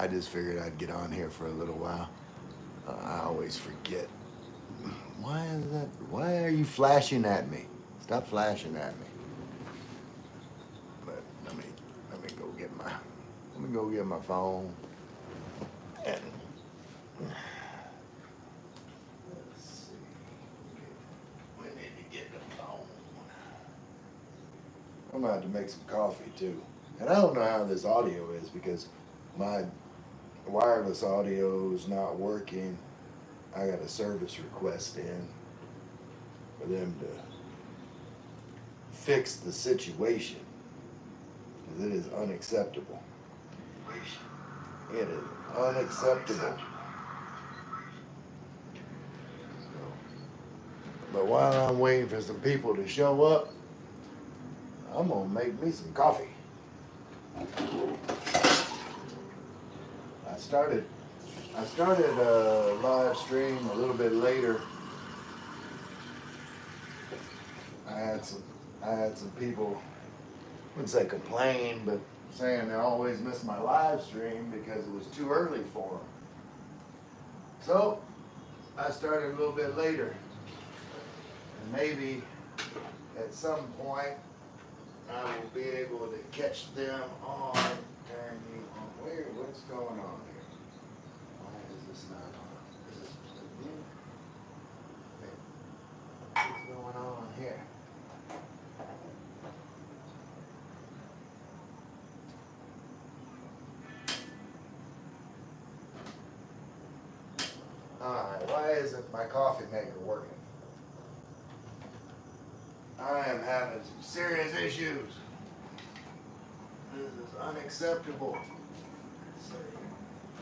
I just figured I'd get on here for a little while. I always forget. Why is that? Why are you flashing at me? Stop flashing at me. But let me go get my phone. And let's see. We need to get the phone. I'm about to make some coffee too. And I don't know how this audio is because my wireless audio is not working. I got a service request in for them to fix the situation because it is unacceptable. It is unacceptable. But while I'm waiting for some people to show up, I'm gonna make me some coffee. I started a live stream a little bit later. I had some people, I wouldn't say complain, but saying they always miss my live stream because it was too early for them. So I started a little bit later, and maybe at some point I will be able to catch them on. Turn you on. What's going on here? Why is this not on? Is this plugged in? What's going on here? Alright, why isn't my coffee maker working? I am having some serious issues. This is unacceptable. Let's see.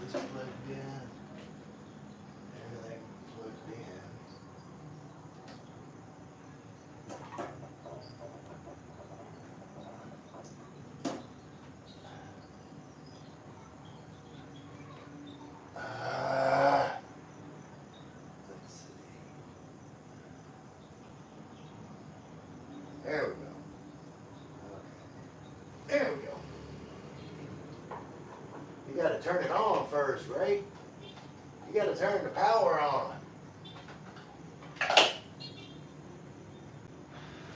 This plugged in. Everything plugged in. Let's see. There we go. Okay. There we go. You gotta turn it on first, right? You gotta turn the power on.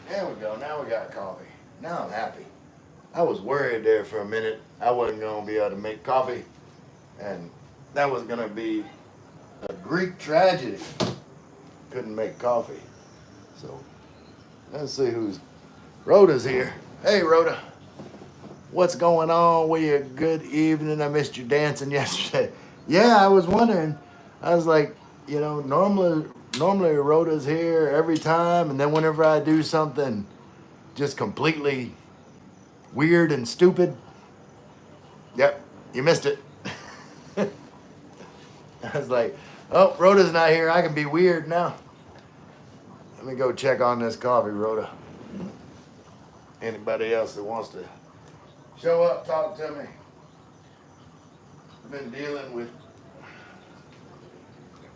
There we go. Now we got coffee. Now I'm happy. I was worried there for a minute. I wasn't gonna be able to make coffee, and that was gonna be a Greek tragedy. Couldn't make coffee. So let's see who's Rhoda's here. Hey Rhoda. What's going on with you? Good evening. I missed you dancing yesterday. Yeah, I was wondering. I was like, normally Rhoda's here every time, and then whenever I do something just completely weird and stupid, yep, you missed it. I was like, oh, Rhoda's not here. I can be weird now. Let me go check on this coffee, Rhoda. Anybody else that wants to show up, talk to me. I've been dealing with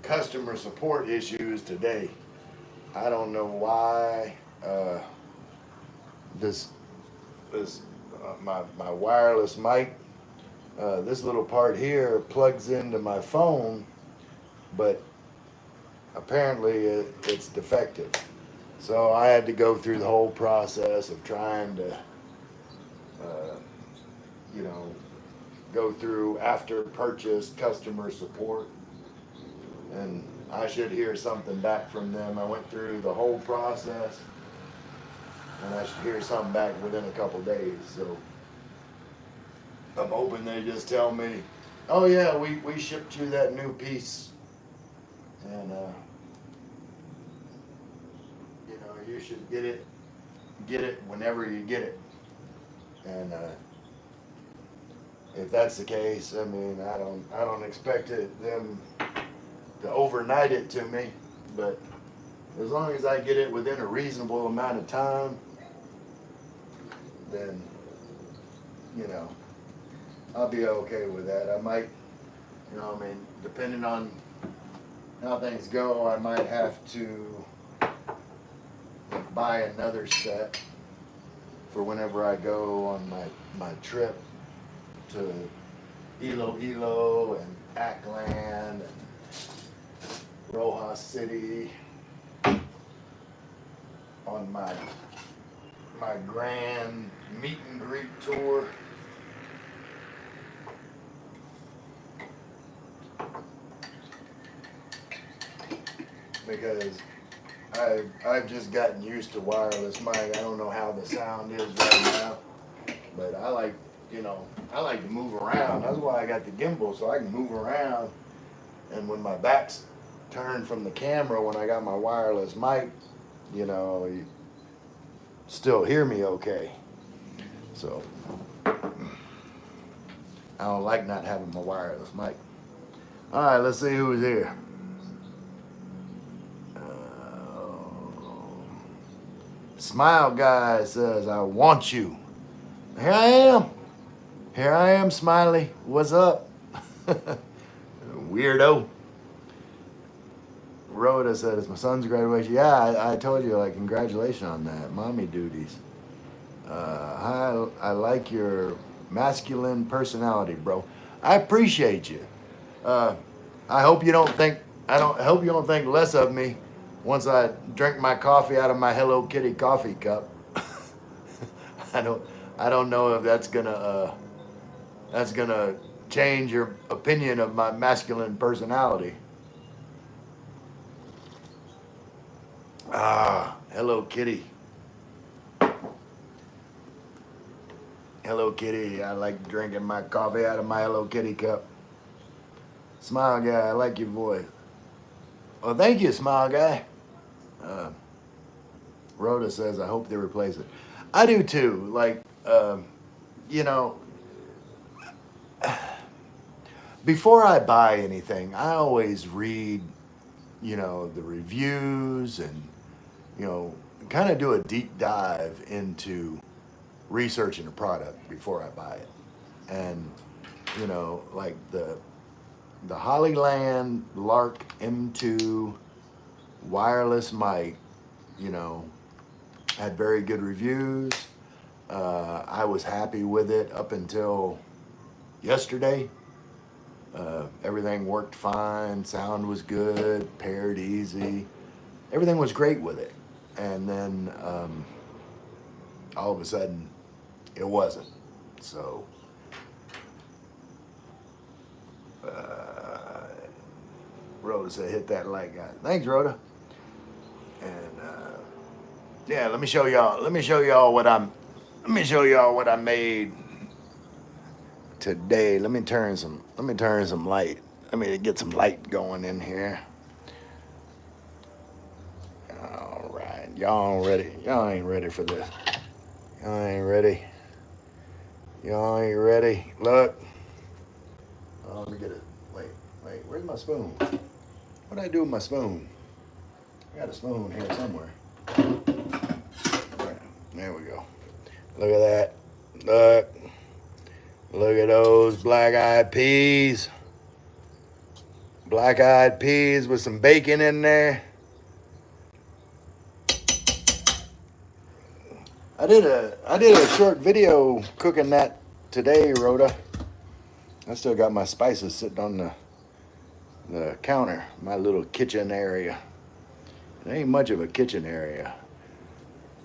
customer support issues today. I don't know why my wireless mic, this little part here plugs into my phone, but apparently it's defective. So I had to go through the whole process of trying to go through after purchase customer support, and I should hear something back from them. I went through the whole process, and I should hear something back within a couple days. So I'm hoping they just tell me, oh yeah, we shipped you that new piece, and you should get it whenever you get it. And if that's the case, I mean, I don't expect them to overnight it to me, but as long as I get it within a reasonable amount of time, then I'll be okay with that. I might, depending on how things go, I might have to buy another set for whenever I go on my trip to Iloilo and Ackland and Rojas City on my grand meet and greet tour. Because I've just gotten used to wireless mic. I don't know how the sound is right now, but I like to move around. That's why I got the gimbal, so I can move around. And when my back's turned from the camera, when I got my wireless mic, you still hear me okay. So I don't like not having my wireless mic. All right, let's see who's here. Smile Guy says, I want you. Here I am. Here I am, Smiley. What's up? Weirdo. Rhoda said, it's my son's graduation. Yeah, I told you, like, congratulations on that. Mommy duties. Hi, I like your masculine personality, bro. I appreciate you. I hope you don't think less of me once I drink my coffee out of my Hello Kitty coffee cup. I don't know if that's gonna change your opinion of my masculine personality. Hello Kitty. Hello Kitty. I like drinking my coffee out of my Hello Kitty cup. Smile Guy, I like your voice. Well, thank you, Smile Guy. Rhoda says, I hope they replace it. I do too. Like, before I buy anything, I always read, the reviews and, kind of do a deep dive into researching a product before I buy it. And, like the Hollyland Lark M2 wireless mic, had very good reviews. I was happy with it up until yesterday. Everything worked fine, sound was good, paired easy. Everything was great with it. And then all of a sudden, it wasn't. So, Rhoda said, hit that like, guys. Thanks, Rhoda. And yeah, let me show y'all what I made today. Let me turn some light. Let me get some light going in here. All right, y'all ready? Y'all ain't ready for this. Y'all ain't ready. Look. Oh, let me get it. Wait. Where's my spoon? What'd I do with my spoon? I got a spoon here somewhere. There we go. Look at that. Look at those black-eyed peas. Black-eyed peas with some bacon in there. I did a short video cooking that today, Rhoda. I still got my spices sitting on the counter, my little kitchen area. It ain't much of a kitchen area.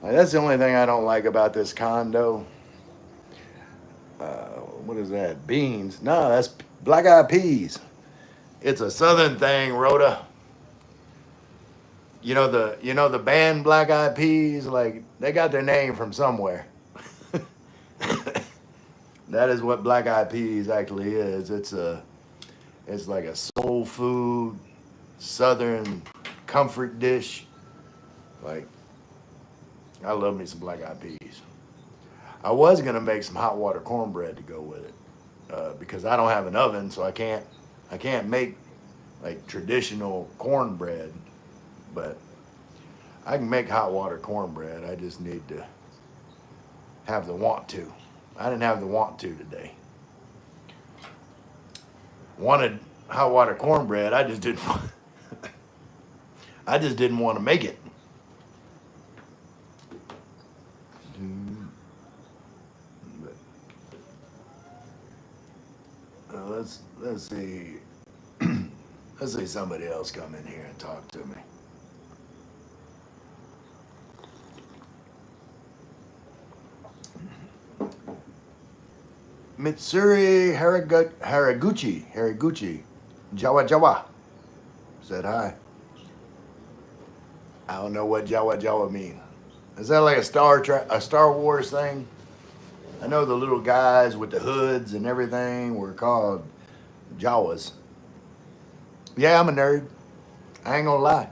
Like, that's the only thing I don't like about this condo. What is that? Beans? No, that's black-eyed peas. It's a southern thing, Rhoda. You know the band Black Eyed Peas? Like, they got their name from somewhere. That is what Black Eyed Peas actually is. It's like a soul food, southern comfort dish. Like, I love me some Black Eyed Peas. I was gonna make some hot water cornbread to go with it, because I don't have an oven, so I can't make like traditional cornbread, but I can make hot water cornbread. I just need to have the want to. I didn't have the want to today. Wanted hot water cornbread. I just didn't want to make it. let's see. Let's see somebody else come in here and talk to me. Mitsuri Haraguchi, Jawa Jawa said hi. I don't know what Jawa Jawa mean. Is that like a Star Wars thing? I know the little guys with the hoods and everything were called Jawas. Yeah, I'm a nerd. I ain't gonna lie.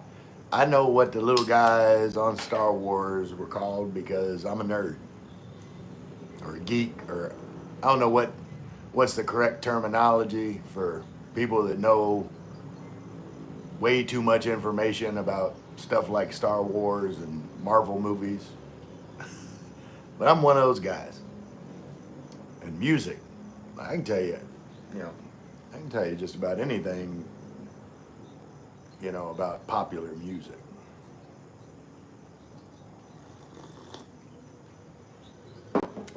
I know what the little guys on Star Wars were called because I'm a nerd or a geek or I don't know what's the correct terminology for people that know way too much information about stuff like Star Wars and Marvel movies. But I'm one of those guys. And music, I can tell you, you know, I can tell you just about anything, about popular music.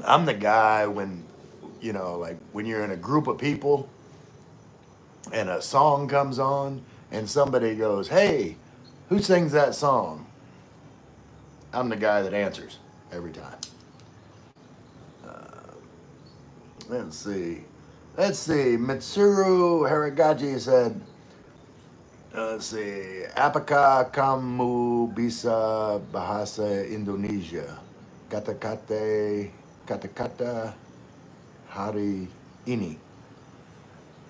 I'm the guy when, like when you're in a group of people and a song comes on and somebody goes, "Hey, who sings that song?" I'm the guy that answers every time. Uh, let's see. Let's see. Mitsuru Haragaji said, let's see. Apakah kamu bisa bahasa Indonesia? Kata-kata hari ini.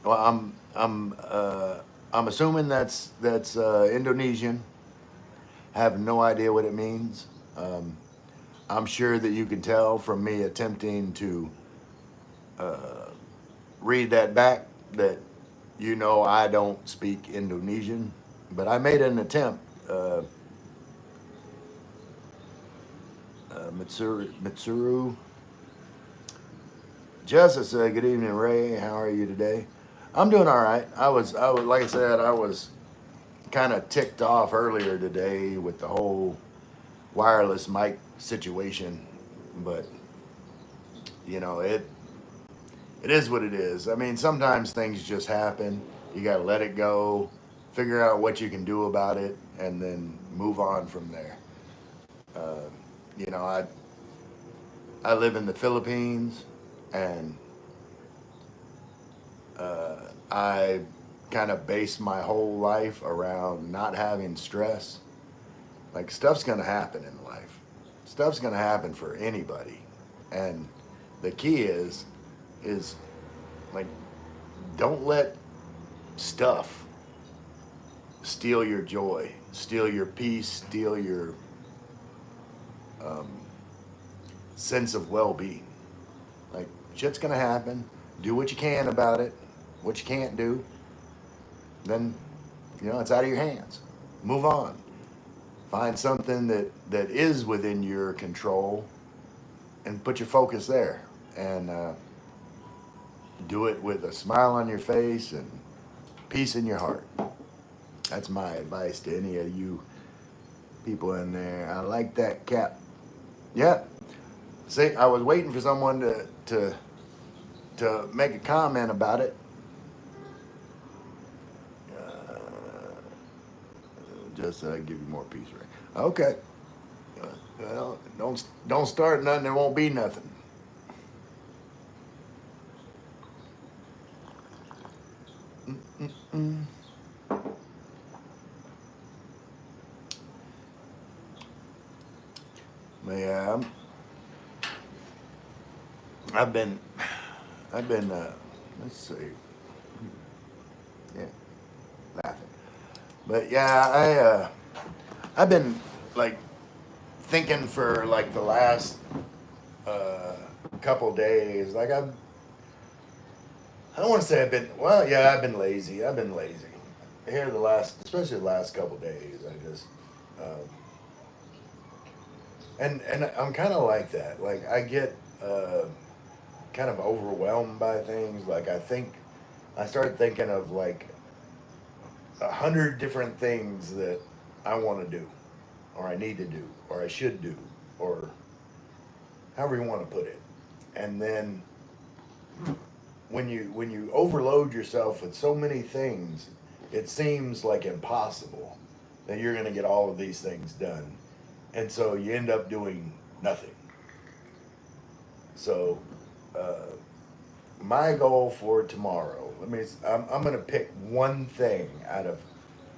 Well, I'm assuming that's Indonesian. Have no idea what it means. I'm sure that you can tell from me attempting to read that back that I don't speak Indonesian, but I made an attempt. Mitsuru Justice, good evening, Ray. How are you today? I'm doing all right. I was, like I said, I was kind of ticked off earlier today with the whole wireless mic situation, but it is what it is. I mean, sometimes things just happen. You got to let it go, figure out what you can do about it, and then move on from there. Uh, you know, I I live in the Philippines, and I kind of base my whole life around not having stress. Like stuff's gonna happen in life. Stuff's gonna happen for anybody, and the key is like don't let stuff steal your joy, steal your peace, steal your um, sense of well-being. Like shit's gonna happen. Do what you can about it. What you can't do, then it's out of your hands. Move on. Find something that is within your control and put your focus there. And do it with a smile on your face and peace in your heart. That's my advice to any of you people in there. I like that cap. Yeah. See, I was waiting for someone to make a comment about it. Just give you more peace, right? Okay. Well, don't start nothing. There won't be nothing. Mm-mm-mm. Yeah, I've been, I've been. Let's see. Yeah, laughing. But yeah, I've been like thinking for like the last uh, couple days. Like I don't want to say I've been. Well, yeah, I've been lazy. I've been lazy. Here especially the last couple days, I just. And I'm kind of like that. Like I get kind of overwhelmed by things. Like I start thinking of like 100 different things that I want to do, or I need to do, or I should do, or however you want to put it. And then when you overload yourself with so many things, it seems like impossible that you're going to get all of these things done, and so you end up doing nothing. So, uh, my goal for tomorrow. I'm going to pick one thing out of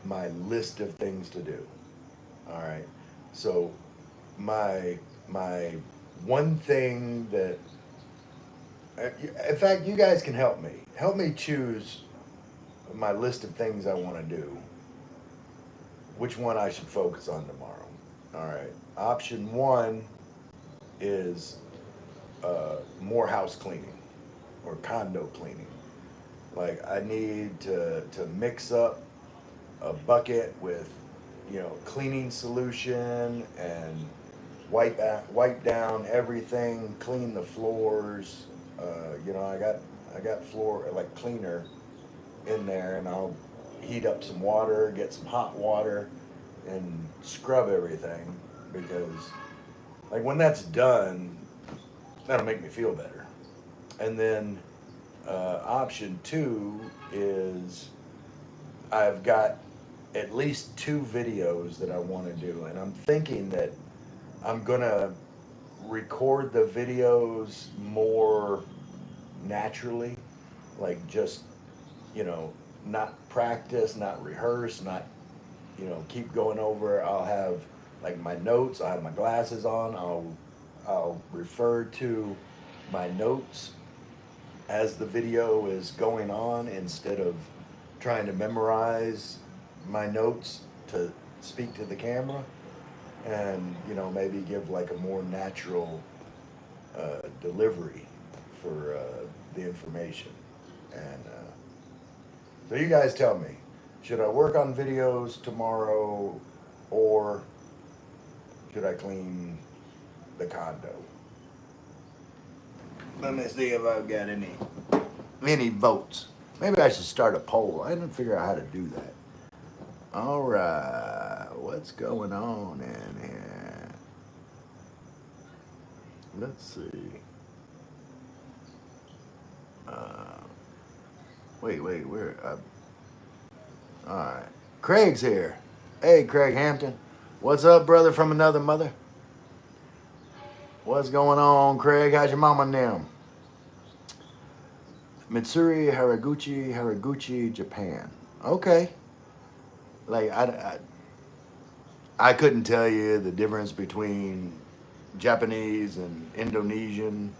my list of things to do. All right. So, my one thing that, in fact, you guys can help me. Help me choose my list of things I want to do. Which one I should focus on tomorrow? All right. Option one is more house cleaning or condo cleaning. Like I need to mix up a bucket with, cleaning solution and wipe down everything, clean the floors. I got floor like cleaner in there, and I'll heat up some water, get some hot water, and scrub everything because like when that's done, that'll make me feel better. And then option two is I've got at least two videos that I want to do, and I'm thinking that I'm gonna record the videos more naturally, like just not practice, not rehearse, not keep going over. I'll have like my notes. I have my glasses on. I'll refer to my notes as the video is going on instead of trying to memorize my notes to speak to the camera, and maybe give like a more natural delivery for the information. And so you guys tell me, should I work on videos tomorrow, or should I clean the condo? Let me see if I've got any votes. Maybe I should start a poll. I didn't figure out how to do that. All right, what's going on in here? Let's see. Wait, where? All right, Craig's here. Hey, Craig Hampton. What's up, brother from another mother? What's going on, Craig? How's your mama and them? Mitsuri Haraguchi, Japan. Okay. Like I couldn't tell you the difference between Japanese and Indonesian,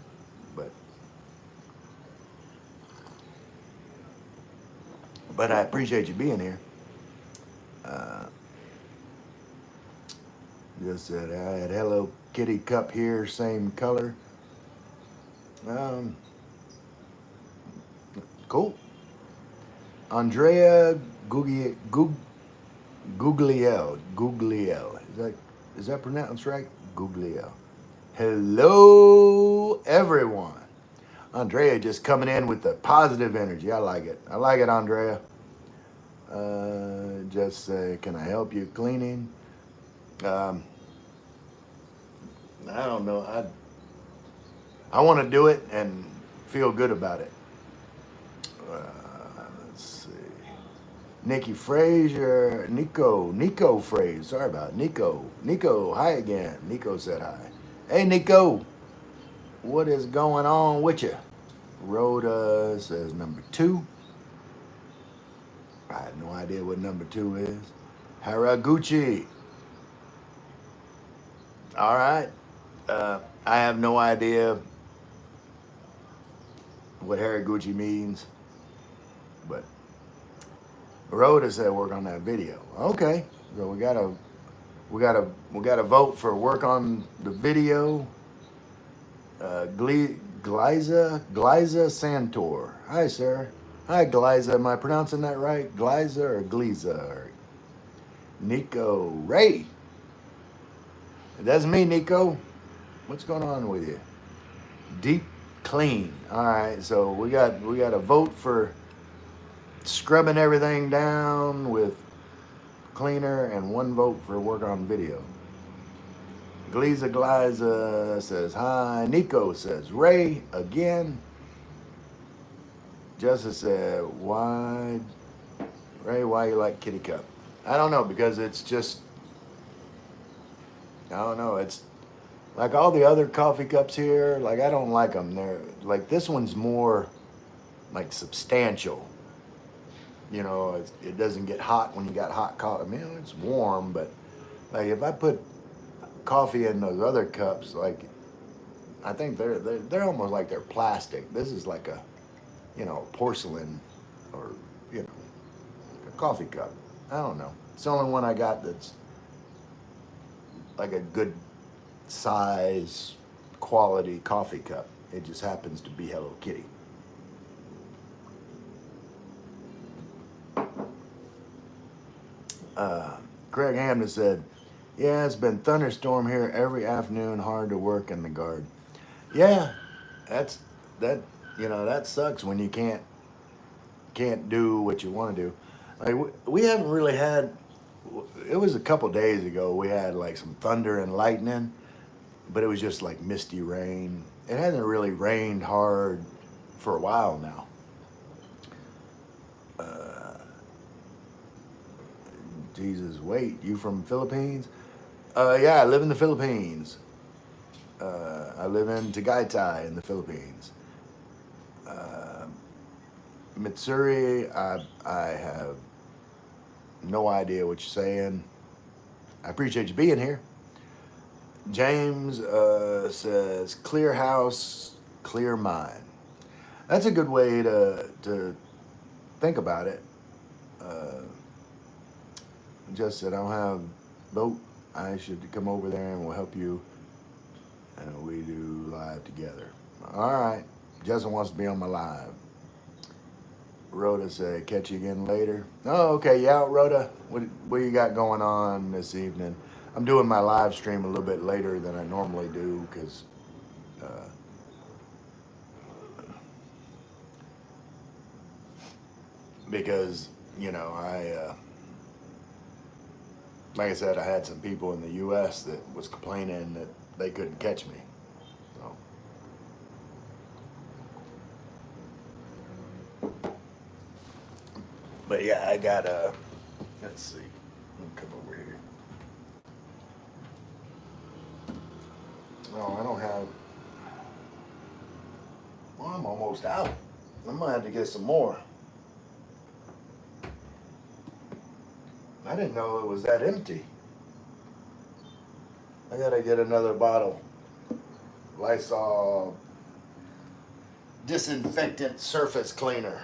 but I appreciate you being here. Just said I had Hello Kitty cup here, same color. Um, cool. Andrea Gugliel. Is that pronounced right? Gugliel. Hello, everyone. Andrea just coming in with the positive energy. I like it. Andrea. Just say, can I help you cleaning? I don't know. I want to do it and feel good about it. Let's see. Nikki Frazier, Nico Frazier. Sorry about it. Nico, hi again. Nico said hi. Hey, Nico. What is going on with you? Rhoda says number 2. I have no idea what number 2 is. Haraguchi. All right. I have no idea what Haraguchi means, but Rhoda said work on that video. Okay, so we gotta vote for work on the video. Gliza Santor. Hi, sir. Hi, Gliza. Am I pronouncing that right? Gliza or Gliza? Or Nico Ray. That's me, Nico. What's going on with you? Deep clean. All right, so we got a vote for scrubbing everything down with cleaner, and 1 vote for work on video. Gliza says hi. Nico says Ray again. Justice said, "Why, Ray? Why you like Kitty Cup?" I don't know because it's just I don't know. It's like all the other coffee cups here. Like I don't like them. They're like this one's more like substantial. You know, it doesn't get hot when you got hot coffee. I mean, it's warm, but like if I put coffee in those other cups, like I think they're almost like they're plastic. This is like a porcelain or you know like a coffee cup. I don't know. It's the only one I got that's like a good size quality coffee cup. It just happens to be Hello Kitty. Uh, Craig Hamden said, "Yeah, it's been thunderstorm here every afternoon. Hard to work in the garden." Yeah, that's that. That sucks when you can't do what you want to do. Like we haven't really had. It was a couple days ago. We had like some thunder and lightning, but it was just like misty rain. It hasn't really rained hard for a while now. Uh, Jesus, wait, you from Philippines? Yeah, I live in the Philippines. I live in Tagaytay in the Philippines. Uh, Mitsuri, I have no idea what you're saying. I appreciate you being here. James says, "Clear house, clear mind." That's a good way to think about it. Uh, just said, "I don't have vote. I should come over there and we'll help you, and we do live together." All right. Justin wants to be on my live. Rhoda said, "Catch you again later." Oh, okay. Yeah, Rhoda. What you got going on this evening? I'm doing my live stream a little bit later than I normally do uh, because I like I said, I had some people in the U.S. that was complaining that they couldn't catch me. So, but yeah, I got let's see. Let me come over here. No, I don't have. Well, I'm almost out. I'm gonna have to get some more. I didn't know it was that empty. I gotta get another bottle. Lysol disinfectant surface cleaner.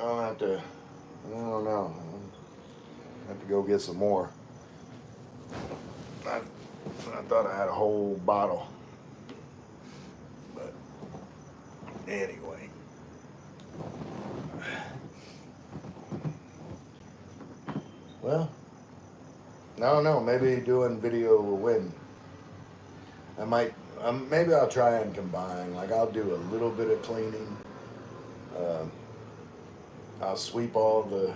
I'll have to. I don't know. I'll have to go get some more. I, I thought I had a whole bottle, but anyway. Well, I don't know. Maybe doing video will win. I might. Maybe I'll try and combine. Like I'll do a little bit of cleaning. Uh, I'll sweep all the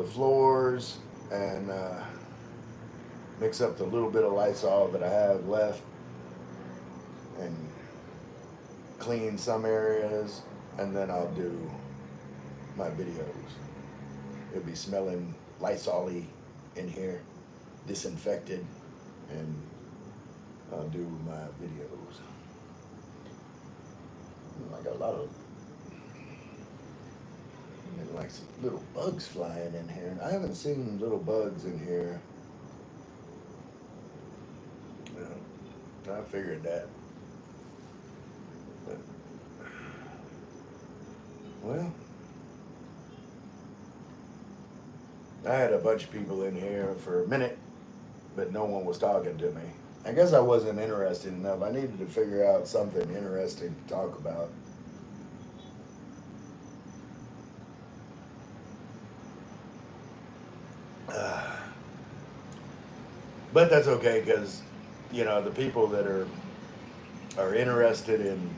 floors and mix up the little bit of Lysol that I have left and clean some areas, and then I'll do my videos. It'll be smelling Lysol-y in here, disinfected, and I'll do my videos. Like a lot of like some little bugs flying in here. I haven't seen little bugs in here. I figured that. But, well, I had a bunch of people in here for a minute, but no one was talking to me. I guess I wasn't interested enough. I needed to figure out something interesting to talk about. But that's okay because, the people that are interested in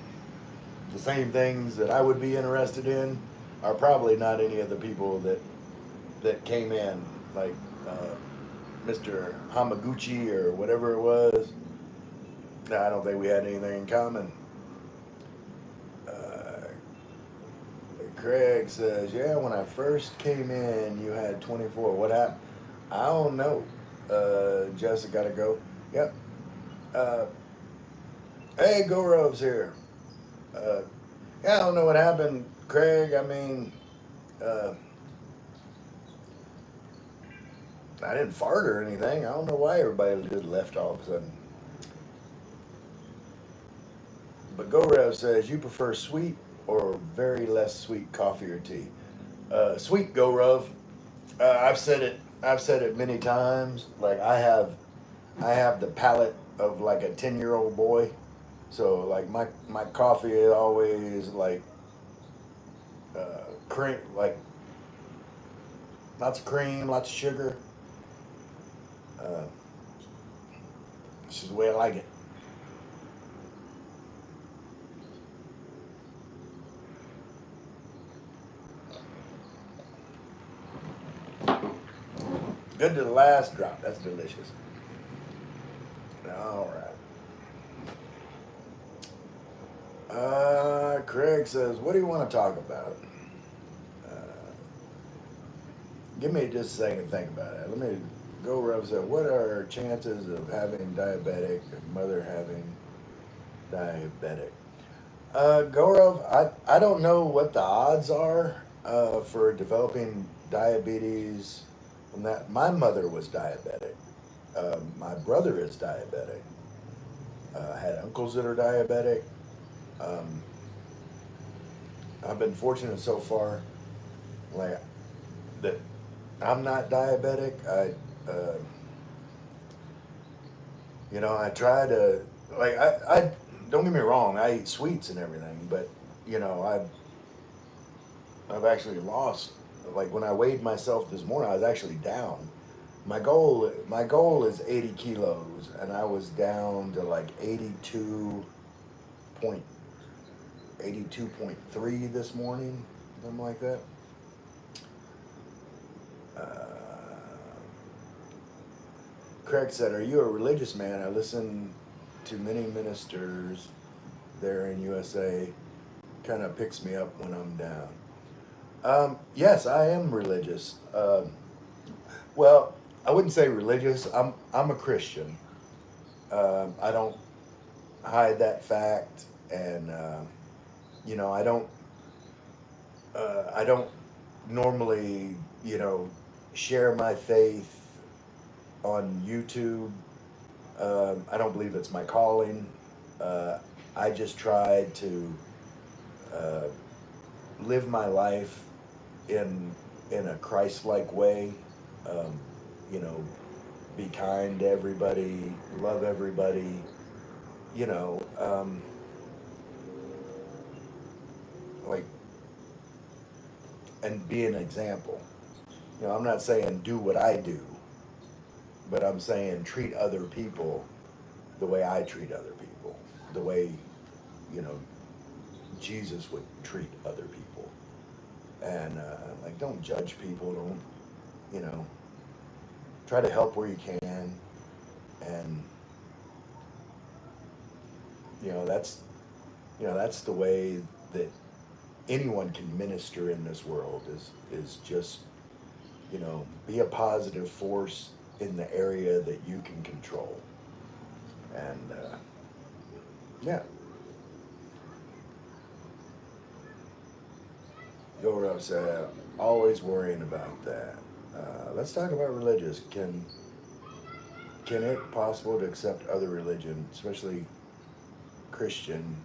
the same things that I would be interested in are probably not any of the people that came in, like Mr. Hamaguchi or whatever it was. No, I don't think we had anything in common. Uh, Craig says, yeah, when I first came in, you had 24. What happened? I don't know. Jessica got to go. Yep. Uh, hey, Go Rove's here. Uh, yeah, I don't know what happened, Craig. I mean, uh, I didn't fart or anything. I don't know why everybody just left all of a sudden. But Go Rev says, you prefer sweet or very less sweet coffee or tea? Sweet, Go Rev. I've said it. I've said it many times. Like I have the palate of like a 10-year-old boy. So like my coffee is always like cream, like lots of cream, lots of sugar. Uh, this is the way I like it. Good to the last drop. That's delicious. All right. Craig says, "What do you want to talk about?" Uh, Give me just a second to think about it. Let me go. Rev said, "What are chances of having diabetic? Of mother having diabetic?" Gaurav, I don't know what the odds are for developing diabetes. From that, my mother was diabetic. My brother is diabetic. I had uncles that are diabetic. Um, I've been fortunate so far, like that I'm not diabetic. I try to I don't get me wrong. I eat sweets and everything, but you know, I've actually lost. Like when I weighed myself this morning, I was actually down. My goal is 80 kilos, and I was down to like 82.3 this morning, something like that. Uh, Craig said, "Are you a religious man? I listen to many ministers there in USA. Kind of picks me up when I'm down." Yes, I am religious. Well, I wouldn't say religious. I'm a Christian. I don't hide that fact, and I don't normally share my faith on YouTube. I don't believe it's my calling. Uh, I just try to uh, live my life in a Christ-like way. Um, you know, be kind to everybody, love everybody. You know, like and be an example. I'm not saying do what I do, but I'm saying treat other people the way I treat other people, the way you know Jesus would treat other people, and like don't judge people. Don't you know? Try to help where you can, and that's that's the way that anyone can minister in this world is just be a positive force in the area that you can control, and yeah, go said always worrying about that. Let's talk about religious. Can it possible to accept other religion, especially Christian,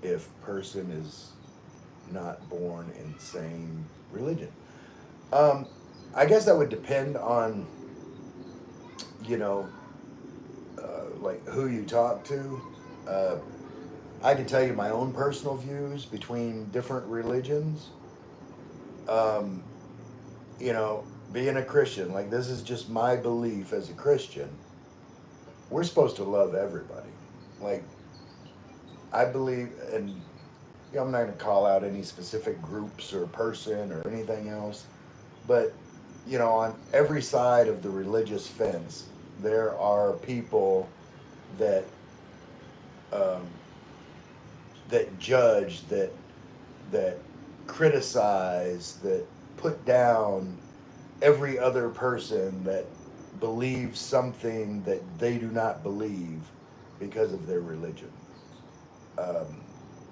if person is not born in same religion? Um, I guess that would depend on you know like who you talk to. Uh, I can tell you my own personal views between different religions. Um, you know, being a Christian, like this is just my belief as a Christian. We're supposed to love everybody. Like I believe, and I'm not going to call out any specific groups or person or anything else, but on every side of the religious fence, there are people that um, that judge that criticize, that put down every other person that believes something that they do not believe because of their religion. Um,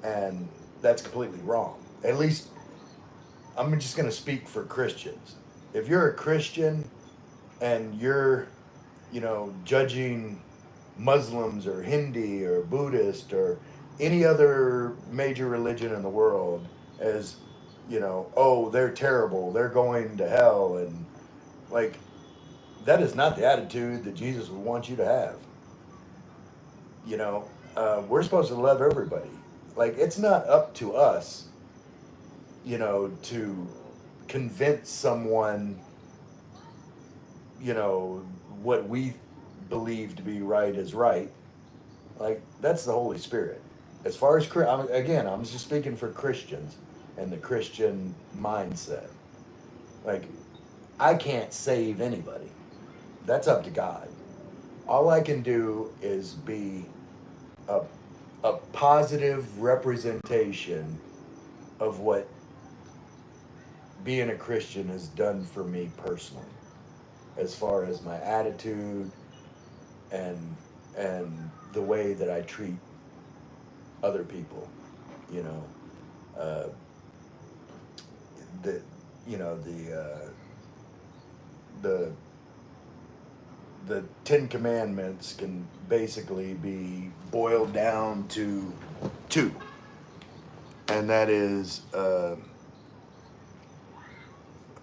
and that's completely wrong. At least I'm just going to speak for Christians. If you're a Christian and you're, judging Muslims or Hindi or Buddhist or any other major religion in the world as, oh, they're terrible, they're going to hell, and like, that is not the attitude that Jesus would want you to have. You know, we're supposed to love everybody. Like, it's not up to us, to convince someone, you know, what we believe to be right is right. Like, that's the Holy Spirit. As far as, again, I'm just speaking for Christians and the Christian mindset. Like, I can't save anybody. That's up to God. All I can do is be a, a positive representation of what being a Christian has done for me personally, as far as my attitude and the way that I treat other people. You know, uh, the you know the the Ten Commandments can basically be boiled down to two, and that is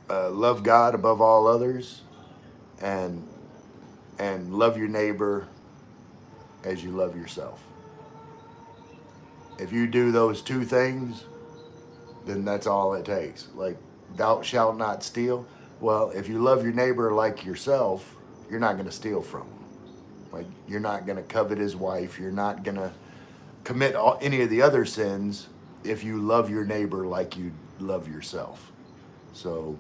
love God above all others, and love your neighbor as you love yourself. If you do those two things, then that's all it takes. Like, thou shalt not steal. Well, if you love your neighbor like yourself, you're not going to steal from him. Like, you're not going to covet his wife. You're not going to commit any of the other sins if you love your neighbor like you love yourself. So,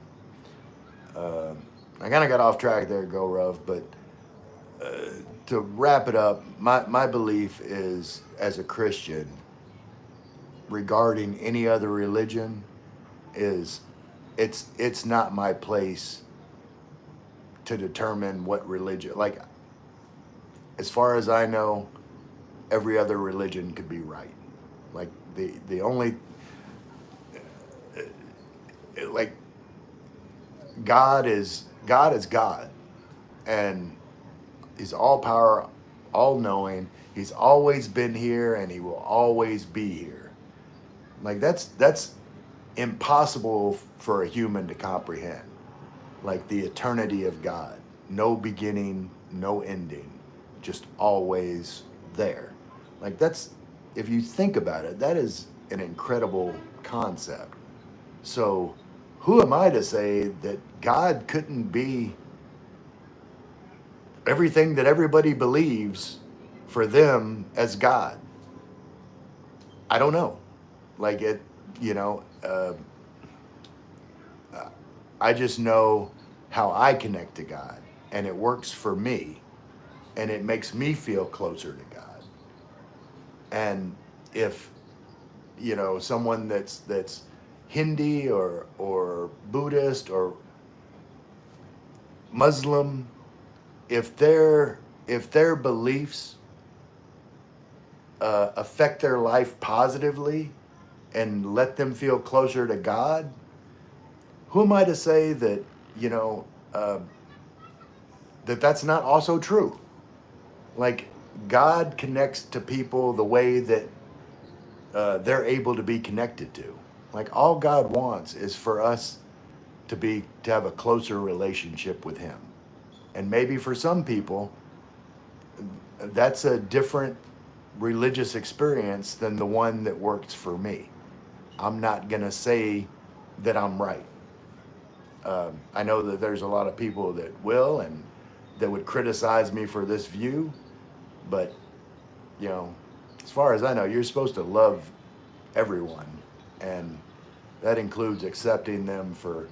uh, I kind of got off track there, Go Ruv, but to wrap it up, my belief is, as a Christian, regarding any other religion, is it's not my place to determine what religion. Like, as far as I know, every other religion could be right. Like, the only, like, God is God, and He's all power, all knowing. He's always been here, and He will always be here. Like, that's impossible for a human to comprehend. Like, the eternity of God, no beginning, no ending, just always there. Like, that's, if you think about it, that is an incredible concept. So, who am I to say that God couldn't be everything that everybody believes for them as God? I don't know. Like, it, you know, I just know how I connect to God, and it works for me, and it makes me feel closer to God. And if, someone that's Hindi or Buddhist or Muslim, if their beliefs affect their life positively and let them feel closer to God, who am I to say that, you know uh, that's not also true? Like, God connects to people the way that they're able to be connected to. Like, all God wants is for us to have a closer relationship with Him. And maybe for some people, that's a different religious experience than the one that works for me. I'm not gonna say that I'm right. I know that there's a lot of people that will, and that would criticize me for this view, but, you know, as far as I know, you're supposed to love everyone, and that includes accepting them for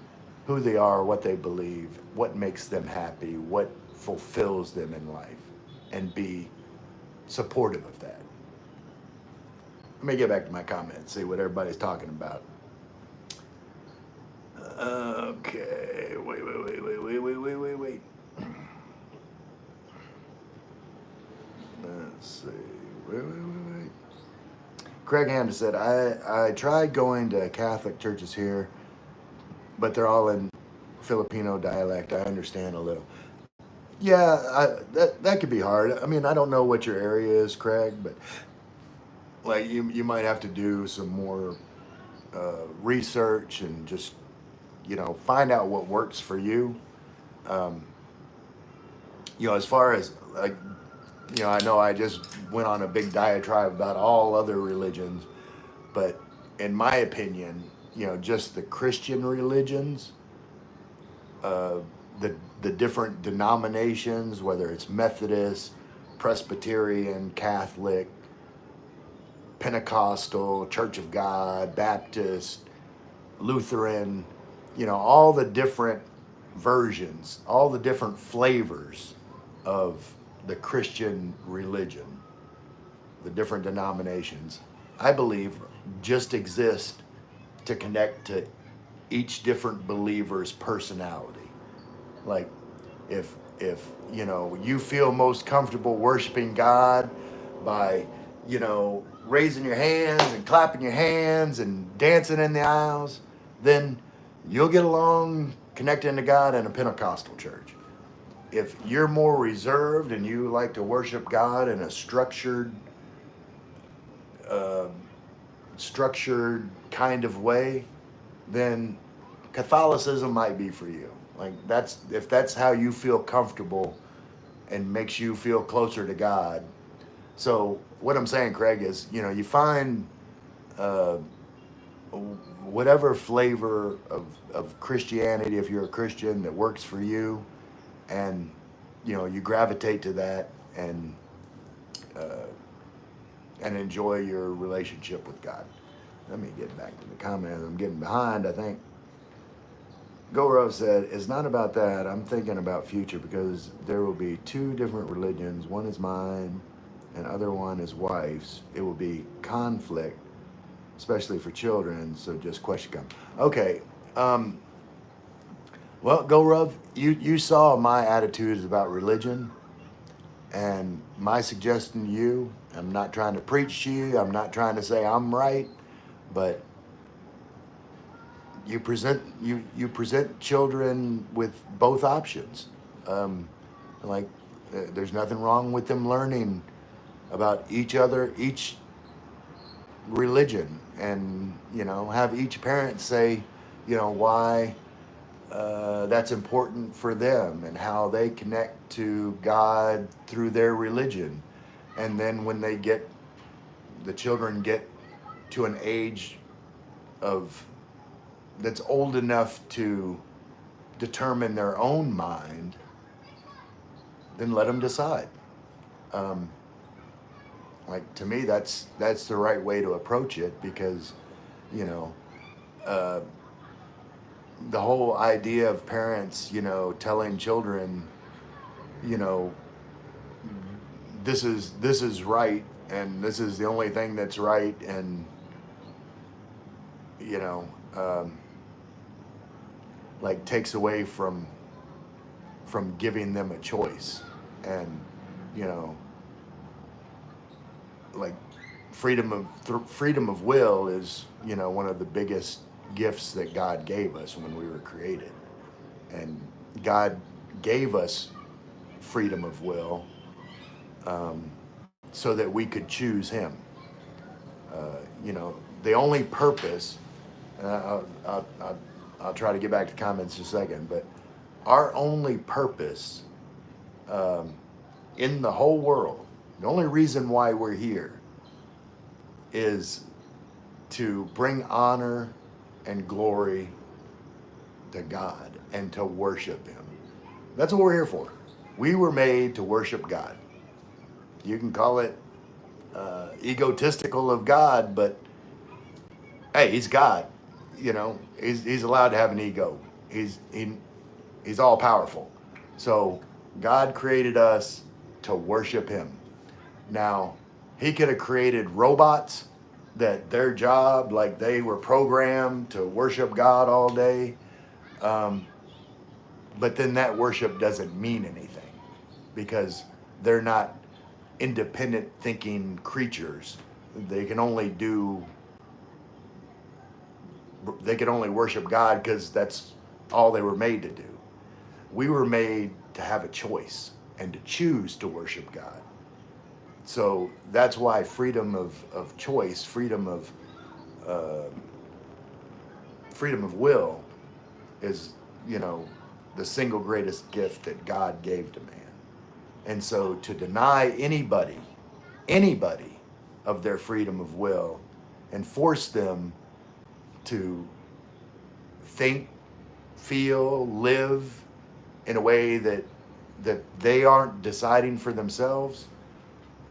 who they are, what they believe, what makes them happy, what fulfills them in life, and be supportive of that. Let me get back to my comments, see what everybody's talking about. Okay, wait. Let's see. Wait. Craig Hampton said, I tried going to Catholic churches here, but they're all in Filipino dialect. I understand a little. Yeah, that could be hard. I mean, I don't know what your area is, Craig, but like you might have to do some more research and just find out what works for you. Um, as far as like I know I just went on a big diatribe about all other religions, but in my opinion, just the Christian religions, uh, the different denominations, whether it's Methodist, Presbyterian, Catholic, Pentecostal, Church of God, Baptist, Lutheran, all the different versions, all the different flavors of the Christian religion, the different denominations, I believe just exist to connect to each different believer's personality. Like if you feel most comfortable worshiping God by raising your hands and clapping your hands and dancing in the aisles, then you'll get along connecting to God in a Pentecostal church. If you're more reserved and you like to worship God in a uh, structured kind of way, then Catholicism might be for you. Like if that's how you feel comfortable and makes you feel closer to God. So what I'm saying, Craig, is you find uh, whatever flavor of Christianity, if you're a Christian, that works for you, and you gravitate to that uh, and enjoy your relationship with God. Let me get back to the comments. I'm getting behind, I think. Goro said, it's not about that. I'm thinking about future because there will be two different religions. One is mine and other one is wife's. It will be conflict, especially for children. So just question come. Okay. Um, well, Goro, you saw my attitudes about religion, and my suggestion to you, I'm not trying to preach to you. I'm not trying to say I'm right, but you present children with both options. Um, like there's nothing wrong with them learning about each religion, and have each parent say, why that's important for them and how they connect to God through their religion. And then when the children get to an age of that's old enough to determine their own mind, then let them decide. Um, like to me, that's the right way to approach it, because you know uh, the whole idea of parents, telling children, you know, this is right and this is the only thing that's right, and you know, um, like takes away from giving them a choice, and you know, like freedom of will is one of the biggest gifts that God gave us when we were created, and God gave us freedom of will, um, so that we could choose Him. The only purpose, and I'll try to get back to comments in a second, but our only purpose um, in the whole world, the only reason why we're here is to bring honor and glory to God and to worship Him. That's what we're here for. We were made to worship God. You can call it egotistical of God, but hey, He's God. He's allowed to have an ego. He's all powerful. So God created us to worship Him. Now, He could have created robots that their job, like they were programmed to worship God all day. But then that worship doesn't mean anything because they're not independent thinking creatures. They can only do, they can only worship God because that's all they were made to do. We were made to have a choice and to choose to worship God. So that's why of choice, uh, freedom of will is, you know, the single greatest gift that God gave to man. And so to deny anybody of their freedom of will and force them to think, feel, live in a way that they aren't deciding for themselves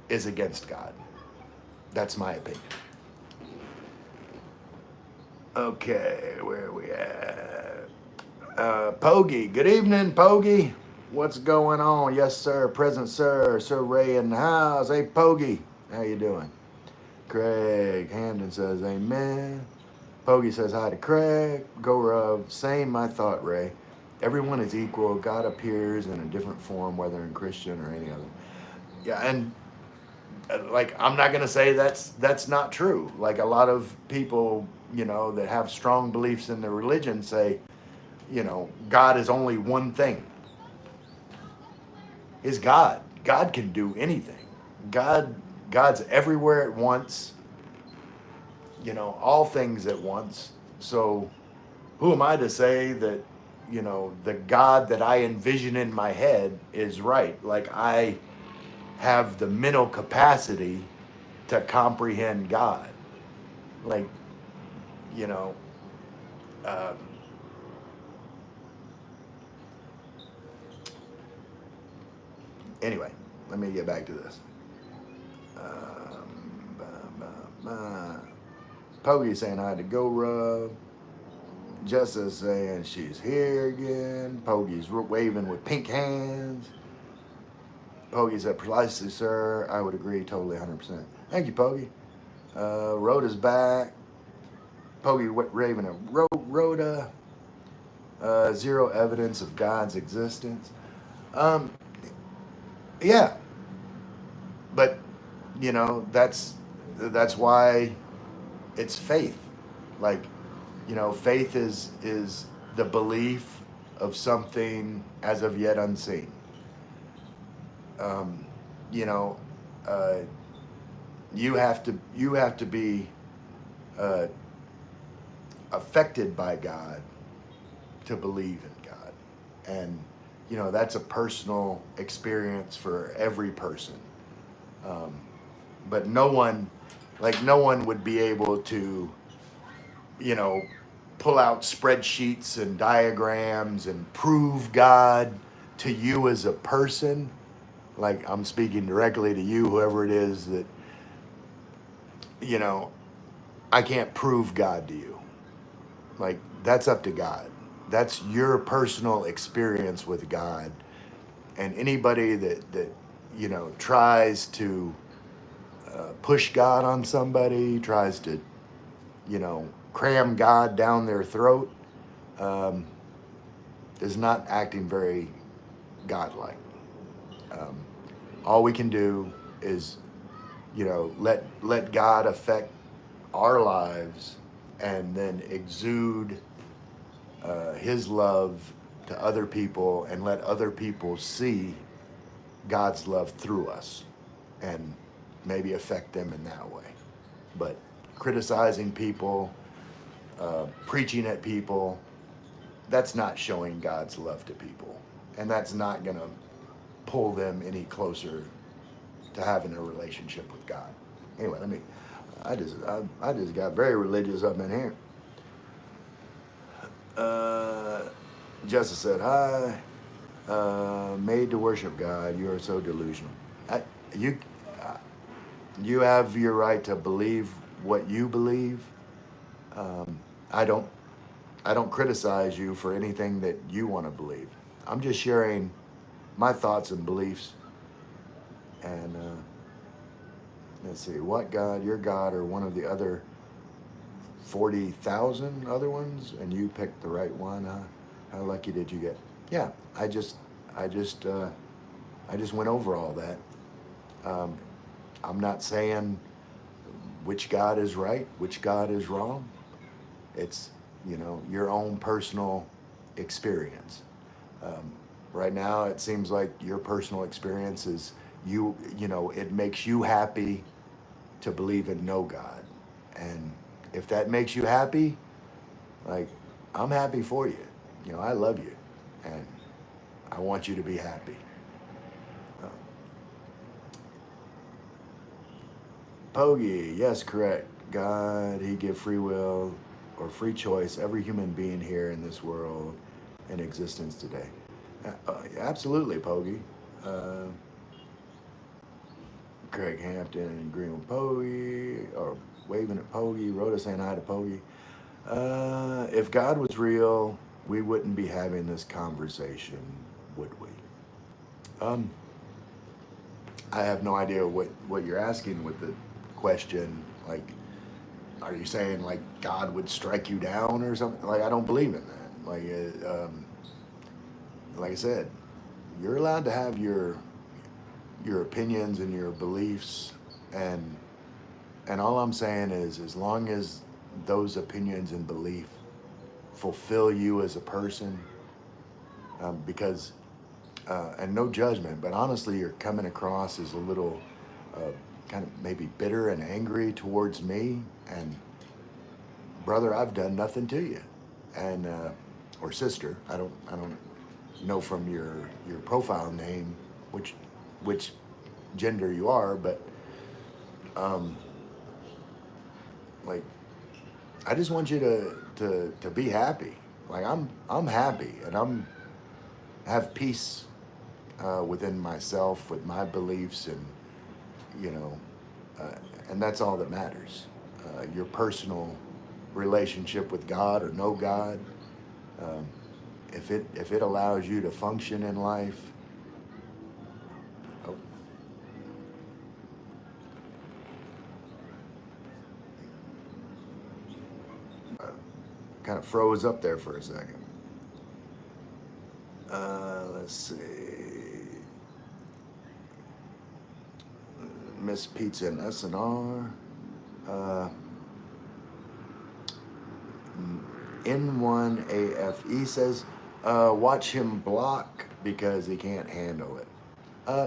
is against God. That's my opinion. Okay, where are we at? Pogie, good evening, Pogie. What's going on? Yes, sir. Present, sir. Sir Ray in the house. Hey, Pogie. How you doing? Craig Hamden says, amen. Pogie says hi to Craig. Go Rub. Same, I thought, Ray. Everyone is equal. God appears in a different form, whether in Christian or any other. Yeah, and like I'm not gonna say that's not true. Like a lot of people, you know, that have strong beliefs in their religion say, you know, God is only one thing. Is God. God can do anything. God's everywhere at once, you know, all things at once. So who am I to say that, you know, the God that I envision in my head is right? Like I have the mental capacity to comprehend God. Like, you know, um, anyway, let me get back to this. Poggy saying I had to go rub. Jessica's saying she's here again. Poggy's waving with pink hands. Poggy said, precisely, sir. I would agree totally 100%. Thank you, Poggy. Rhoda's back. Poggy raving at Rhoda. Zero evidence of God's existence. Um, yeah, but you know that's why it's faith. Like, you know, faith is the belief of something as of yet unseen. Um, you know, uh, you have to be uh, affected by God to believe in God, and you know that's a personal experience for every person. Um, but no one would be able to, you know, pull out spreadsheets and diagrams and prove God to you as a person. Like I'm speaking directly to you, whoever it is that, you know, I can't prove God to you. Like that's up to God. That's your personal experience with God. And anybody that you know tries to push God on somebody, tries to, you know, cram God down their throat, um, is not acting very godlike. Um, all we can do is, you know, let God affect our lives and then exude His love to other people and let other people see God's love through us and maybe affect them in that way. But criticizing people, preaching at people, that's not showing God's love to people. And that's not going to pull them any closer to having a relationship with God. Anyway, I just got very religious up in here. Uh, Justice said, hi. Made to worship God. You are so delusional. I, you, uh, you have your right to believe what you believe. Um, I don't, I don't criticize you for anything that you want to believe. I'm just sharing my thoughts and beliefs. And let's see, what God, your God, or one of the other 40,000 other ones, and you picked the right one, huh? How lucky did you get? Yeah, I just, I just, uh, I just went over all that. Um, I'm not saying which God is right, which God is wrong. It's, your own personal experience. Um, right now, it seems like your personal experience is it makes you happy to believe in no God. And if that makes you happy, like, I'm happy for you. I love you. And I want you to be happy. Uh, Pogi, yes, correct. God, He give free will or free choice every human being here in this world in existence today. Absolutely, Pogi. Uh, Craig Hampton, agreeing with Pogi, or waving at Pogi. Rhoda saying hi to Pogi. If God was real, we wouldn't be having this conversation, would we? Um, I have no idea what you're asking with the question. Like, are you saying like God would strike you down or something? Like, I don't believe in that. Like I said, you're allowed to have your opinions and your beliefs, and all I'm saying is, as long as those opinions and belief fulfill you as a person, because and no judgment, but honestly, you're coming across as a little uh, kind of maybe bitter and angry towards me, and brother, I've done nothing to you, and or sister, I don't know from your profile name which gender you are, but um, like, I just want you to be happy. Like, I'm happy, and have peace within myself with my beliefs, and you know, uh, and that's all that matters. Your personal relationship with God or no God, um, if it allows you to function in life. Oh, kind of froze up there for a second. Let's see. Miss Pizza and SNR. Uh, N1AFE says, watch him block because he can't handle it.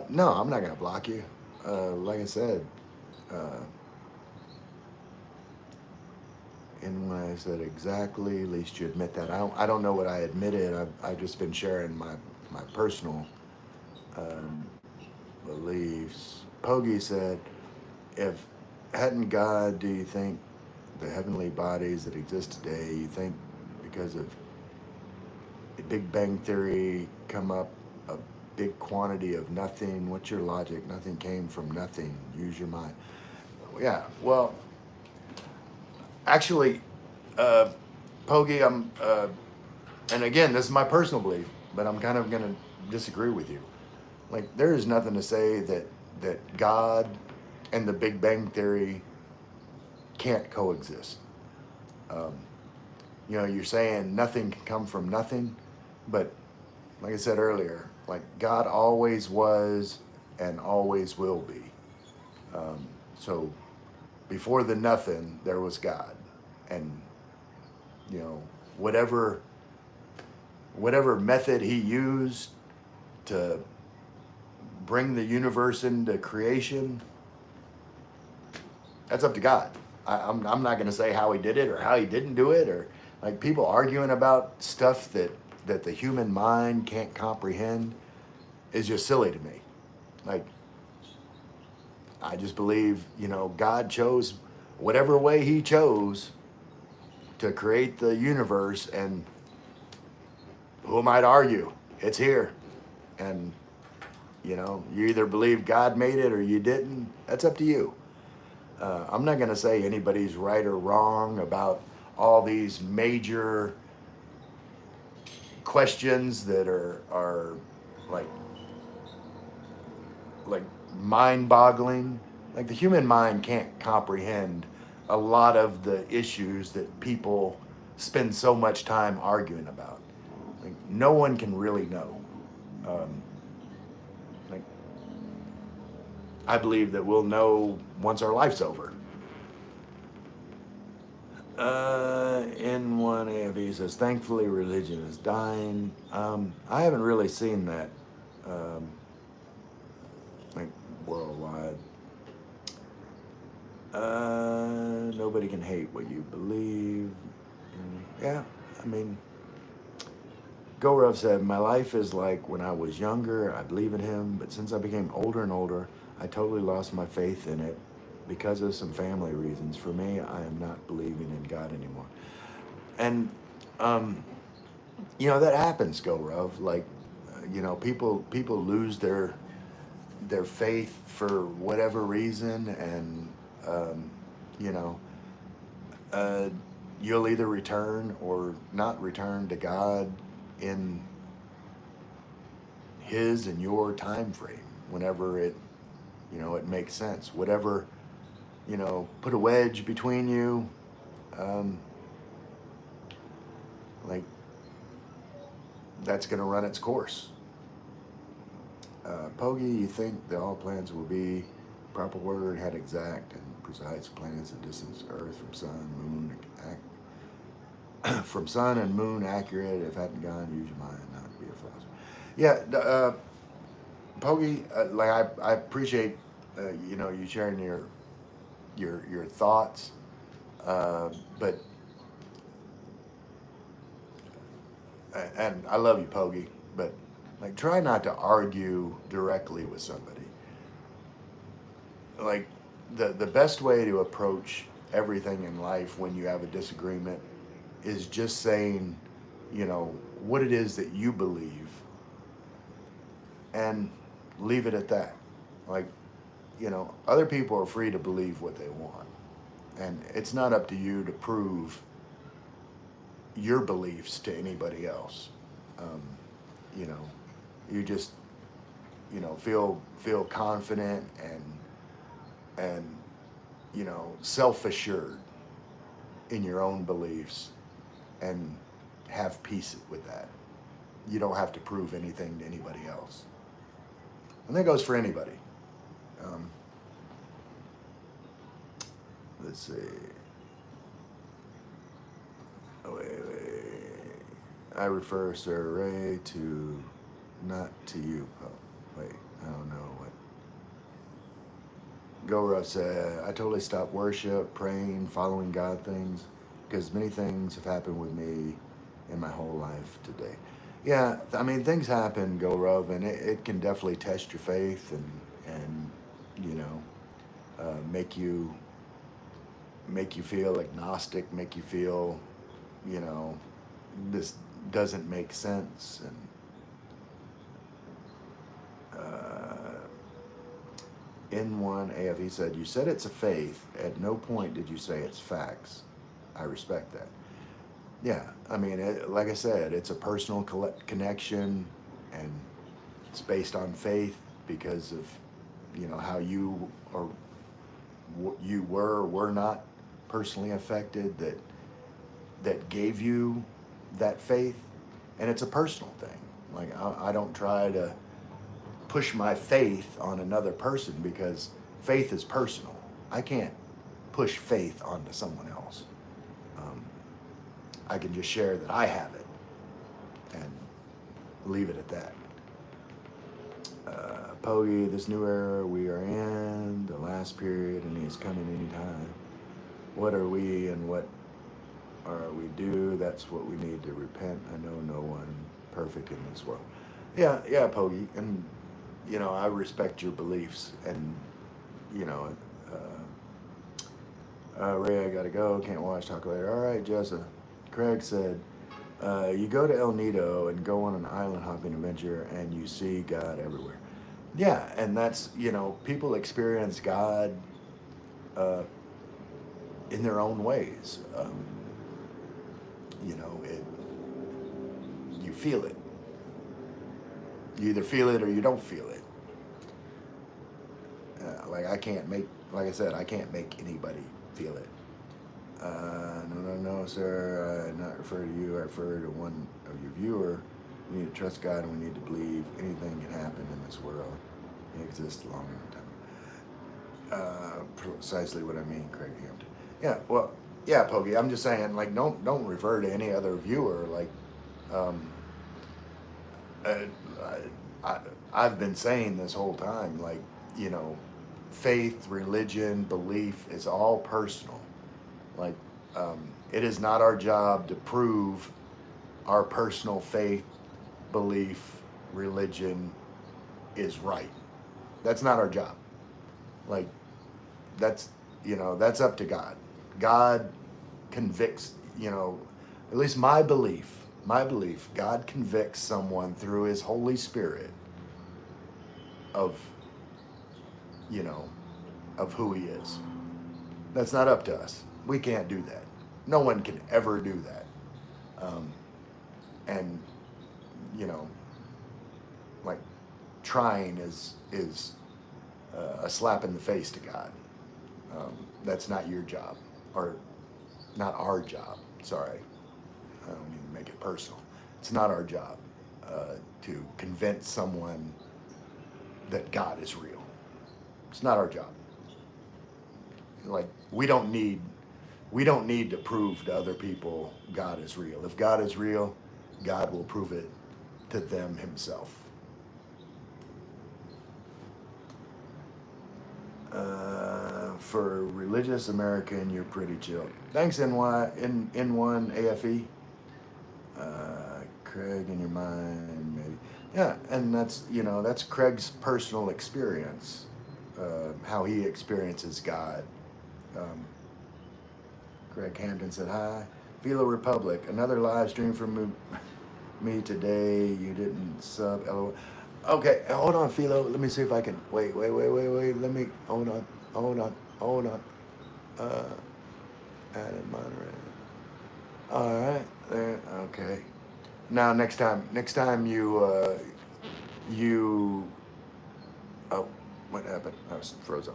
No, I'm not going to block you. Like I said, uh, N1, I said exactly. At least you admit that. I don't know what I admitted. I've just been sharing my personal um, beliefs. Pogi said, if hadn't God, do you think the heavenly bodies that exist today, you think because of the Big Bang Theory come up a big quantity of nothing? What's your logic? Nothing came from nothing. Use your mind. Yeah, well, actually, uh, Pogi, and again, this is my personal belief, but I'm kind of going to disagree with you. Like, there is nothing to say that God and the Big Bang Theory can't coexist. Um, you're saying nothing can come from nothing, but like I said earlier, like, God always was and always will be. Um, so before the nothing, there was God, and you know whatever whatever method He used to bring the universe into creation, that's up to God. I'm not going to say how He did it or how He didn't do it, or like people arguing about stuff that the human mind can't comprehend is just silly to me. Like, I just believe, God chose whatever way He chose to create the universe, and who am I to argue? It's here. And, you either believe God made it or you didn't. That's up to you. I'm not going to say anybody's right or wrong about all these major questions that are like like mind-boggling. Like, the human mind can't comprehend a lot of the issues that people spend so much time arguing about. Like, no one can really know. Um, like, I believe that we'll know once our life's over. N1 AFE says, thankfully religion is dying. I haven't really seen that, um, like, worldwide. Nobody can hate what you believe. And yeah, I mean, Gorov said, my life is like when I was younger, I believe in him, but since I became older and older, I totally lost my faith in it because of some family reasons. For me, I am not believing in God anymore. And, um, that happens, Gorov. Like, people lose their faith for whatever reason, and, um, you know, uh, you'll either return or not return to God in his and your time frame whenever it makes sense. Whatever, put a wedge between you, um, like, that's going to run its course. Pogi, you think that all planets will be proper word, had exact and precise planets and distance Earth from sun, moon, from sun and moon accurate. If hadn't gone, use your mind, not be a philosopher. Yeah, Pogi, like I appreciate you sharing your thoughts, but and I love you, Pogi, but like try not to argue directly with somebody. Like the best way to approach everything in life when you have a disagreement is just saying, what it is that you believe, and leave it at that. Like, other people are free to believe what they want, and it's not up to you to prove your beliefs to anybody else. Um, you know, you just feel confident and self assured in your own beliefs, and have peace with that. You don't have to prove anything to anybody else, and that goes for anybody. Um, let's see. Oh, wait. I refer Sir Ray to, not to you. Oh, wait, I don't know what. Gorov said, I totally stopped worship, praying, following God things, because many things have happened with me in my whole life today. Yeah, I mean, things happen, Gorov, and it can definitely test your faith, and make you feel agnostic, make you feel, you know, this doesn't make sense, and N1 AFE said, you said it's a faith. At no point did you say it's facts. I respect that. Yeah, I mean, like I said, it's a personal connection, and it's based on faith because of, how you or what you were or were not personally affected that gave you that faith, and it's a personal thing. Like I don't try to push my faith on another person because faith is personal. I can't push faith onto someone else. Um, I can just share that I have it and leave it at that. Pogi, this new era we are in, the last period, and he's coming anytime. What are we and what are we do? That's what we need to repent. I know no one perfect in this world. Yeah, Pogi, and I respect your beliefs, and you know, Ray, I gotta go. Can't watch. Talk later. All right, Jessa. Craig said, you go to El Nido and go on an island hopping adventure, and you see God everywhere. Yeah, and that's people experience God uh, in their own ways. It you feel it. You either feel it or you don't feel it. Like I said, I can't make anybody feel it. No, sir. I not refer to you. I refer to one of your viewer. We need to trust God, and we need to believe anything can happen in this world. He exists long time. Precisely what I mean, Craig Hampton. Yeah, well, yeah, Poggy. I'm just saying, like, don't refer to any other viewer. Like, um, uh, I, I've been saying this whole time, like, you know, faith, religion, belief is all personal. Like, it is not our job to prove our personal faith, belief, religion is right. That's not our job. Like, that's, that's up to God. God convicts, at least my belief, God convicts someone through his Holy Spirit of, you know, of who he is. That's not up to us. We can't do that. No one can ever do that. Um, and, you know, like, trying is a slap in the face to God. That's not your job, or not our job. Sorry, I don't mean to make it personal. It's not our job to convince someone that God is real. It's not our job. Like, we don't need to prove to other people God is real. If God is real, God will prove it to them himself. For religious American, you're pretty chill. Thanks, N1 AFE. Craig, in your mind, maybe. Yeah, and that's Craig's personal experience, how he experiences God. Um, Greg Hampton said hi. Philo Republic, another live stream from me today. You didn't sub. LOL. Okay, hold on, Philo. Let me see if I can. Wait. Let me. Hold on. Uh, added moderator. All right, there. Okay. Now, next time you. Oh, what happened? I was frozen.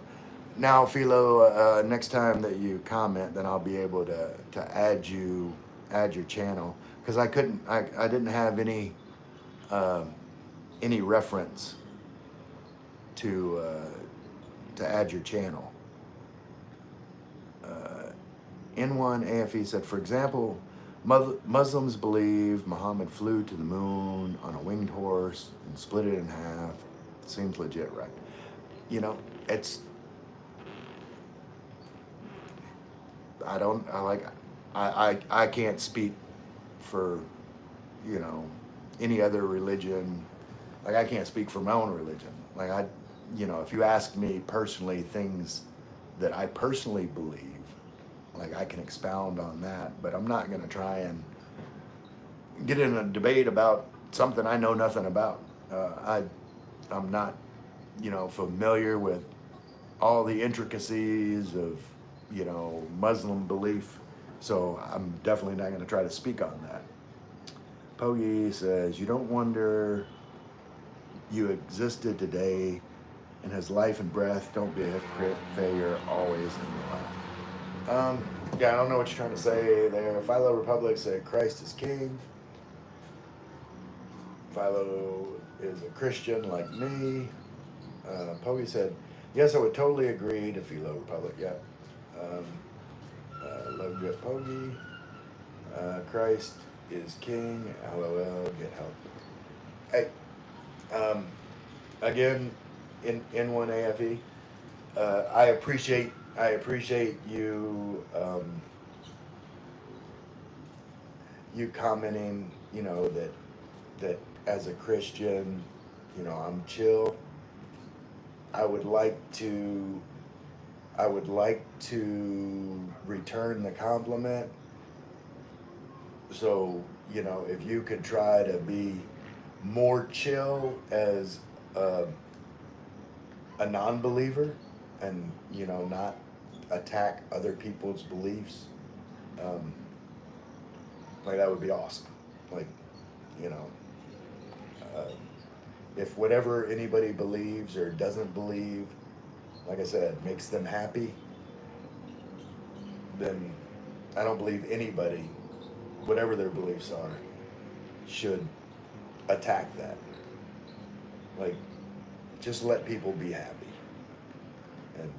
Now, Philo, next time that you comment, then I'll be able to add your channel, because I didn't have um, any reference to add your channel. N1 AFE said, for example, Muslims believe Muhammad flew to the moon on a winged horse and split it in half. Seems legit, right? You know, it's I don't I like I can't speak for, you know, any other religion. Like, I can't speak for my own religion. Like, if you ask me personally things that I personally believe, like, I can expound on that, but I'm not going to try and get in a debate about something I know nothing about. I'm not, familiar with all the intricacies of, Muslim belief, so I'm definitely not going to try to speak on that. Pogi says, you don't wonder you existed today and has life and breath. Don't be a hypocrite. Failure always in your life. Yeah, I don't know what you're trying to say there. Philo Republic said Christ is king. Philo is a Christian like me. Pogi said, yes, I would totally agree to Philo Republic. Yeah. Um, Love Jet Pogi. Christ is king. LOL. Get help. Hey, um, again, in N1 AFE, I appreciate you you commenting, that as a Christian, I'm chill. I would like to return the compliment. So, if you could try to be more chill as a, a non-believer, and not attack other people's beliefs, um, like, that would be awesome. Like, you know, uh, if whatever anybody believes or doesn't believe, like I said, makes them happy, then I don't believe anybody, whatever their beliefs are, should attack that. Like, just let people be happy. And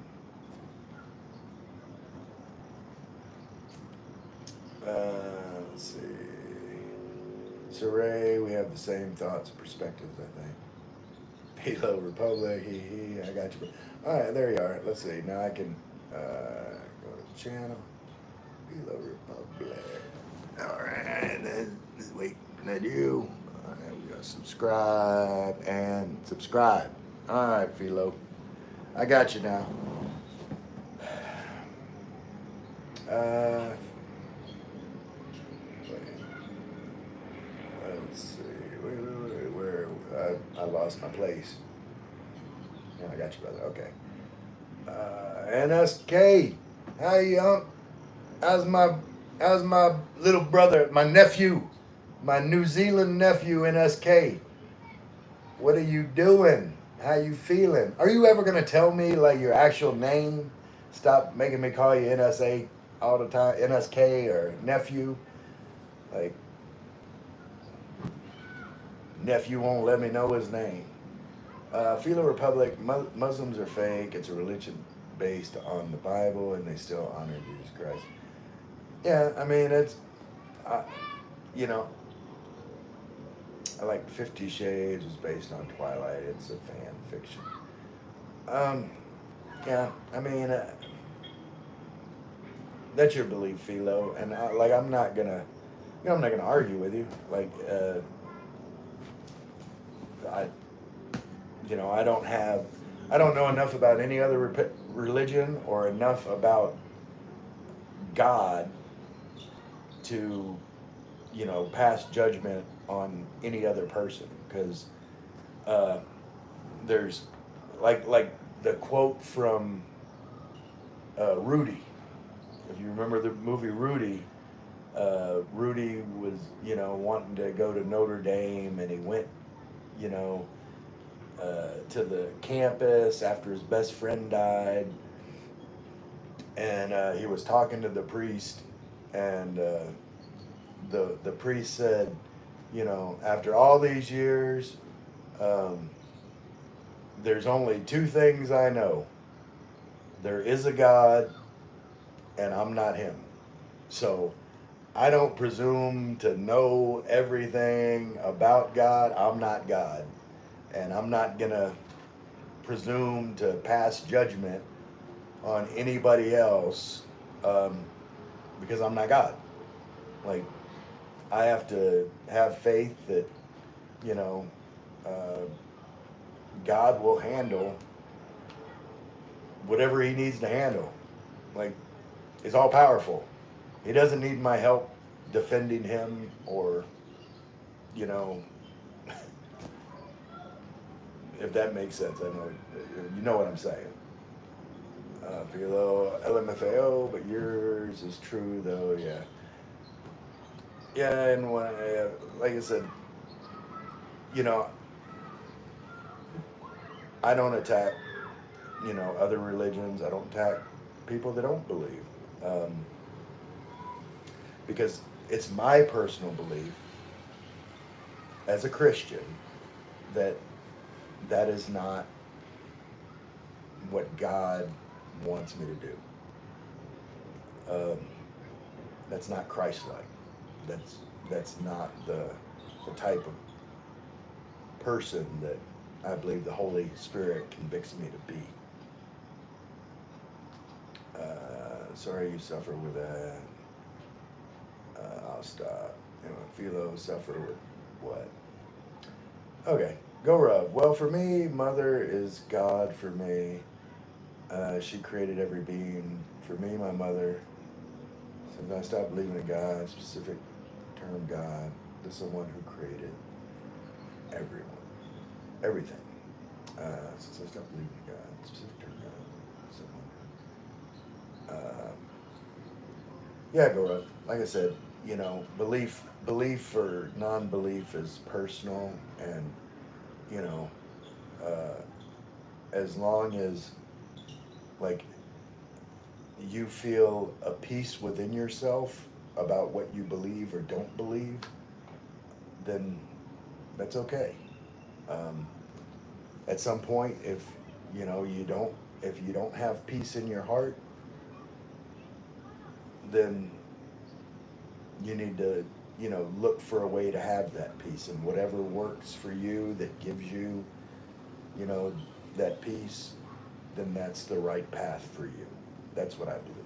let's see. Saray, we have the same thoughts and perspectives, I think. Halo Republic, I got you. All right, there you are. Let's see. Now I can go to the channel. Halo Republic. All right, then wait, then you. All right, we got subscribe and subscribe. All right, Philo, I got you now. Uh, let's see. Where I lost my place. Yeah, I got you, brother. Okay. NSK, how you? How's my little brother, my nephew, my New Zealand nephew, NSK? What are you doing? How you feeling? Are you ever gonna tell me like your actual name? Stop making me call you NSA all the time, NSK or nephew. Like nephew won't let me know his name. Philo Republic, Muslims are fake. It's a religion based on the Bible, and they still honor Jesus Christ. Yeah, I mean it's, uh, you know, I like 50 Shades was based on Twilight. It's a fan fiction. Um, yeah, I mean, that's your belief, Philo, and I'm not gonna, I'm not gonna argue with you. Like, I, I don't have, I don't know enough about any other religion or enough about God to, pass judgment on any other person because uh, there's like the quote from Rudy. If you remember the movie Rudy, Rudy was wanting to go to Notre Dame, and he went you know to the campus after his best friend died, and he was talking to the priest, and the priest said, after all these years, um, there's only two things I know. There is a God, and I'm not him. So I don't presume to know everything about God. I'm not God. And I'm not going to presume to pass judgment on anybody else um, because I'm not God. Like, I have to have faith that, you know, uh, God will handle whatever he needs to handle. Like, he's all powerful. He doesn't need my help defending him or, you know, if that makes sense. I know, you know what I'm saying. Below LMFAO, but yours is true though, yeah. Yeah, and when like I said, you know, I don't attack, other religions. I don't attack people that don't believe. Um, because it's my personal belief as a Christian that that is not what God wants me to do. Um, that's not Christ-like. That's not the type of person that I believe the Holy Spirit convicts me to be. Sorry you suffer with that. I'll stop. Philo suffer with what? Okay, go Rob. Well, for me, mother is God for me. She created every being. For me, my mother. Since I stopped believing in God, specific term God, the someone who created everyone, everything. Since I stopped believing in God, specific term God, someone. Yeah, go up. Like I said, belief or non-belief is personal, and you know, uh, as long as like you feel a peace within yourself about what you believe or don't believe, then That's okay. Um, at some point, if you know if you don't have peace in your heart, then you need to look for a way to have that peace, and whatever works for you that gives you you know that peace, then that's the right path for you. That's what I believe.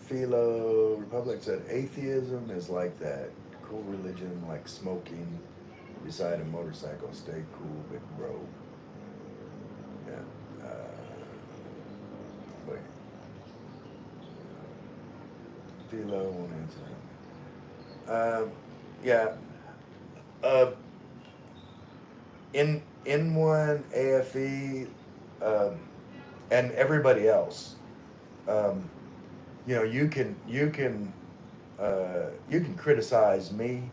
Philo Republic said atheism is like that cool religion, like smoking beside a motorcycle. Stay cool, big bro. Yeah. Wait. Philo won't answer. Yeah. Uh, in one AFE, um, and everybody else. Um, you can criticize me,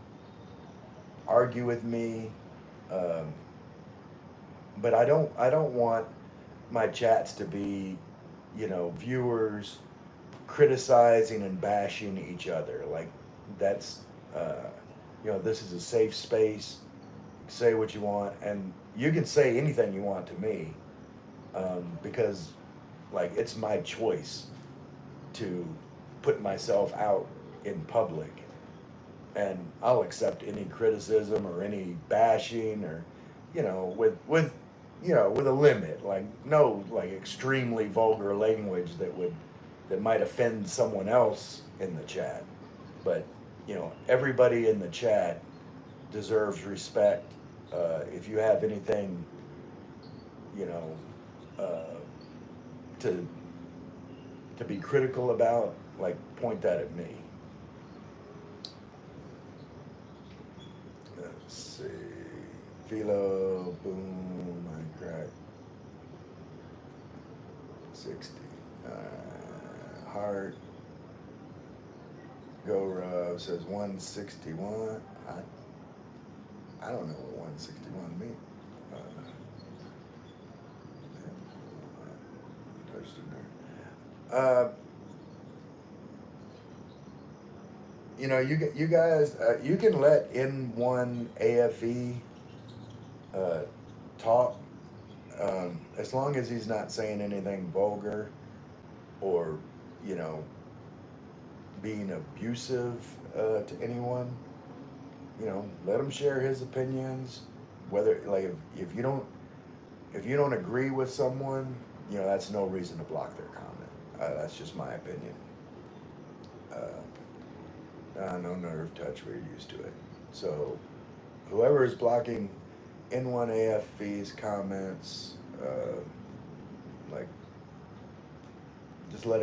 argue with me, um, but I don't want my chats to be, viewers criticizing and bashing each other. Like that's, uh, this is a safe space. Say what you want, and you can say anything you want to me, because, like, it's my choice to put myself out in public, and I'll accept any criticism or any bashing, or with a limit, like no like extremely vulgar language that might offend someone else in the chat. But everybody in the chat deserves respect. If you have anything, you know uh, to be critical about, like, point that at me. Let's see. Philo, boom, I crack 60. Heart, go says 161. I don't know what 161 means. Uh, touched in there. You guys, you can let in one AFE uh, talk, as long as he's not saying anything vulgar or you know being abusive to anyone. Let him share his opinions. Whether, like, if you don't agree with someone, that's no reason to block their comment. That's just my opinion. No nerve touch. We're used to it. So whoever is blocking N1 AFV's comments, like, just let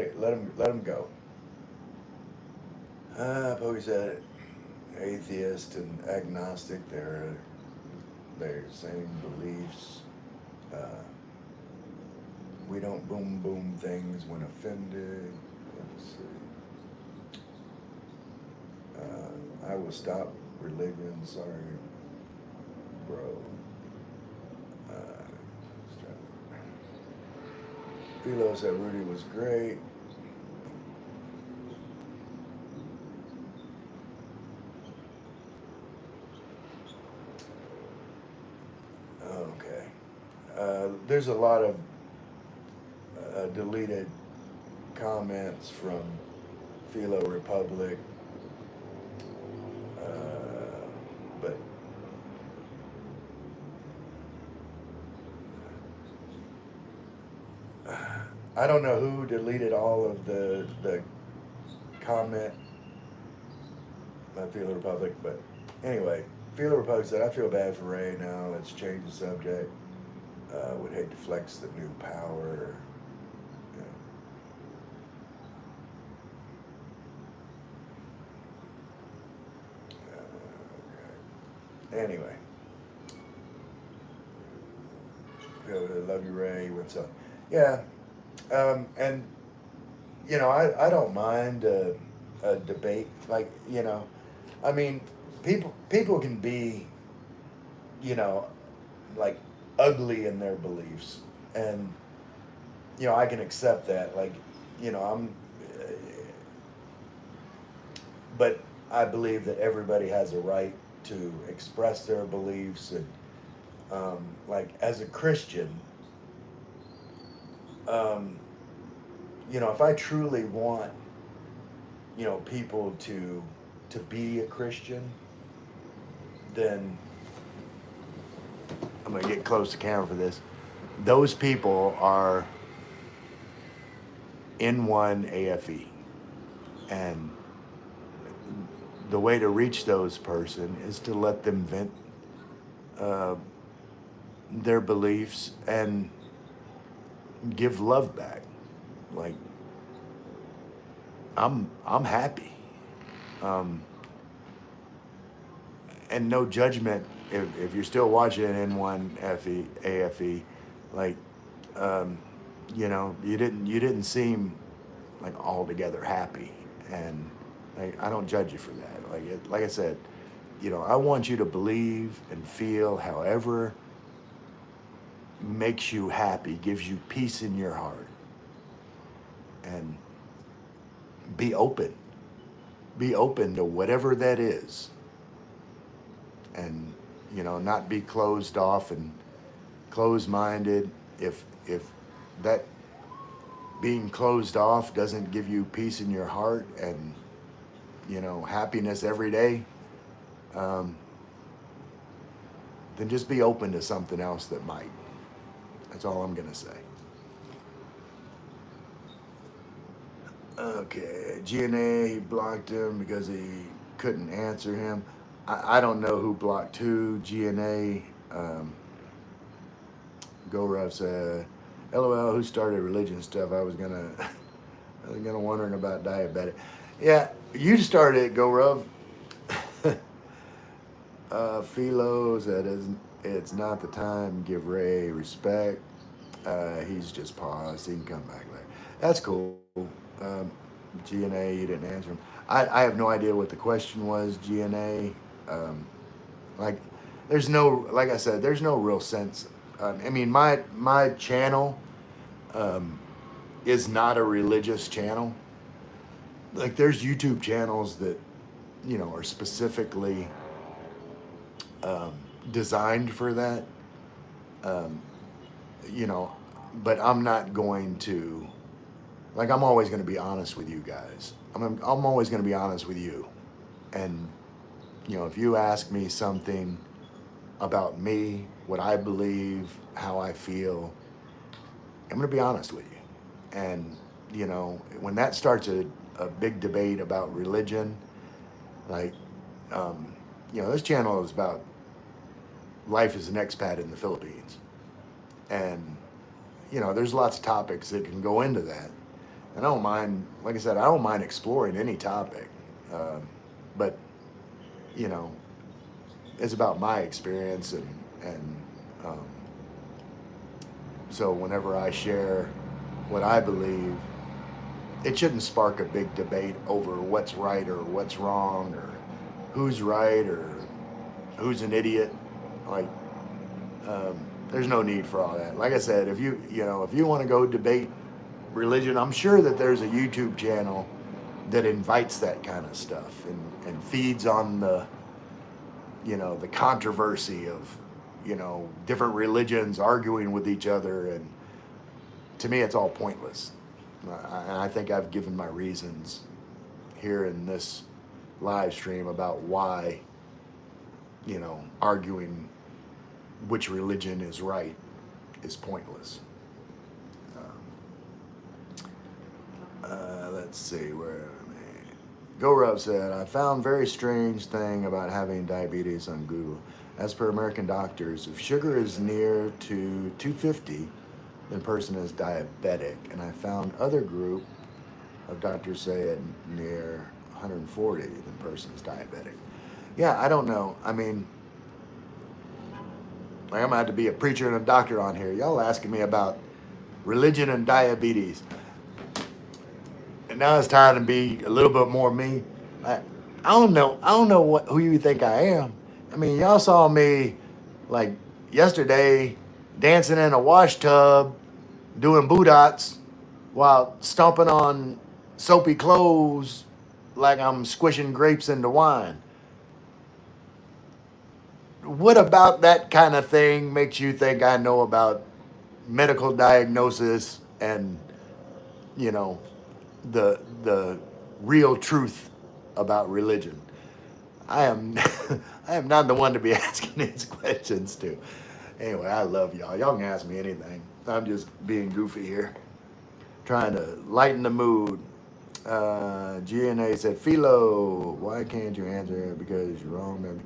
him go. Pokey said atheist and agnostic. They're same beliefs. Uh, we don't boom boom things when offended. Let's see. I will stop religion. Sorry, bro. Philo said Rudy was great. Okay. There's a lot of deleted comments from Philo Republic, but I don't know who deleted all of the comment by Philo Republic. But anyway, Philo Republic said, "I feel bad for Ray now. Let's change the subject. Would hate to flex the new power." Anyway, love you, Ray. What's up? Yeah, and I don't mind a debate. Like, I mean, people can be, you know, like, ugly in their beliefs, and I can accept that. Like, I'm, but I believe that everybody has a right to express their beliefs, and like as a Christian, um, if I truly want, people to be a Christian, then I'm gonna get close to camera for this. Those people are in one AFE, and the way to reach those person is to let them vent uh, their beliefs and give love back. Like I'm happy, um, and no judgment. If you're still watching N1 FE AFE, like um, you didn't seem like altogether happy, and I don't judge you for that. Like I said, I want you to believe and feel however makes you happy, gives you peace in your heart, and be open. Be open to whatever that is, and not be closed off and closed-minded. If that being closed off doesn't give you peace in your heart and happiness every day, um, then just be open to something else that might. That's all I'm gonna say. Okay, GNA, he blocked him because he couldn't answer him. I don't know who blocked who. GNA, Go Ruff said, LOL, who started religion stuff? I was gonna, I was gonna wondering about diabetic. Yeah, you started it, Go Ruff. Philo said, it's not the time. Give Ray respect. He's just paused. He can come back later. That's cool. Um, GNA, you didn't answer him. I have no idea what the question was, GNA. Um, like, like I said, there's no real sense. I mean, my channel um, is not a religious channel. Like, there's YouTube channels that, are specifically um, designed for that. Um, you know, but I'm not going to, like, I'm always going to be honest with you guys. I'm always going to be honest with you. And, if you ask me something about me, what I believe, how I feel, I'm going to be honest with you. And, when that starts a big debate about religion, like, um, this channel is about life as an expat in the Philippines. And, there's lots of topics that can go into that. And I don't mind, like I said, I don't mind exploring any topic. But, you know, it's about my experience. And um, so whenever I share what I believe, it shouldn't spark a big debate over what's right or what's wrong or who's right or who's an idiot. Like, there's no need for all that. Like I said, if you want to go debate religion, I'm sure that there's a YouTube channel that invites that kind of stuff and feeds on the controversy of, different religions arguing with each other. And to me, it's all pointless. And I think I've given my reasons here in this live stream about why, arguing which religion is right is pointless. Let's see where. Go Rub said, I found very strange thing about having diabetes on Google. As per American doctors, if sugar is near to 250, then person is diabetic. And I found other group of doctors say it near 140, then person is diabetic. Yeah, I don't know. I mean, like, I'm gonna have to be a preacher and a doctor on here. Y'all asking me about religion and diabetes. And now it's time to be a little bit more me. I don't know. I don't know who you think I am. I mean, y'all saw me like yesterday dancing in a wash tub, doing boodots while stomping on soapy clothes like I'm squishing grapes into wine. What about that kind of thing makes you think I know about medical diagnosis and, you know, the real truth about religion? I am I am not the one to be asking these questions to. Anyway, I love y'all. Y'all can ask me anything. I'm just being goofy here, trying to lighten the mood. GNA said, Philo, why can't you answer it? Because you're wrong, baby.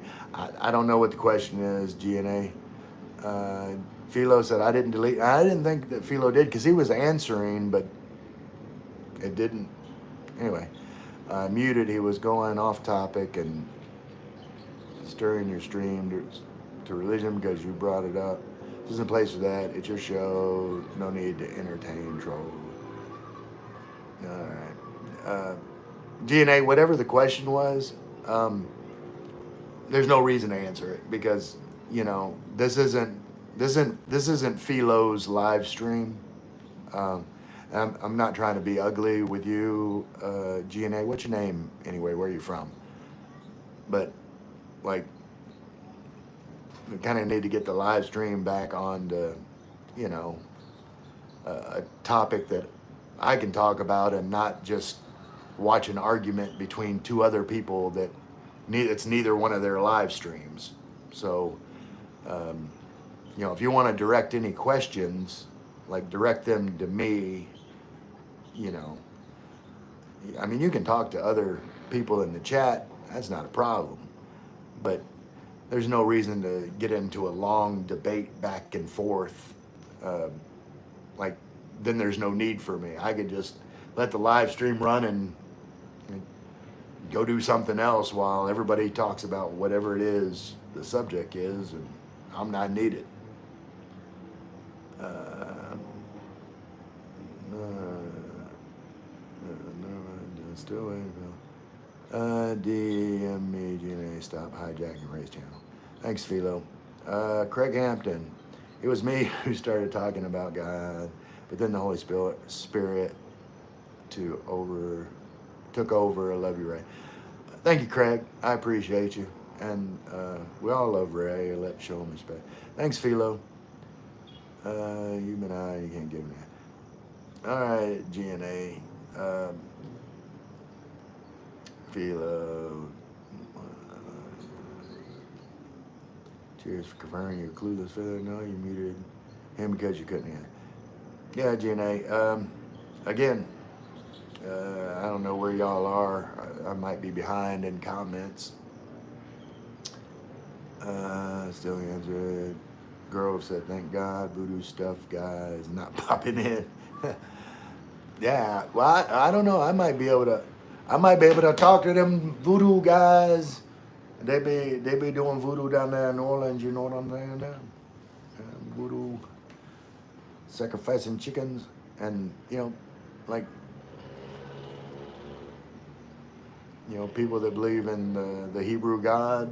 I don't know what the question is, GNA. Philo said, I didn't delete. I didn't think that Philo did because he was answering, but it didn't. Anyway, muted. He was going off topic and stirring your stream to religion because you brought it up. This isn't a place for that. It's your show. No need to entertain trolls. All right. GNA, whatever the question was, um, there's no reason to answer it because this isn't Philo's live stream. Um, I'm not trying to be ugly with you, GNA. What's your name anyway? Where are you from? But like, we kind of need to get the live stream back on to, you know, a topic that I can talk about and not just watch an argument between two other people that it's neither one of their live streams. So, um, if you want to direct any questions, like direct them to me, you know, I mean, you can talk to other people in the chat. That's not a problem. But there's no reason to get into a long debate back and forth. Uh, like, then there's no need for me. I could just let the live stream run and go do something else while everybody talks about whatever it is the subject is, and I'm not needed. Still waiting. DM me, GNA, stop hijacking Ray's channel. Thanks, Philo. Craig Hampton. It was me who started talking about God, but then the Holy Spirit took over. I love you, Ray. Thank you, Craig. I appreciate you. And we all love Ray. Let's show him respect. Thanks, Philo. You and I, you can't give me that. All right, GNA. Philo. Cheers for confirming you're clueless, Philo. No, you muted him because you couldn't hear. Yeah, GNA. Again, I don't know where y'all are. I might be behind in comments. Still answered. Girl said, thank God, voodoo stuff, guys, not popping in. Yeah, well, I don't know. I might be able to talk to them voodoo guys. They be doing voodoo down there in New Orleans. You know what I'm saying? There, voodoo, sacrificing chickens, and like people that believe in the Hebrew God.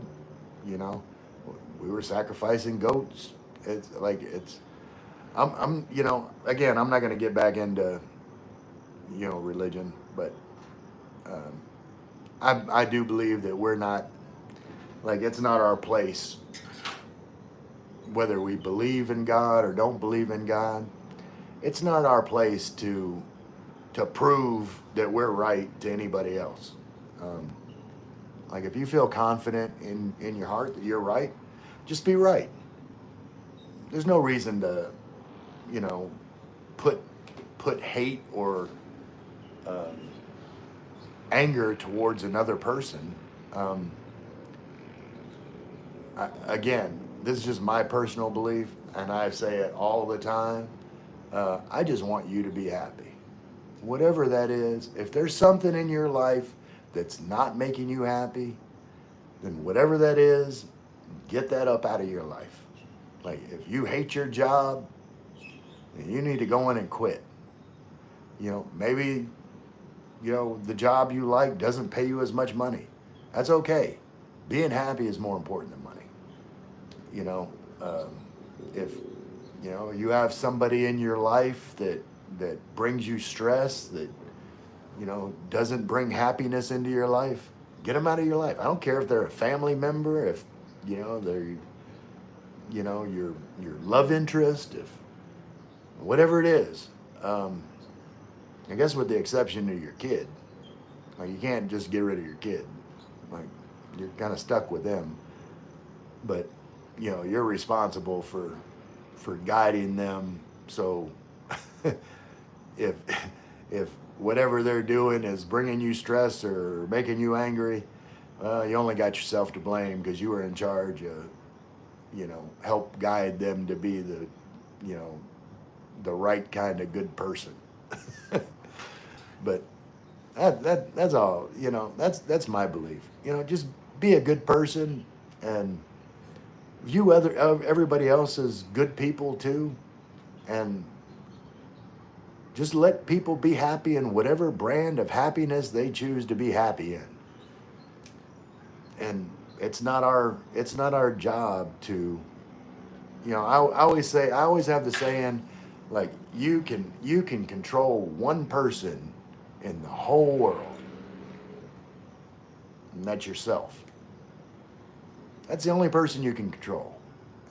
We were sacrificing goats. Again, I'm not going to get back into religion, but I do believe that we're not, it's not our place, whether we believe in God or don't believe in God. It's not our place to prove that we're right to anybody else. If you feel confident in your heart that you're right, just be right. There's no reason to, put hate or anger towards another person. Again, this is just my personal belief, and I say it all the time. I just want you to be happy. Whatever that is, if there's something in your life that's not making you happy, then whatever that is, get that up out of your life. Like, if you hate your job, then you need to go in and quit. Maybe, the job you like doesn't pay you as much money. That's okay. Being happy is more important than money. If, you have somebody in your life that brings you stress, that doesn't bring happiness into your life, get them out of your life. I don't care if they're a family member, if they're your love interest, if whatever it is. Um, I guess with the exception of your kid, like you can't just get rid of your kid. Like you're kind of stuck with them, but you're responsible for guiding them. So if if whatever they're doing is bringing you stress or making you angry, you only got yourself to blame because you were in charge of help guide them to be you know the right kind of good person. But that's all. That's my belief. Just be a good person, and view everybody else as good people too, and just let people be happy in whatever brand of happiness they choose to be happy in. And it's not our job to, I always have the saying, like, you can control one person in the whole world, and that's yourself. That's the only person you can control.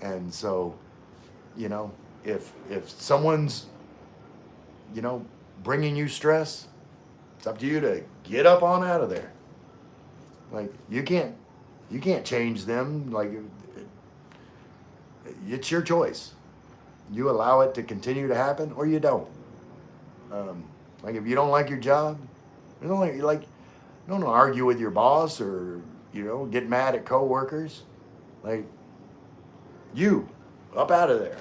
And so, you know, if someone's, you know, bringing you stress, it's up to you to get up on out of there. Like you can't change them. Like it's your choice. You allow it to continue to happen, or you don't. Like if you don't like your job, don't argue with your boss, or get mad at coworkers. Like you up out of there.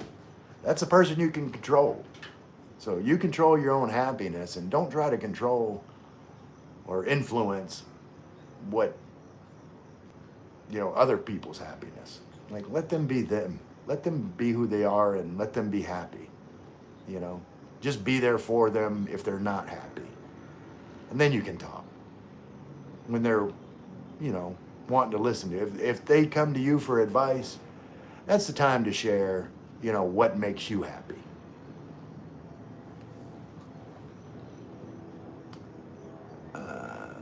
That's a person you can control. So you control your own happiness, and don't try to control or influence what other people's happiness. Like let them be them. Let them be who they are, and let them be happy. You know, just be there for them if they're not happy, and then you can talk when they're wanting to listen to you. If they come to you for advice, that's the time to share what makes you happy.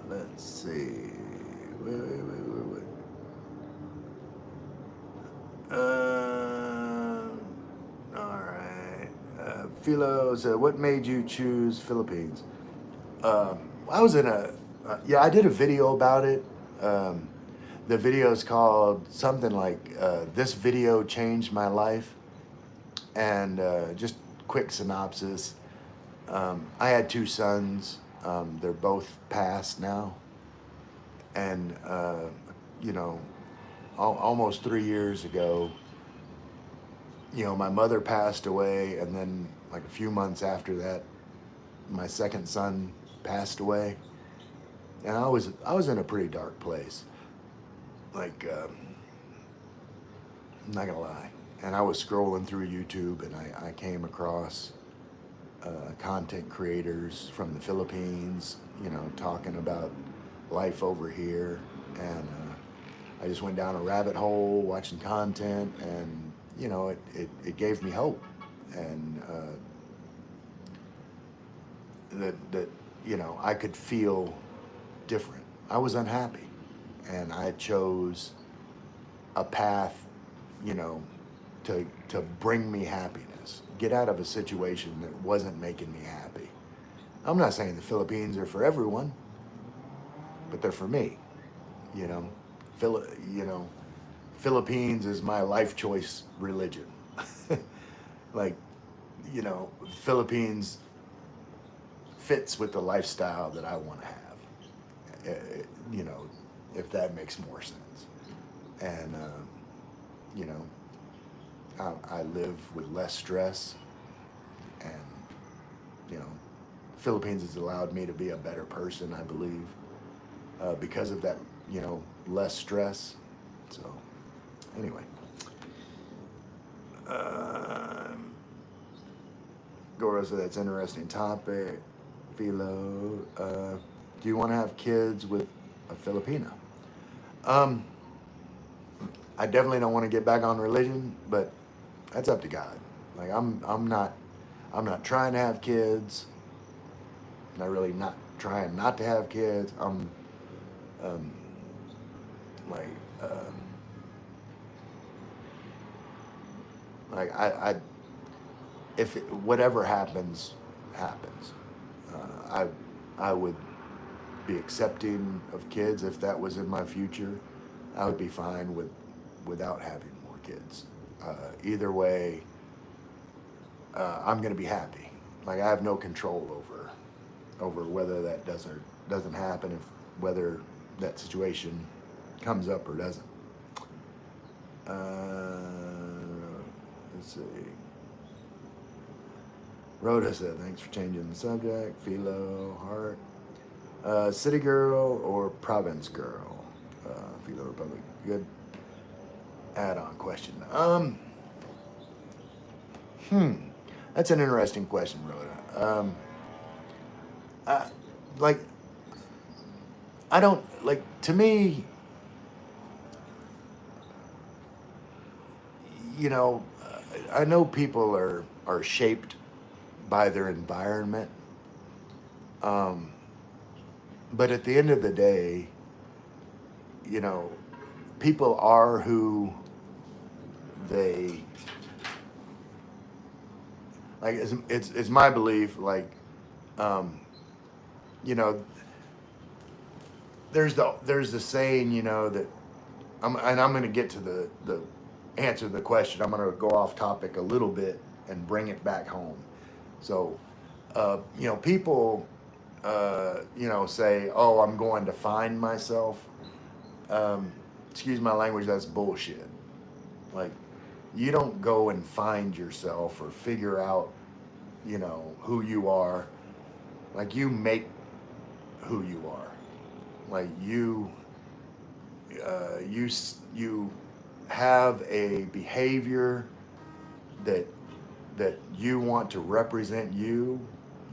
Let's see. Wait. All right. Philo said, "What made you choose Philippines?" I was in I did a video about it. Um, the video is called something like "This Video Changed My Life," and just quick synopsis. I had two sons. They're both passed now, and you know, almost 3 years ago, my mother passed away, and then like a few months after that, my second son passed away, and I was in a pretty dark place. Like, I'm not gonna lie, and I was scrolling through YouTube, and I came across content creators from the Philippines, talking about life over here, and I just went down a rabbit hole watching content, and it gave me hope, and that I could feel different. I was unhappy, and I chose a path, you know, to bring me happiness. Get out of a situation that wasn't making me happy. I'm not saying the Philippines are for everyone, but they're for me. You know, you know, Philippines is my life choice religion. Like, Philippines fits with the lifestyle that I want to have. You know, if that makes more sense. And you know, I live with less stress, and you know, Philippines has allowed me to be a better person, I believe, because of that, less stress. So, anyway, um, Goro said that's an interesting topic. Philo, do you want to have kids with a Filipina? Um, I definitely don't want to get back on religion, but that's up to God. Like I'm not trying to have kids. Not really not trying not to have kids. I'm um, like um, I if whatever happens, happens. I would be accepting of kids if that was in my future. I would be fine without having more kids. Either way, I'm going to be happy. Like I have no control over whether that doesn't happen, if whether that situation comes up or doesn't. Let's see. Rhoda said, "Thanks for changing the subject." Philo Hart, city girl or province girl? Philo Republic. Good add-on question. Hmm. That's an interesting question, Rhoda. I, like, I don't like. To me, you know, I know people are shaped by their environment, um, but at the end of the day, you know, people are who they like. It's my belief. Like, um, you know, there's the saying, you know, that I'm going to get to the answer to the question. I'm going to go off topic a little bit and bring it back home. So, you know, people, you know, say, "Oh, I'm going to find myself." Um, excuse my language. That's bullshit. Like, you don't go and find yourself or figure out, you know, who you are. Like, you make who you are. Like you have a behavior that you want to represent you,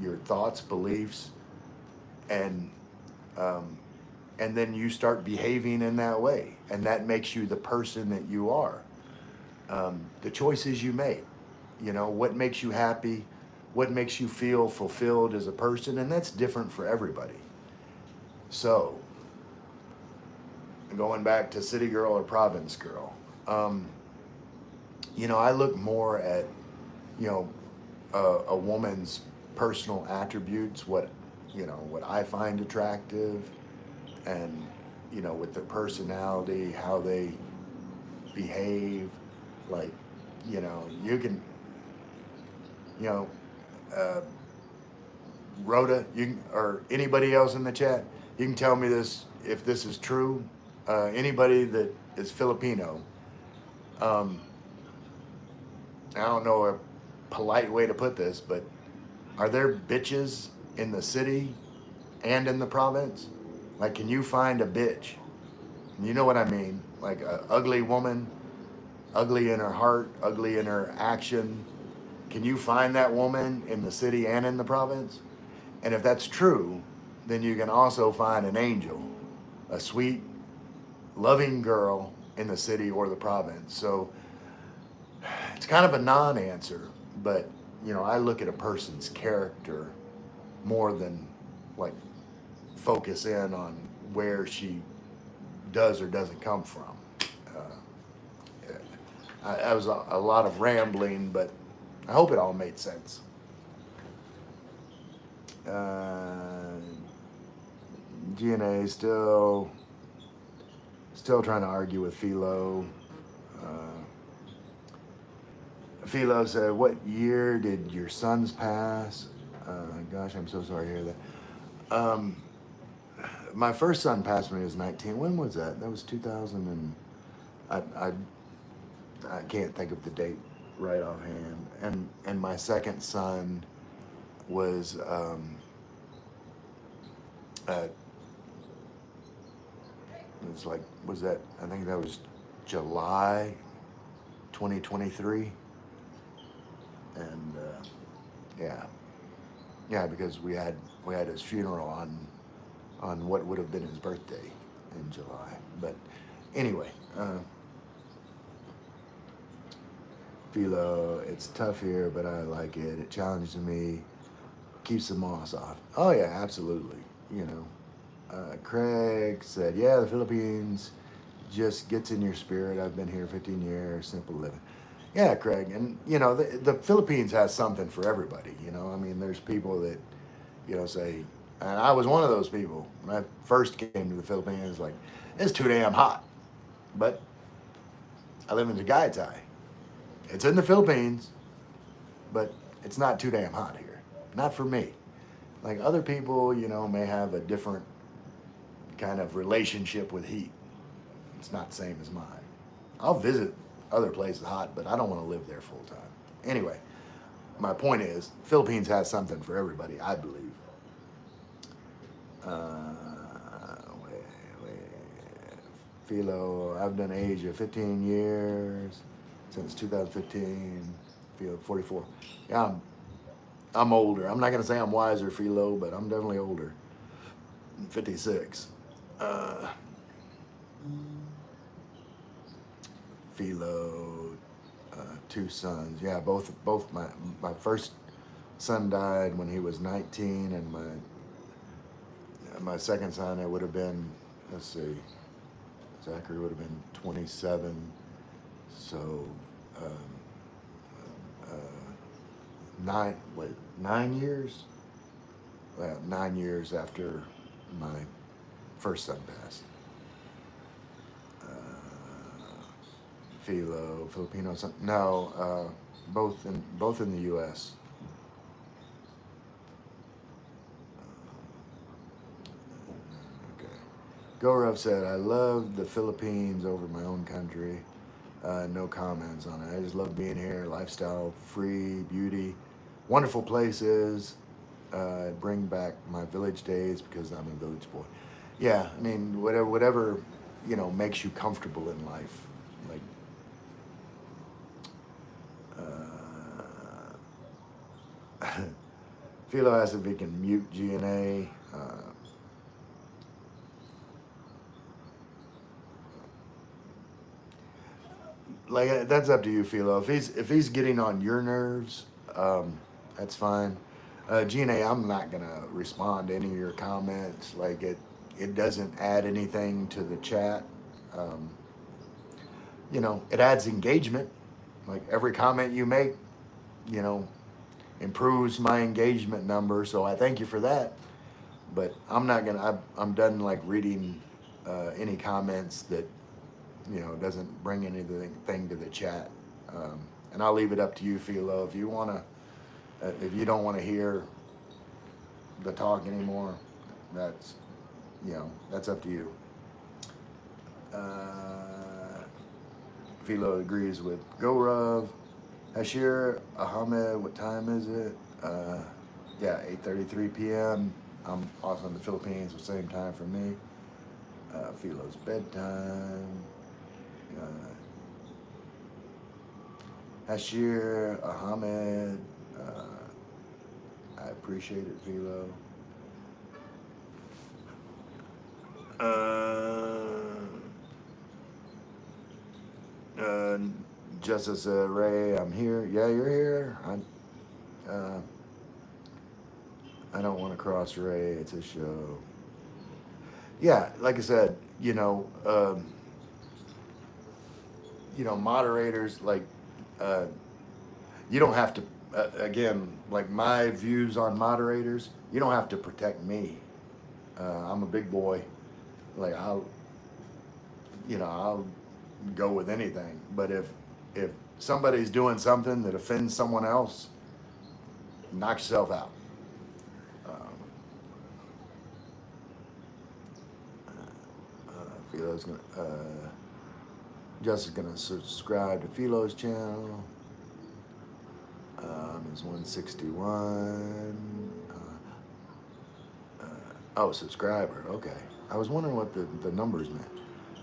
your thoughts, beliefs, and um, and then you start behaving in that way, and that makes you the person that you are. The choices you make, you know, what makes you happy, what makes you feel fulfilled as a person, and that's different for everybody. So, going back to city girl or province girl, um, you know, I look more at, you know, a woman's personal attributes, what, you know, what I find attractive, and, you know, with their personality, how they behave. Like, you know, you can, you know, uh, Rhoda, or anybody else in the chat, you can tell me this if this is true. Anybody that is Filipino, um, I don't know a polite way to put this, but are there bitches in the city and in the province? Like, can you find a bitch? You know what I mean? Like a ugly woman, ugly in her heart, ugly in her action. Can you find that woman in the city and in the province? And if that's true, then you can also find an angel, a sweet, loving girl in the city or the province. So it's kind of a non-answer, but you know, I look at a person's character more than like focus in on where she does or doesn't come from. I was a lot of rambling, but I hope it all made sense. Uh, GNA still trying to argue with Philo. Uh, Philo said, "What year did your sons pass?" Gosh, I'm so sorry to hear that. My first son passed when he was 19. When was that? That was 2000 and I can't think of the date right offhand. And my second son was uh, it was like, was that, I think that was July 2023. And yeah, yeah, because we had his funeral on what would have been his birthday in July. But anyway, Philo, it's tough here, but I like it. It challenges me, keeps the moss off. Oh yeah, absolutely. you know, Craig said, yeah, the Philippines just gets in your spirit. I've been here 15 years, simple living. Yeah, Craig. And, you know, the Philippines has something for everybody. You know, I mean, there's people that, you know, say, and I was one of those people when I first came to the Philippines, like, it's too damn hot. But I live in Tagaytay. It's in the Philippines, but it's not too damn hot here. Not for me. Like other people, you know, may have a different kind of relationship with heat. It's not the same as mine. I'll visit other places hot, but I don't want to live there full time. Anyway, my point is, Philippines has something for everybody, I believe. Wait. Philo, I've done Asia 15 years, since 2015. Philo, 44. Yeah, I'm older. I'm not going to say I'm wiser, Philo, but I'm definitely older. 56. Uh, Philo, two sons. Yeah, both my first son died when he was 19, and my second son, it would have been, let's see, Zachary would have been 27. So um, uh, 9 years. Well, 9 years after my first son passed. Filipino son. No, both in the U.S. Okay. Gaurav said, "I love the Philippines over my own country. No comments on it. I just love being here. Lifestyle, free, beauty, wonderful places. Bring back my village days because I'm a village boy. Yeah, I mean, whatever, you know, makes you comfortable in life. Like, Philo asked if he can mute GNA. Like that's up to you, Philo. If he's getting on your nerves, that's fine. GNA, I'm not gonna respond to any of your comments. Like it doesn't add anything to the chat. Um, you know, it adds engagement. Like every comment you make, you know, improves my engagement number. So I thank you for that. But I'm not gonna. I'm done like reading any comments that doesn't bring anything to the chat. And I'll leave it up to you, Philo. If you don't want to hear the talk anymore, that's that's up to you. Philo agrees with Gaurav. Hashir Ahmed, what time is it? Yeah, 8:33 p.m. I'm also in the Philippines, the same time for me. Philo's bedtime. Uh, Hashir Ahmed, I appreciate it, Philo. Uh, Justice Ray, I'm here. Yeah, you're here. I don't want to cross Ray. It's a show. Yeah, like I said, moderators like uh, you don't have to. Again, like my views on moderators, you don't have to protect me. I'm a big boy. Like I'll go with anything. But if somebody's doing something that offends someone else, knock yourself out. Um, Philo's gonna. Jessica's gonna subscribe to Philo's channel. Is 161. Oh, subscriber. Okay. I was wondering what the numbers meant.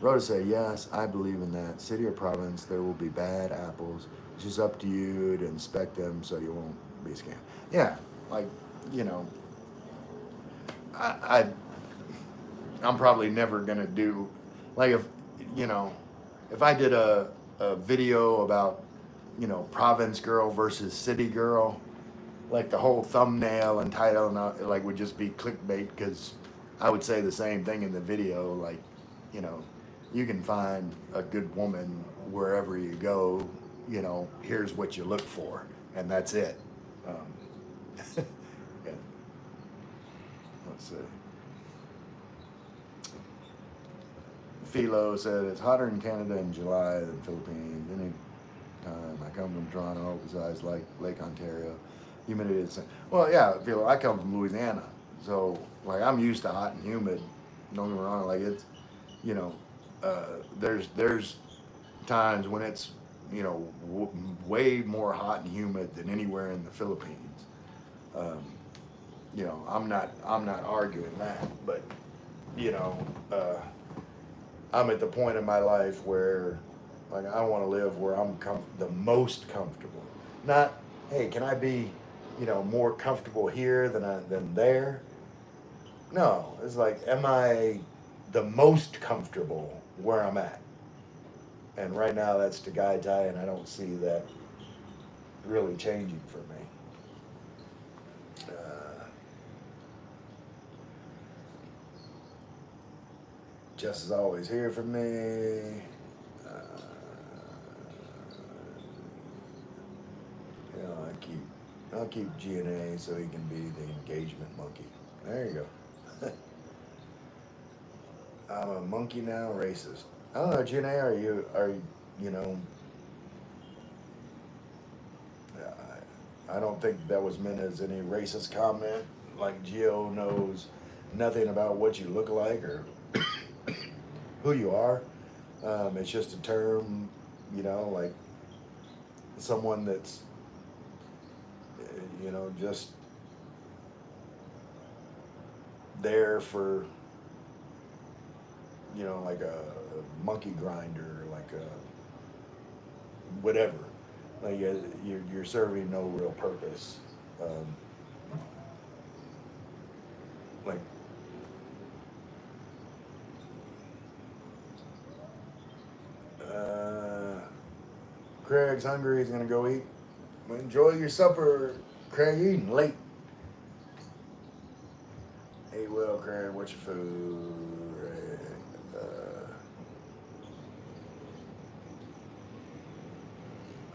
Rhoda say, yes, I believe in that. City or province, there will be bad apples. It's just up to you to inspect them so you won't be scammed. Yeah, like, you know, I I'm probably never gonna do like if I did a video about province girl versus city girl, like the whole thumbnail and title and like would just be clickbait because I would say the same thing in the video. Like, you know, you can find a good woman wherever you go. You know, here's what you look for, and that's it. Um, yeah, let's see. Philo said it's hotter in Canada in July than Philippines. Any time I come from Toronto, besides like Lake Ontario, humidity is. Well, yeah, Philo. I come from Louisiana, so like I'm used to hot and humid. Don't get me wrong. Like it's, you know, there's times when it's, you know, way more hot and humid than anywhere in the Philippines. Um, you know, I'm not arguing that, but you know, I'm at the point in my life where, like, I want to live where I'm the most comfortable. Not, hey, can I be, you know, more comfortable here than there? No, it's like, am I the most comfortable where I'm at? And right now, that's the guy tie, and I don't see that really changing for me. Jess is always here for me. Uh, you know, I'll keep GNA so he can be the engagement monkey. There you go. I'm a monkey now, racist. I don't know, GNA. You know? I don't think that was meant as any racist comment. Like Geo knows nothing about what you look like or who you are. It's just a term, you know, like someone that's, you know, just there for, you know, like a monkey grinder, like a whatever. Like you're serving no real purpose. Um, like uh, Craig's hungry. He's gonna go eat. Well, enjoy your supper, Craig. You're eating late. Hey, well, Craig, what's your food?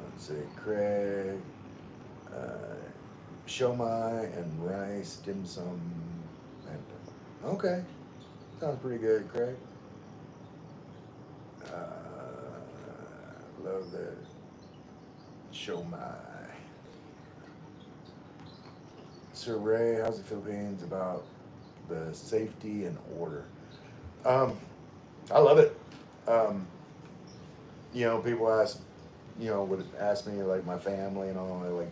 Let's see, Craig. Uh, Shomai and rice, dim sum. And, okay, sounds pretty good, Craig. Love that Shomai. Sir Ray, how's the Philippines about the safety and order? Um, I love it. Um, you know, people ask, you know, would ask me like my family and all, like,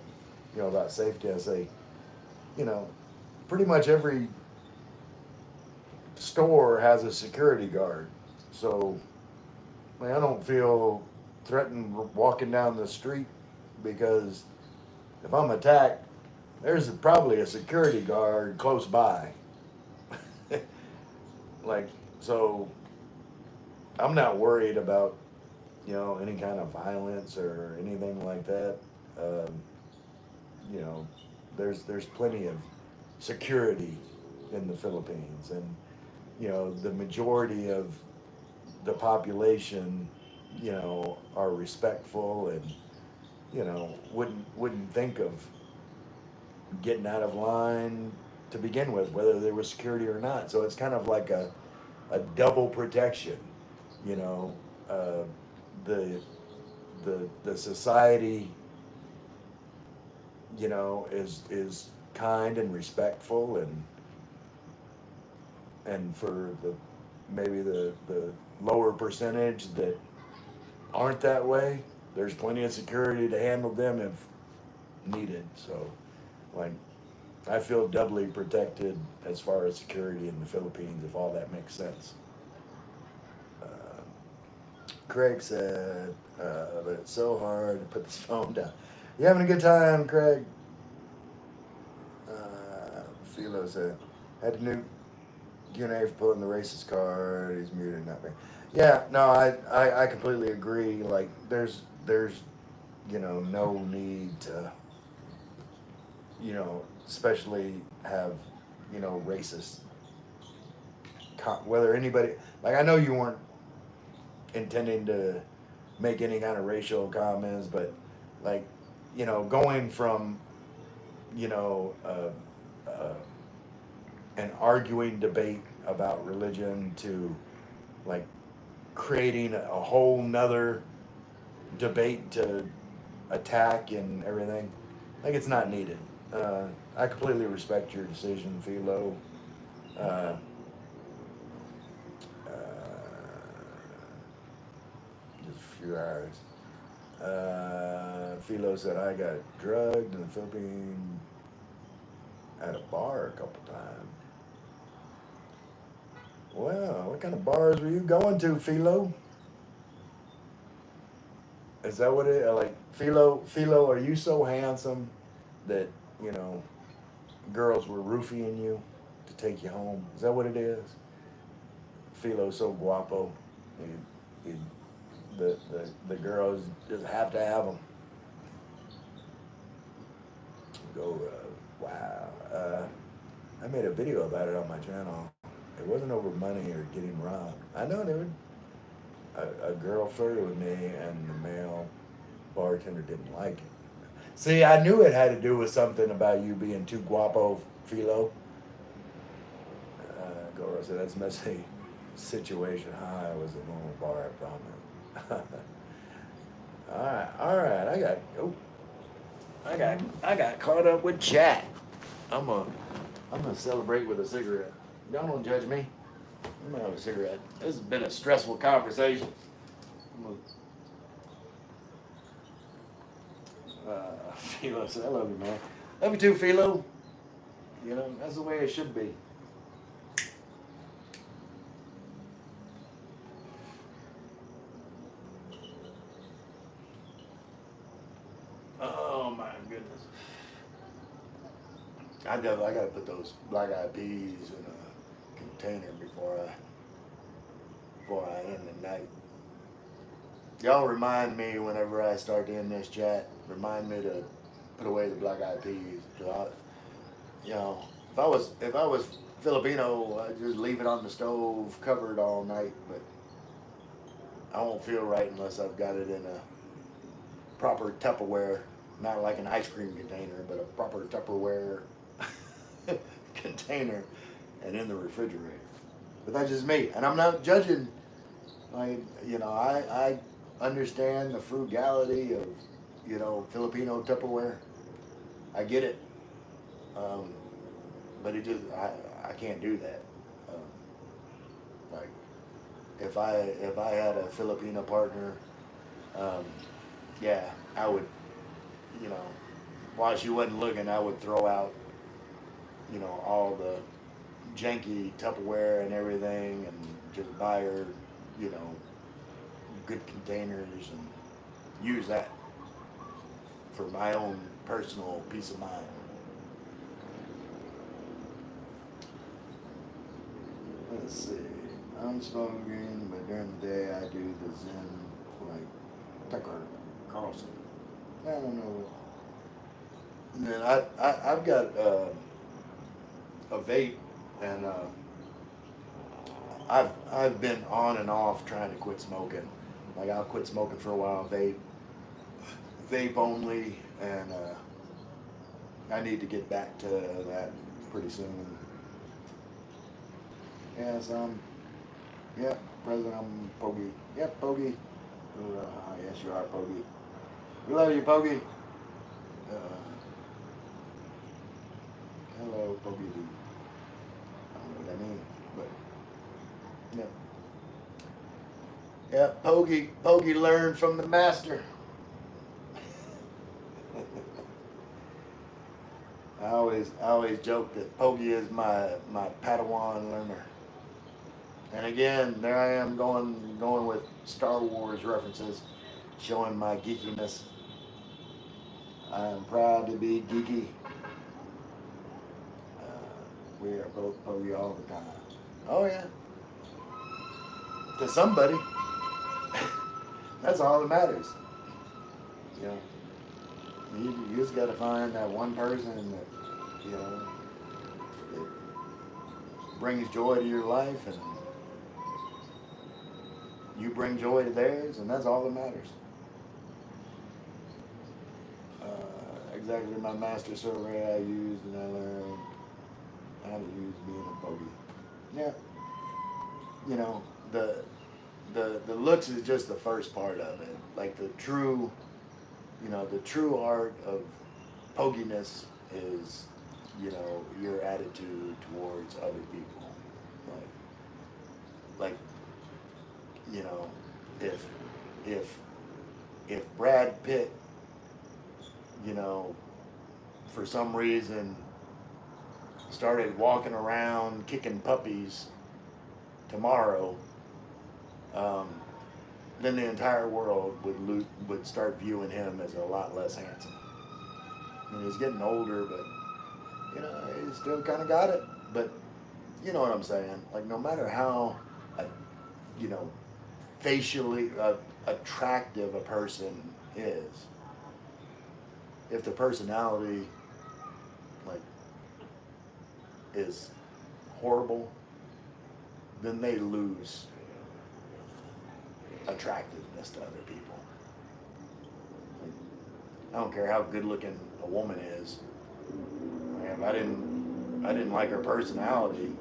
you know, about safety. I say, you know, pretty much every store has a security guard. So, I mean, I don't feel threatened walking down the street because if I'm attacked, there's probably a security guard close by. Like, so I'm not worried about, you know, any kind of violence or anything like that. Um, you know, there's plenty of security in the Philippines, and you know, the majority of the population, you know, are respectful and you know wouldn't think of getting out of line to begin with, whether there was security or not. So it's kind of like a double protection, you know. Uh, the the society, you know, is kind and respectful, and for the maybe the lower percentage that aren't that way, there's plenty of security to handle them if needed. So, like, I feel doubly protected as far as security in the Philippines, if all that makes sense. Uh, Craig said, but it's so hard to put this phone down. You having a good time, Craig? Philo said, had to new Q&A for pulling the racist card. He's muted, not me. Yeah, no, I completely agree. Like, there's, you know, no need to, you know, especially have, you know, racist whether anybody, like I know you weren't intending to make any kind of racial comments, but like, going from, you know, uh, an arguing debate about religion to like creating a whole nother debate to attack and everything, like it's not needed. I completely respect your decision, Philo. Uh, uh, just a few hours. Philo said I got drugged in the Philippines at a bar a couple times. Well, what kind of bars were you going to, Philo? Is that what it like? Philo, are you so handsome that you know girls were roofing you to take you home? Is that what it is? Philo so guapo, he, he, the girls just have to have him. Go, wow. I made a video about it on my channel. It wasn't over money or getting robbed. I know, dude. A girl flirted with me, and the male bartender didn't like it. See, I knew it had to do with something about you being too guapo, Philo. Goro said, that's a messy situation. Hi, it was a normal bar, I promise. All right. I got caught up with chat. I'm gonna celebrate with a cigarette. Y'all don't judge me. I'm gonna have a cigarette. This has been a stressful conversation. Philo said, I love you, man. Love you too, Philo. That's the way it should be. Oh my goodness. I gotta put those black eyed peas in a container before I end the night. Y'all remind me whenever I start to end this chat. Remind me to put away the black eyed peas. If I was Filipino, I'd just leave it on the stove covered all night. But I won't feel right unless I've got it in a proper Tupperware, not like an ice cream container, but a proper Tupperware container, and in the refrigerator. But that's just me, and I'm not judging. I understand the frugality of Filipino Tupperware. I get it, but I can't do that. Like if I had a Filipino partner, yeah, I would, you know, while she wasn't looking, I would throw out, all the janky Tupperware and everything, and just buy her, you know, good containers and use that for my own personal peace of mind. Let's see. I'm smoking, but during the day I do the Zen like Tucker Carlson. I don't know. And then I've got a vape, and I've been on and off trying to quit smoking. Like I'll quit smoking for a while, vape only, and I need to get back to that pretty soon. Yes, yep, President, I'm Pogi. Yep, Pogi. Yes, you are Pogi. We love you, Pogi. Hello, Pogi. I don't know what that means, but yeah. Yeah, Pogi learned from the master. I always joke that Pogi is my Padawan learner. And again, there I am going with Star Wars references, showing my geekiness. I am proud to be geeky. We are both Pogi all the time. Oh yeah. To somebody. That's all that matters. You know, you just got to find that one person that, brings joy to your life and you bring joy to theirs, and that's all that matters. Exactly my master survey I used, and I learned how to use being a bogey. Yeah, you know, the the looks is just the first part of it. Like the true, the true art of poginess is, your attitude towards other people. Like, you know, if if if Brad Pitt, you know, for some reason started walking around kicking puppies tomorrow, um, then the entire world would start viewing him as a lot less handsome. I mean, he's getting older, but he's still kind of got it. But you know what I'm saying? Like, no matter how, uh, you know, facially attractive a person is, if the personality like is horrible, then they lose attractiveness to other people. Like, I don't care how good looking a woman is. If I didn't like her personality,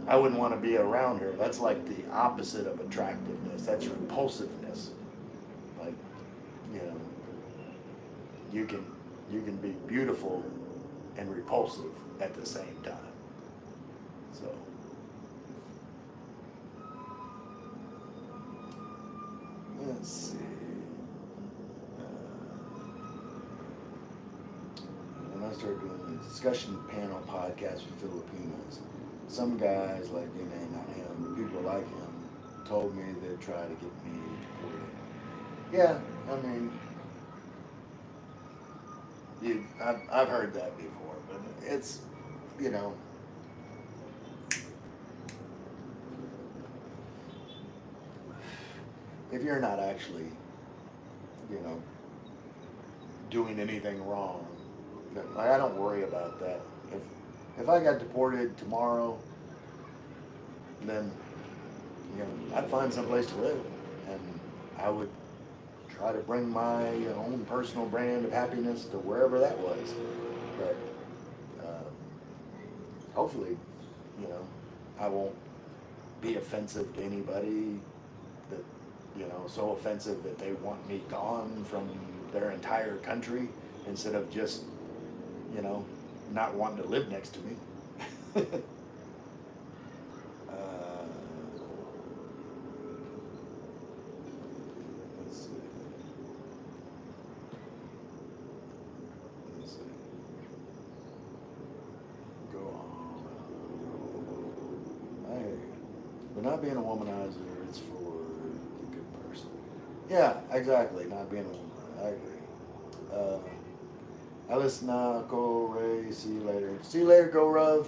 I wouldn't want to be around her. That's like the opposite of attractiveness. That's repulsiveness. Like, you know, you can be beautiful and repulsive at the same time. So let's see. When I started doing the discussion panel podcast with Filipinos, some guys like not him, people like him, told me they'd try to get me deported. Yeah, I mean, I've heard that before, but it's, you know, if you're not actually, you know, doing anything wrong, then, like, I don't worry about that. If I got deported tomorrow, then I'd find some place to live, and I would try to bring my own personal brand of happiness to wherever that was. But hopefully, you know, I won't be offensive to anybody that, so offensive that they want me gone from their entire country instead of just, not wanting to live next to me. uh, let's see. Let's see. Go on. I hear you. But not being a womanizer, it's for the good person. Yeah, exactly. Not being a womanizer. I agree. Alice na go Ray. See you later. See you later, Go Rov.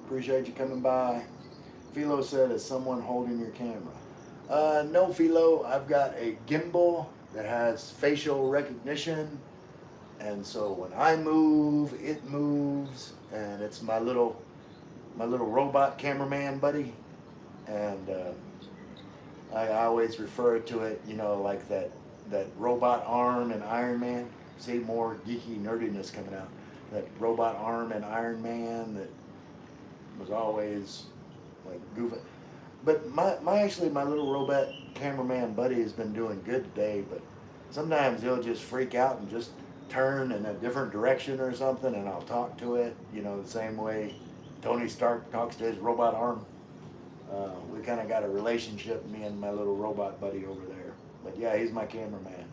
Appreciate you coming by. Philo said, is someone holding your camera? No, Philo. I've got a gimbal that has facial recognition. And so when I move, it moves. And it's my little robot cameraman buddy. And I always refer to it, like that robot arm in Iron Man. See, more geeky nerdiness coming out. That robot arm in Iron Man that was always like goofy. But my little robot cameraman buddy has been doing good today. But sometimes he'll just freak out and just turn in a different direction or something, and I'll talk to it, the same way Tony Stark talks to his robot arm. We kind of got a relationship, me and my little robot buddy over there. But yeah, he's my cameraman.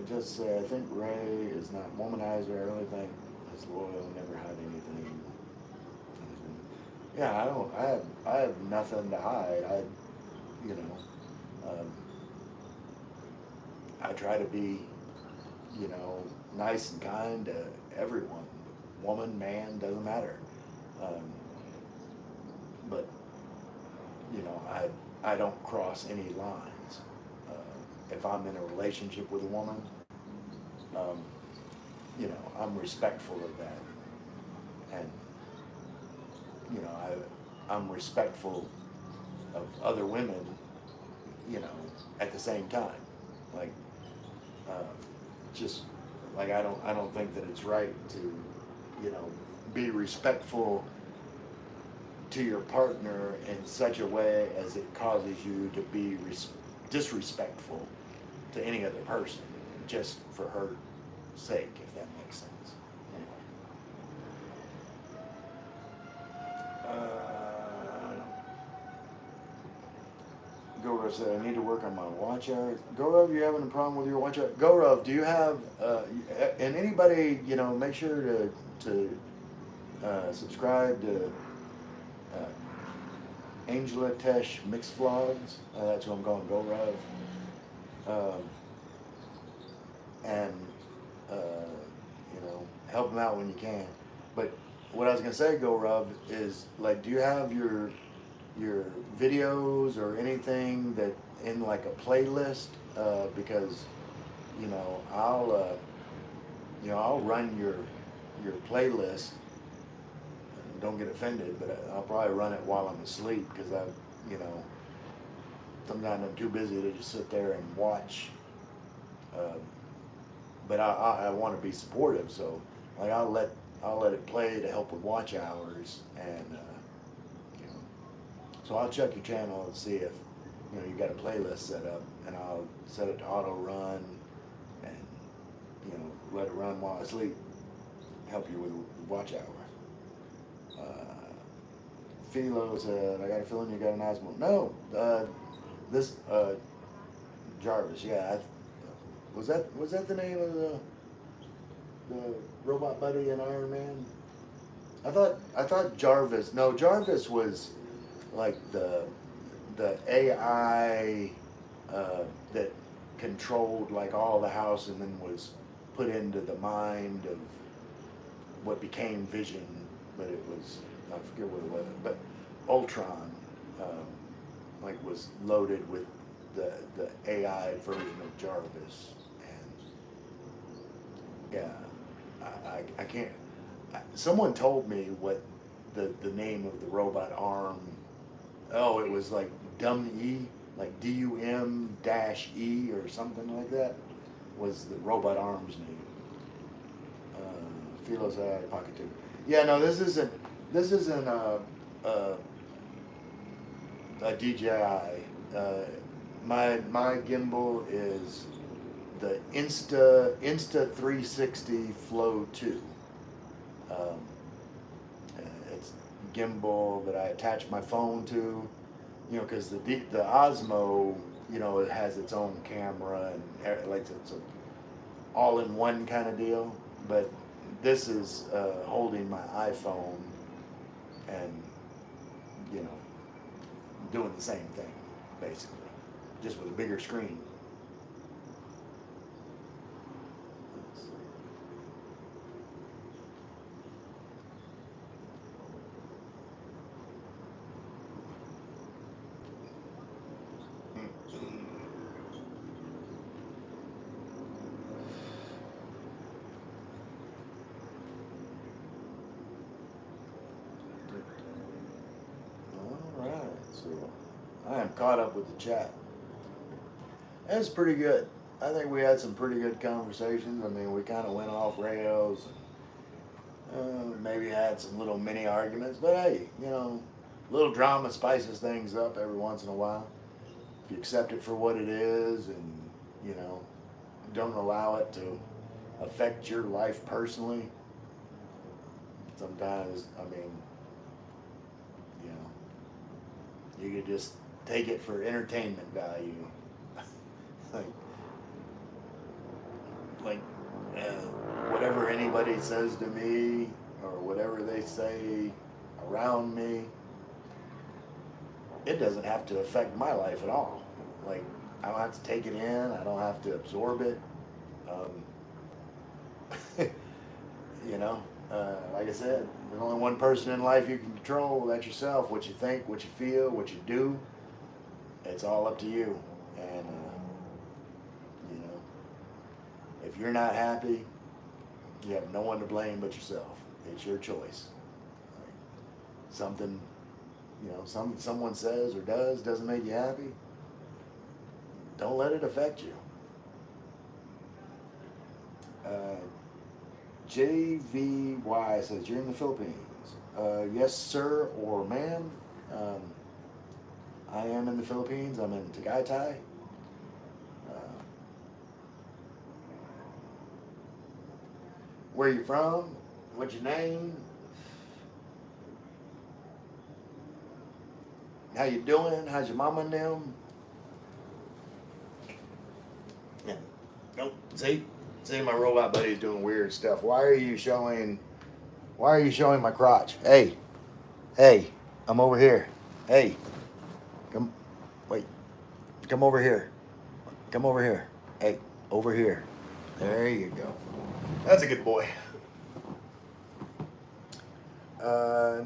Just say, I think Ray is not womanizer or anything. He's loyal, never hide anything. Yeah, I have nothing to hide. You know, I try to be, nice and kind to everyone. Woman, man, doesn't matter. Um, but I don't cross any lines. If I'm in a relationship with a woman, I'm respectful of that, and you know, I'm respectful of other women, you know, at the same time. Like, uh, just like I don't think that it's right to, you know, be respectful to your partner in such a way as it causes you to be disrespectful to any other person just for her sake, if that makes sense. Anyway. Gaurav said, I need to work on my watch hours. Gaurav, you having a problem with your watch hours? Gaurav, do you have, and anybody, you know, make sure to subscribe to Angela Tesh Mix Vlogs. That's who I'm calling Gaurav. Um, and, uh, you know, help them out when you can. But what I was going to say, Gaurav, is like, do you have your videos or anything that in like a playlist, because I'll run your playlist. Don't get offended, but I'll probably run it while I'm asleep because you know sometimes I'm too busy to just sit there and watch. uh, but I want to be supportive, so like I'll let it play to help with watch hours, and you know, so I'll check your channel and see if you got a playlist set up, and I'll set it to auto run, and let it run while I sleep, help you with watch hour. Philo said, I got a feeling you got an asthma. No, this Jarvis, yeah. Was that the name of the robot buddy in Iron Man? I thought Jarvis. No, Jarvis was like the AI that controlled like all the house and then was put into the mind of what became Vision, but it was, I forget what it was, but Ultron, like was loaded with the AI version of Jarvis, and yeah, I can't. Someone told me what the name of the robot arm. Oh, it was like Dum E, like DUM dash E or something like that, was the robot arm's name. Philo's out of pocket too. Yeah, no, this isn't a DJI. My gimbal is the Insta 360 Flow 2. Um, it's gimbal that I attach my phone to, because the Osmo, it has its own camera and like it's a all-in-one kind of deal. But this is holding my iPhone and doing the same thing, basically, just with a bigger screen. All right, so I am caught up with the chat. That's pretty good. I think we had some pretty good conversations. I mean, we kind of went off rails and maybe had some little mini arguments, but hey, little drama spices things up every once in a while. If you accept it for what it is and, you know, don't allow it to affect your life personally, sometimes, I mean, you know, you could just take it for entertainment value. like, like whatever anybody says to me or whatever they say around me, it doesn't have to affect my life at all. Like, I don't have to take it in. I don't have to absorb it. Like I said, there's only one person in life you can control. That's yourself. What you think, what you feel, what you do. It's all up to you. And if you're not happy, you have no one to blame but yourself. It's your choice. something, someone says or doesn't make you happy, don't let it affect you. Uh, JVY says, you're in the Philippines. Yes, sir or ma'am. Um, I am in the Philippines. I'm in Tagaytay. Uh, where you from? What's your name? How you doing? How's your mama and them? Yeah. Nope. See, my robot buddy's doing weird stuff. Why are you showing my crotch? Hey, I'm over here. Hey, come, wait, come over here. Come over here. Hey, over here. There you go. That's a good boy.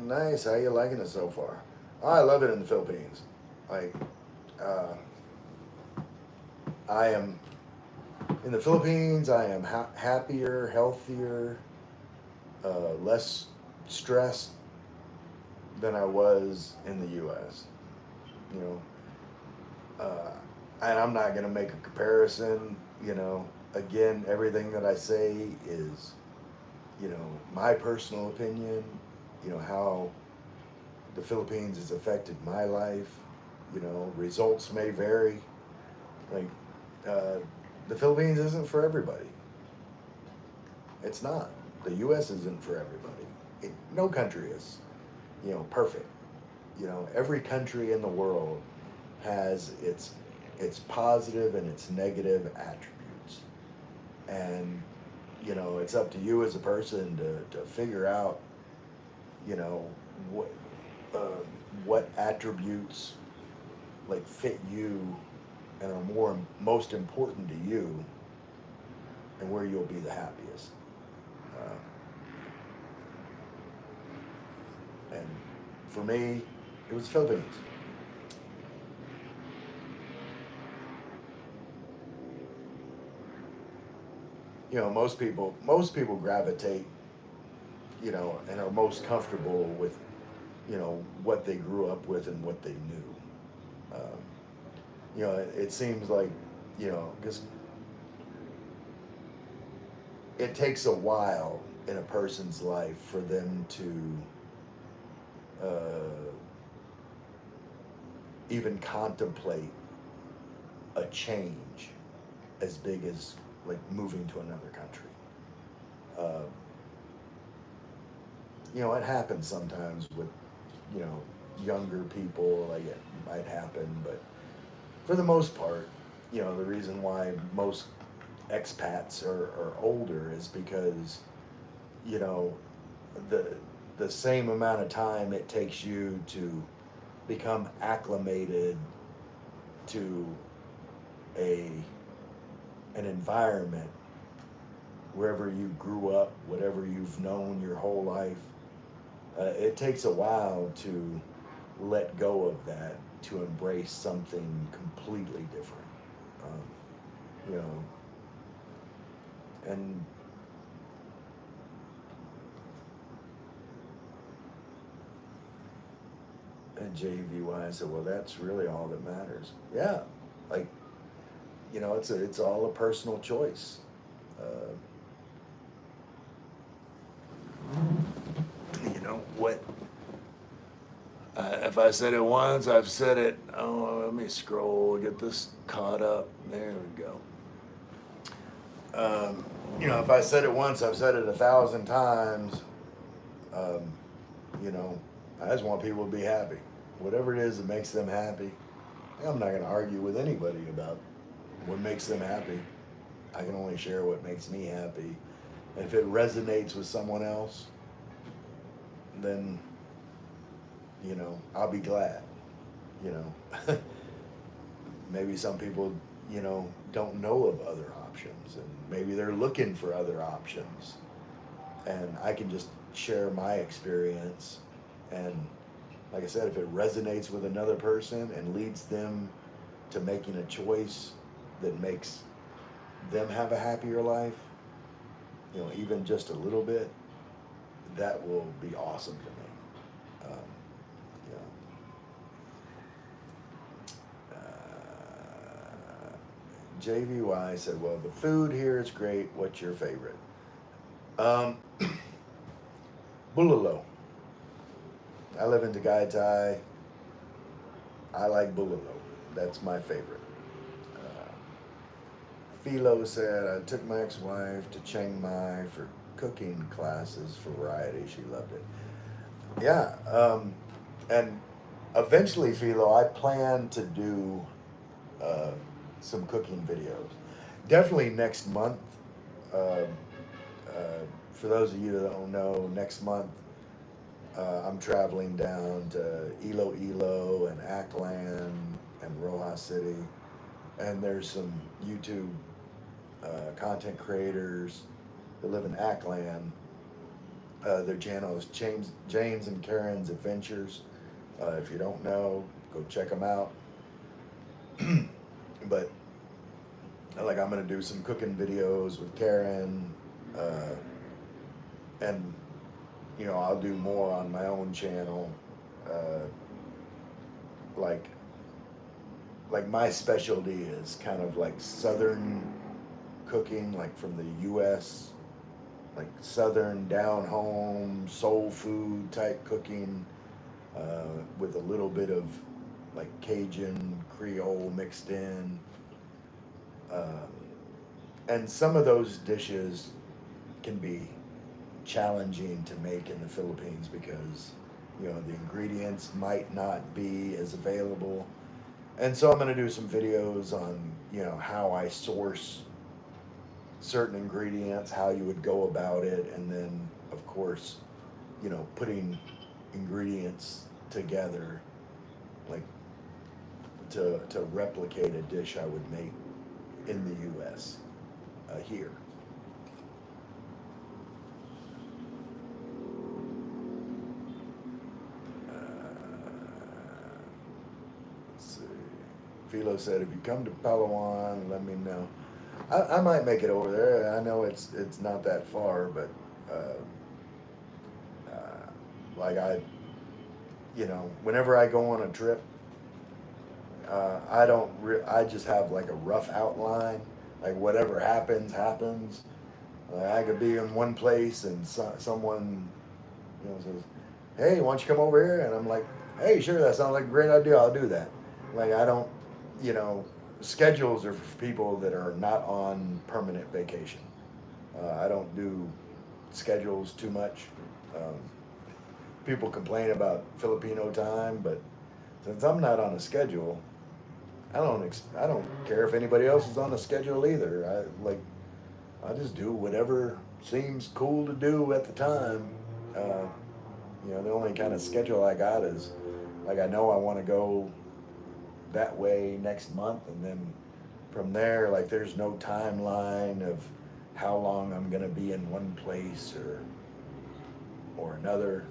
Nice. How you liking it so far? I love it in the Philippines. Like, uh, I am in the Philippines. I am happier, healthier, less stressed than I was in the U.S. You know, and I'm not gonna make a comparison. Again, everything that I say is, my personal opinion. How the Philippines has affected my life. Results may vary. Like, the Philippines isn't for everybody. It's not. The U.S. isn't for everybody. No country is, perfect. Every country in the world has its positive and its negative attributes, and it's up to you as a person to figure out, what what attributes like fit you and are most important to you, and where you'll be the happiest. And for me, it was Philippines. Most people gravitate, and are most comfortable with, what they grew up with and what they knew. Um, it seems like, because it takes a while in a person's life for them to uh, even contemplate a change as big as like moving to another country. Uh, it happens sometimes with, you know, younger people, like it might happen, but for the most part, the reason why most expats are older is because, you know, the the same amount of time it takes you to become acclimated to a an environment wherever you grew up, whatever you've known your whole life. It takes a while to let go of that to embrace something completely different. Um, you know, and JVY said, "Well, that's really all that matters." Yeah, like, it's all a personal choice. Uh, what? If I said it once, I've said it. Oh, let me scroll, get this caught up. There we go. If I said it once, I've said it 1,000 times. Um, you know, I just want people to be happy. Whatever it is that makes them happy. I'm not going to argue with anybody about what makes them happy. I can only share what makes me happy. And if it resonates with someone else, then, I'll be glad. You know, maybe some people, don't know of other options, and maybe they're looking for other options. And I can just share my experience. And like I said, if it resonates with another person and leads them to making a choice that makes them have a happier life, even just a little bit, that will be awesome to me. JVY said, well, the food here is great. What's your favorite? Um, Bulalo. I live in Tagaytay. I like Bulalo. That's my favorite. Philo said, I took my ex-wife to Chiang Mai for cooking classes for variety. She loved it. Yeah, and eventually, Philo, I plan to do uh, some cooking videos. Definitely next month. Um, for those of you that don't know, next month I'm traveling down to Iloilo and Aklan and Rojas City, and there's some YouTube content creators that live in Aklan. Their channel is James and Karen's Adventures. If you don't know, go check them out. But like, I'm gonna do some cooking videos with Karen, uh, and I'll do more on my own channel. Uh, like my specialty is kind of like southern cooking, like from the U.S., like southern down home soul food type cooking, with a little bit of like Cajun Creole mixed in. Um, and some of those dishes can be challenging to make in the Philippines because the ingredients might not be as available. And so I'm going to do some videos on how I source certain ingredients, how you would go about it, and then of course putting ingredients together, like to replicate a dish I would make in the U.S. Here. Let's see. Philo said, if you come to Palawan, let me know. I might make it over there. I know it's not that far, but like whenever I go on a trip, I don't. I just have like a rough outline. Like whatever happens, happens. Like I could be in one place and someone, says, "Hey, why don't you come over here?" And I'm like, "Hey, sure, that sounds like a great idea. I'll do that." Like I don't, you know, schedules are for people that are not on permanent vacation. I don't do schedules too much. Um, People complain about Filipino time, but since I'm not on a schedule, I don't care if anybody else is on a schedule either. I just do whatever seems cool to do at the time. Uh, the only kind of schedule I got is like I know I want to go that way next month, and then from there, like there's no timeline of how long I'm gonna be in one place or another,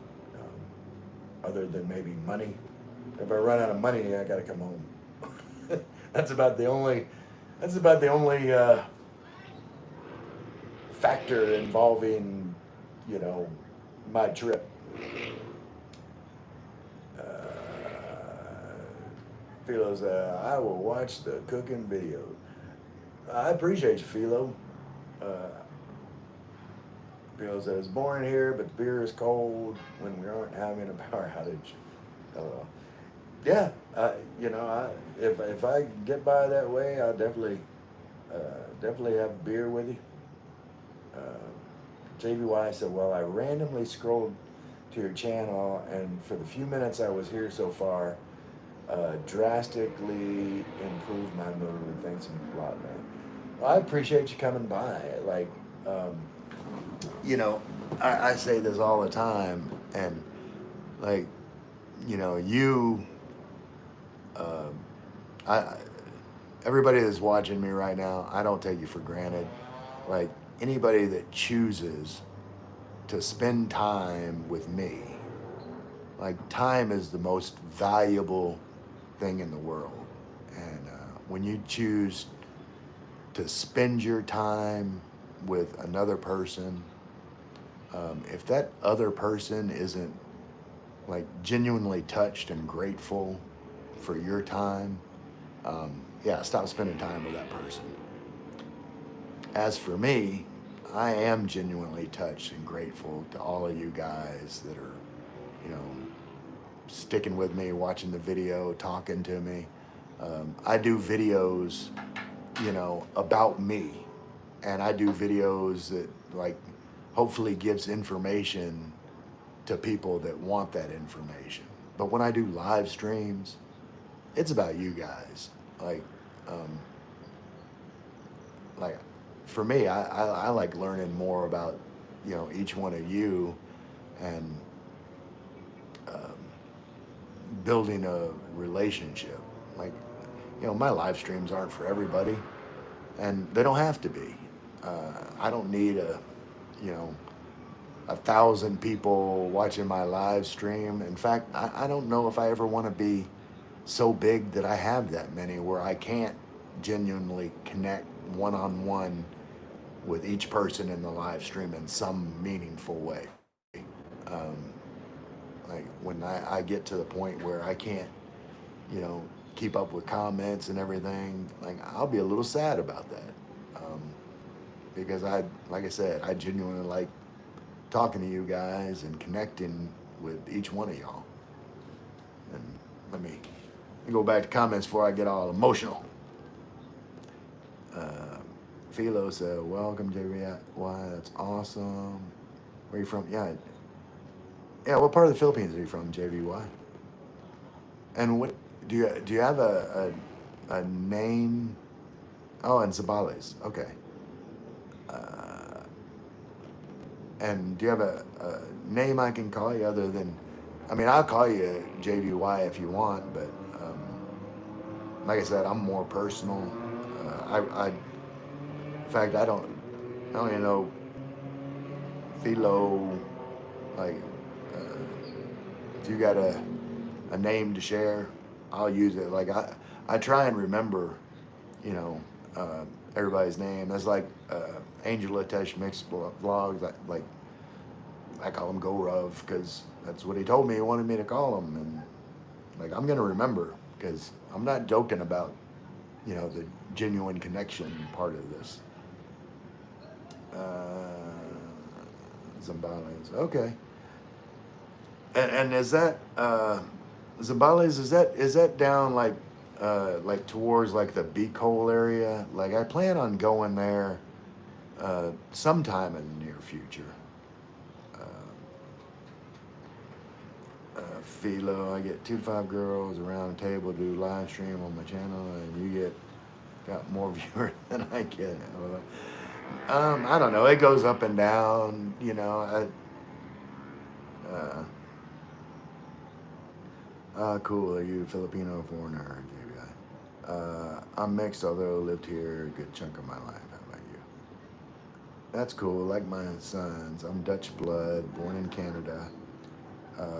other than maybe money. If I run out of money, I gotta come home. that's about the only. That's about the only factor involving, you know, my trip. Uh, Philo's, I will watch the cooking video. I appreciate you, Philo. Uh, Philo says, boring here, but the beer is cold when we aren't having a power outage. Uh, yeah, if I get by that way, I'll definitely have a beer with you. Uh, JVY said, well, I randomly scrolled to your channel, and for the few minutes I was here so far, drastically improved my mood. Thanks a lot, man. Well, I appreciate you coming by. Like, um, I say this all the time, and like, you, um, I, everybody that's watching me right now, I don't take you for granted. Like, anybody that chooses to spend time with me, like, time is the most valuable thing in the world. And when you choose to spend your time with another person, if that other person isn't like genuinely touched and grateful for your time, Yeah, stop spending time with that person. As for me, I am genuinely touched and grateful to all of you guys that are, you know, sticking with me, watching the video, talking to me. I do videos, about me, and I do videos that like hopefully gives information to people that want that information. But when I do live streams, it's about you guys. Like, um, like for me, I like learning more about each one of you, and um, building a relationship. Like, my live streams aren't for everybody, and they don't have to be. I don't need you know 1,000 people watching my live stream. In fact, I don't know if I ever want to be so big that I have that many where I can't genuinely connect one on one with each person in the live stream in some meaningful way. Um, like when I get to the point where I can't, you know, keep up with comments and everything, like I'll be a little sad about that. Um, because like I said, I genuinely like talking to you guys and connecting with each one of y'all. And let me go back to comments before I get all emotional. Philo said, "Welcome, JB. Why? That's awesome. Where are you from? Yeah. What part of the Philippines are you from, JVY? And what do you have a name? Oh, and Zabales. Okay. Uh, and do you have a name I can call you other than? I mean, I'll call you JVY if you want, but like I said, I'm more personal. In fact, I don't even know Philo. Like, if you got a name to share, I'll use it. Like I try and remember, you know, everybody's name. That's like Angela Tesh Mixed Vlogs. Like I call him Gorov because that's what he told me he wanted me to call him, and like I'm gonna remember because I'm not joking about the genuine connection part of this. Zambales, okay. And is that Zambales? Is that down like towards like the Beak Hole area? Like I plan on going there sometime in the near future. Philo, I get 2 to 5 girls around the table do live stream on my channel, and you got more viewers than I get. I don't know. It goes up and down. Cool. Are you Filipino foreigner, JBI? I'm mixed, although lived here a good chunk of my life. How about you? That's cool. Like my sons, I'm Dutch blood, born in Canada.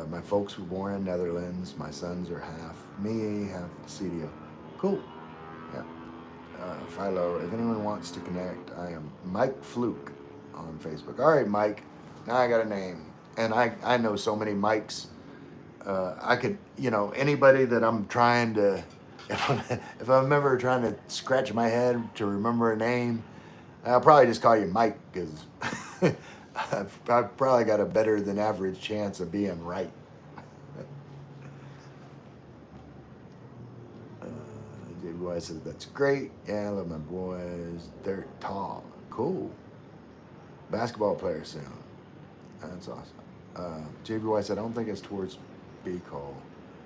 My folks were born in Netherlands. My sons are half me, half CDO. Cool. Yeah. Philo, if anyone wants to connect, I am Mike Fluke on Facebook. All right, Mike. Now I got a name. And I know so many Mikes. I could, anybody that I'm trying to, if I'm ever trying to scratch my head to remember a name, I'll probably just call you Mike because I've probably got a better than average chance of being right. JBY said, that's great. Yeah, I love my boys. They're tall. Cool. Basketball player soon. That's awesome. JBY said, I don't think it's towards Beak Hole.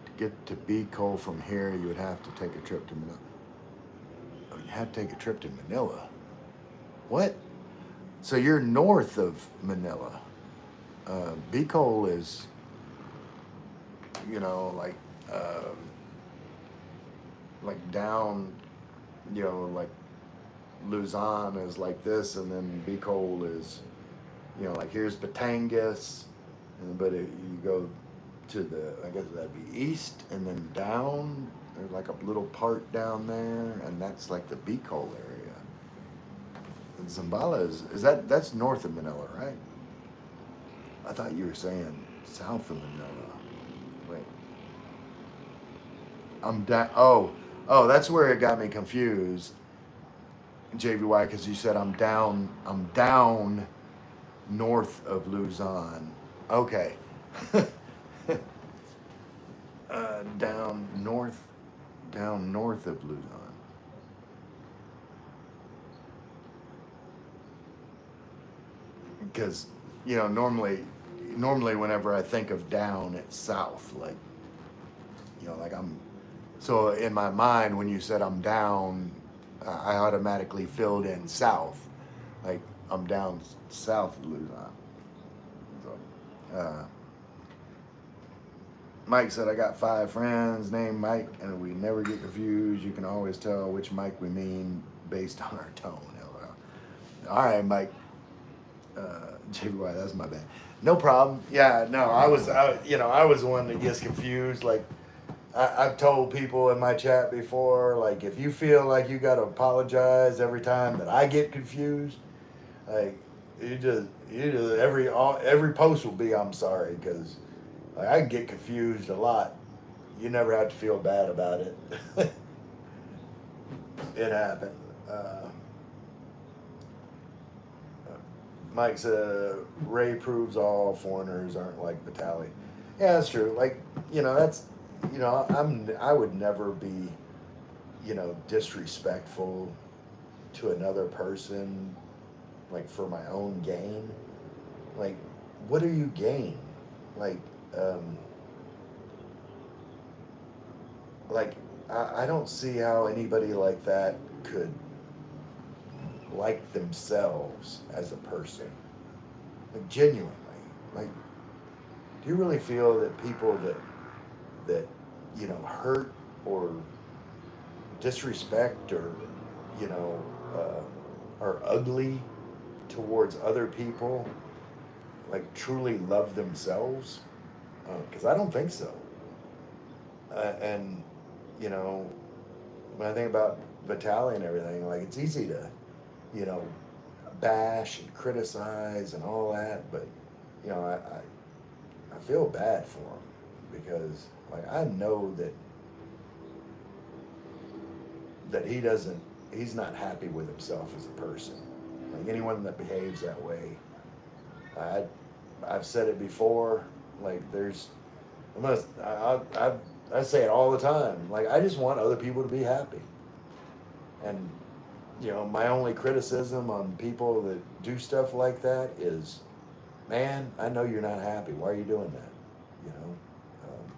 To get to Beak Hole from here, you would have to take a trip to Manila. Oh, you have to take a trip to Manila? What? So you're north of Manila. Beak Hole is, like, down, like Luzon is like this, and then Beak Hole is, like here's Batangas, but you go to I guess that'd be east, and then down, there's like a little part down there, and that's like the Beak Hole area. And Zambala that's north of Manila, right? I thought you were saying south of Manila. Wait. I'm down. Oh, Oh, that's where it got me confused, JVY, because you said I'm down north of Luzon. Okay. Down north, down north of Luzon. Because normally whenever I think of down, it's south. Like like I'm. So in my mind, when you said I'm down, I automatically filled in south, like I'm down south of Luzon. So, Mike said I got 5 friends named Mike, and we never get confused. You can always tell which Mike we mean based on our tone. LOL. All right, Mike. JBY, that's my bad. No problem. Yeah, no, I was the one that gets confused. Like I've told people in my chat before, like if you feel like you got to apologize every time that I get confused, like you just every post will be I'm sorry because like, I can get confused a lot. You never have to feel bad about it. It happened. Mike said Ray proves all foreigners aren't like Vitaly. Yeah, that's true. Like that's I would never be disrespectful to another person like for my own gain. Like, what do you gain? Like, um, like I don't see how anybody like that could like themselves as a person. Like genuinely. Like, do you really feel that people that hurt or disrespect or you know are ugly towards other people like truly love themselves? Because I don't think so. And you know, when I think about Vitaly and everything, like it's easy to, you know, bash and criticize and all that, but I feel bad for him because like I know that he's not happy with himself as a person. Like anyone that behaves that way, I I've said it before. Like there's I say it all the time. Like I just want other people to be happy, and my only criticism on people that do stuff like that is, man, I know you're not happy. Why are you doing that? You know, um,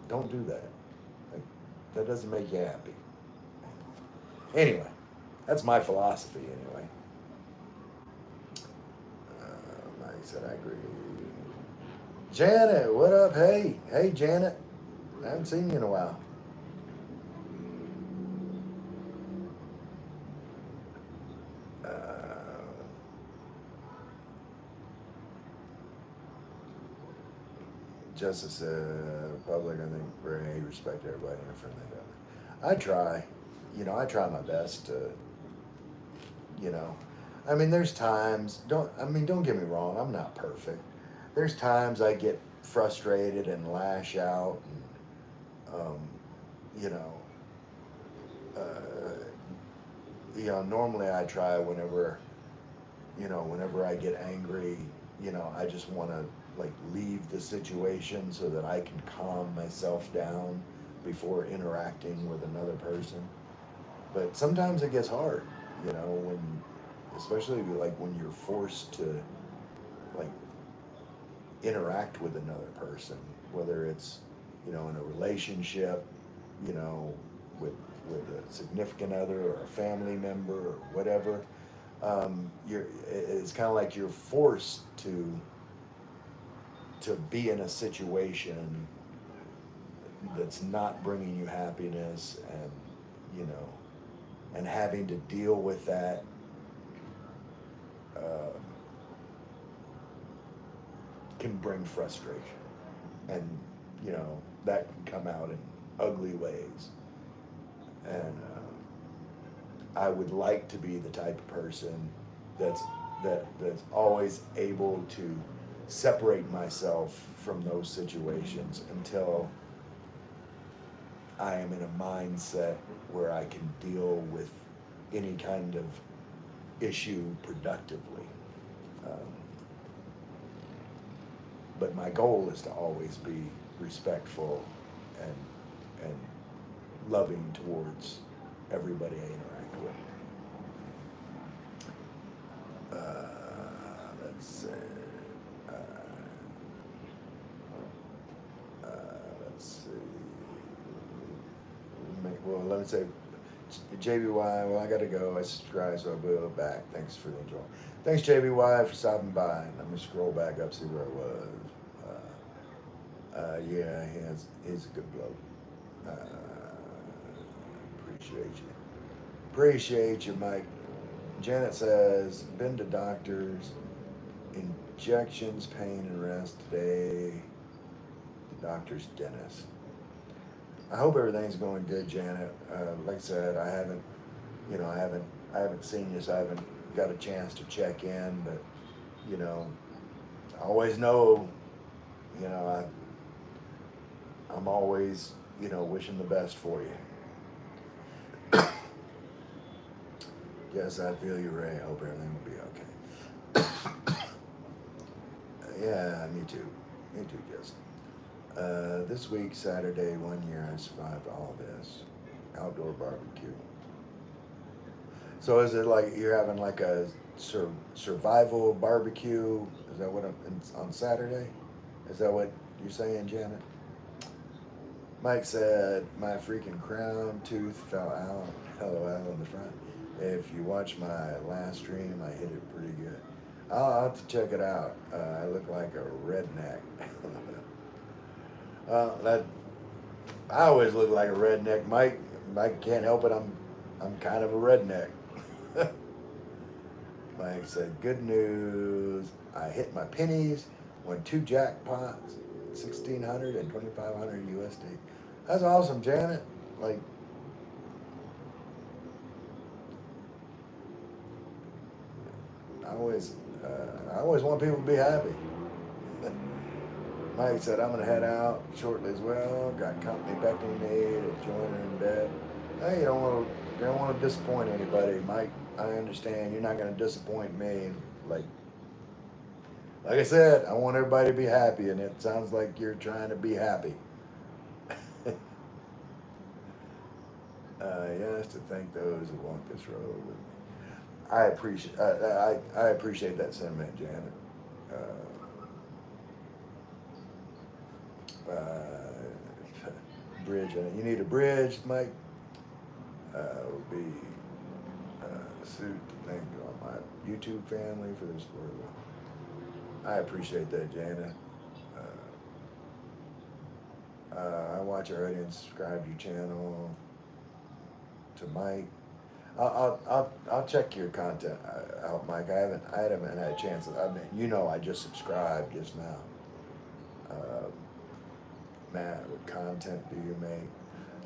don't do that. Like that doesn't make you happy. Anyway, that's my philosophy. Anyway, like I said, I agree. Janet, what up? Hey, Janet. I haven't seen you in a while. Uh, Justice public, I think very respect everybody and friendly. I try, I try my best to, you know, I mean, there's times. Don't get me wrong. I'm not perfect. There's times I get frustrated and lash out, and you know, uh, normally I try whenever I get angry, I just want to like leave the situation so that I can calm myself down before interacting with another person. But sometimes it gets hard, when especially like when you're forced to like interact with another person, whether it's in a relationship, you know, with a significant other or a family member or whatever. It's kind of like you're forced to be in a situation that's not bringing you happiness, and you know and having to deal with that, uh, can bring frustration, and that can come out in ugly ways. And I would like to be the type of person that's that's always able to separate myself from those situations until I am in a mindset where I can deal with any kind of issue productively. Um, but my goal is to always be respectful and and loving towards everybody I interact with. Let's see. Uh, uh, let's see. Well, let me say, JBY. Well, I gotta go. I subscribe, so I'll be back. Thanks for the enjoy. Thanks, JBY, for stopping by. Let me scroll back up, see where I was. Yeah, he's a good bloke. Uh, appreciate you. Appreciate you, Mike. Janet says, been to doctors, injections, pain, and rest today. The doctor's dentist. I hope everything's going good, Janet. Like I said, I haven't seen you, so I haven't got a chance to check in. But you know, I always know, you know, I'm always, wishing the best for you. Yes, I feel you, Ray. I hope everything will be okay. Yeah, me too. Me too, Justin. This week, Saturday, 1 year, I survived all this. Outdoor barbecue. So is it like you're having like a survival barbecue? Is that what on Saturday? Is that what you're saying, Janet? Mike said, my freaking crown tooth fell out. LOL in the front. If you watch my last stream, I hit it pretty good. I'll have to check it out. I look like a redneck. That I always look like a redneck. Mike can't help it. I'm kind of a redneck. Mike said, good news. I hit my pennies, won two jackpots, 1,600 and 2,500 USD. That's awesome, Janet. Like, I always, I always want people to be happy. Mike said, I'm going to head out shortly as well. Got company beckoning me to join her in bed. Hey, you don't want to disappoint anybody, Mike. I understand. You're not going to disappoint me. Like, like I said, I want everybody to be happy, and it sounds like you're trying to be happy. Yes, to thank those who walk this road with me. I appreciate that sentiment, Janet. Bridge. You need a bridge, Mike. Would be suit to thank my YouTube family for their support. I appreciate that, Janet. I watch already and subscribe to your channel. To Mike, I'll check your content out, Mike. I haven't had a chance. I mean, I just subscribed just now. Uh, Matt, what content do you make?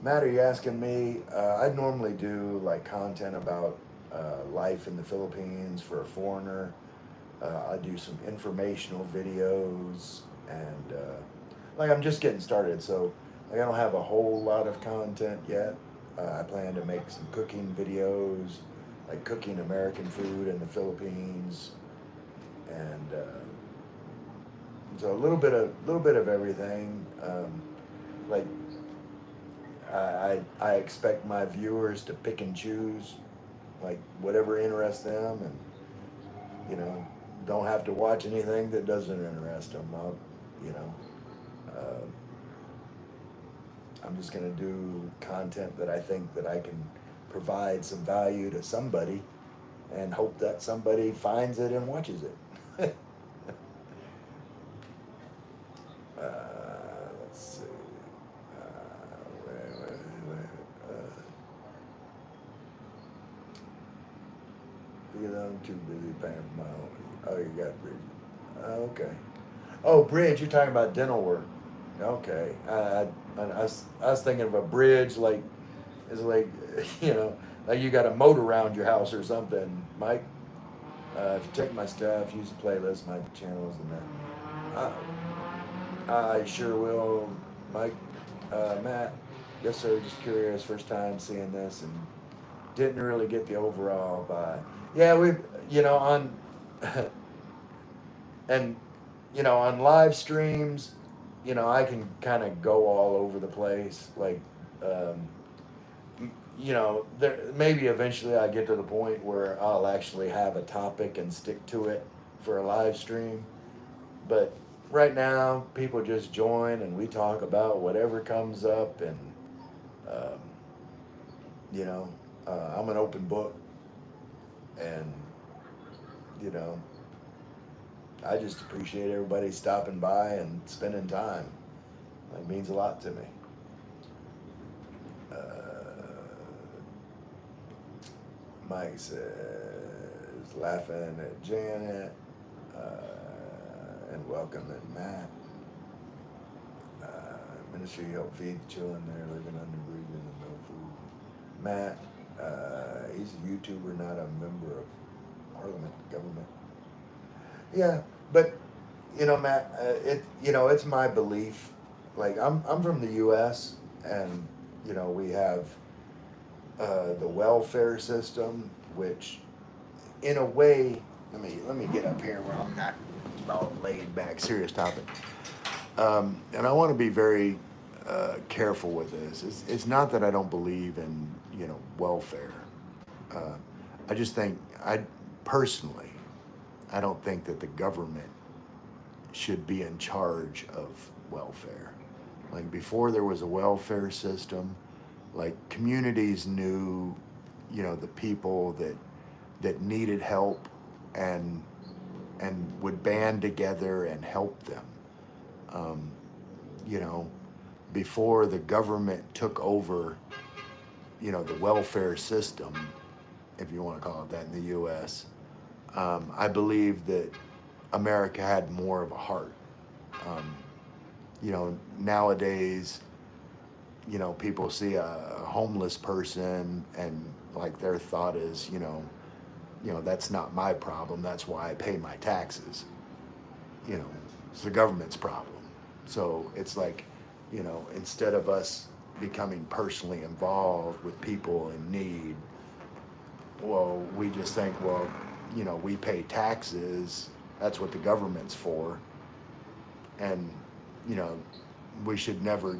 Matt, are you asking me? I normally do like content about life in the Philippines for a foreigner. I do some informational videos, and like I'm just getting started, so like I don't have a whole lot of content yet. I plan to make some cooking videos, like cooking American food in the Philippines, and so a little bit of everything. Like I expect my viewers to pick and choose like whatever interests them, and you know don't have to watch anything that doesn't interest them. You know, uh, I'm just gonna do content that I think that I can provide some value to somebody, and hope that somebody finds it and watches it. Let's see. You know, I'm too busy paying for my own. Oh, you got Bridget. Okay. Oh, bridge. You're talking about dental work. Okay. I was thinking of a bridge like it's like like you got a moat around your house or something, Mike. If you check my stuff, use the playlist. My channel is in there. I sure will, Mike. Matt. yes sir, just curious, first time seeing this, and didn't really get the overall vibe. Yeah, we, on, and, on live streams, I can kind of go all over the place. Like, um, there maybe eventually I get to the point where I'll actually have a topic and stick to it for a live stream. But right now, people just join and we talk about whatever comes up, and um, you know, I'm an open book, and you know, I just appreciate everybody stopping by and spending time. It means a lot to me. Uh, Mike says, laughing at Janet, and welcoming Matt. Ministry help feed the children there living under bridges and no food. Matt, he's a YouTuber, not a member of Parliament, government. Yeah, but Matt, it's my belief. Like I'm from the U.S. and we have the welfare system, which, in a way, let me get up here where I'm not all laid back. Serious topic. And I want to be very careful with this. It's not that I don't believe in welfare. Uh, I just think personally, I don't think that the government should be in charge of welfare. Like before there was a welfare system, like communities knew, the people that needed help and would band together and help them. Um, you know, Before the government took over, the welfare system, if you want to call it that in the U.S., I believe that America had more of a heart. Um, Nowadays, people see a homeless person and like their thought is, that's not my problem. That's why I pay my taxes. It's the government's problem. So it's like, instead of us becoming personally involved with people in need, well, we just think, well, we pay taxes. That's what the government's for. And, you know, we should never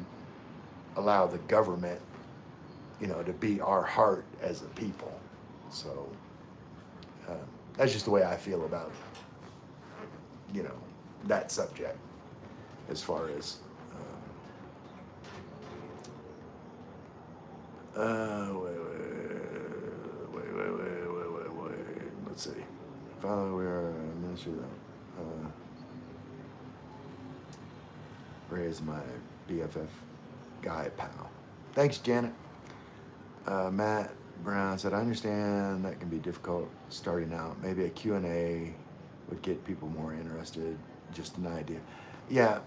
allow the government, to be our heart as a people. So uh, that's just the way I feel about, that subject as far as. Wait. Let's see. Finally, we are ministry. Ray is my BFF guy pal. Thanks, Janet. Matt Brown said, I understand that can be difficult starting out. Maybe a Q&A would get people more interested. Just an idea. Yeah,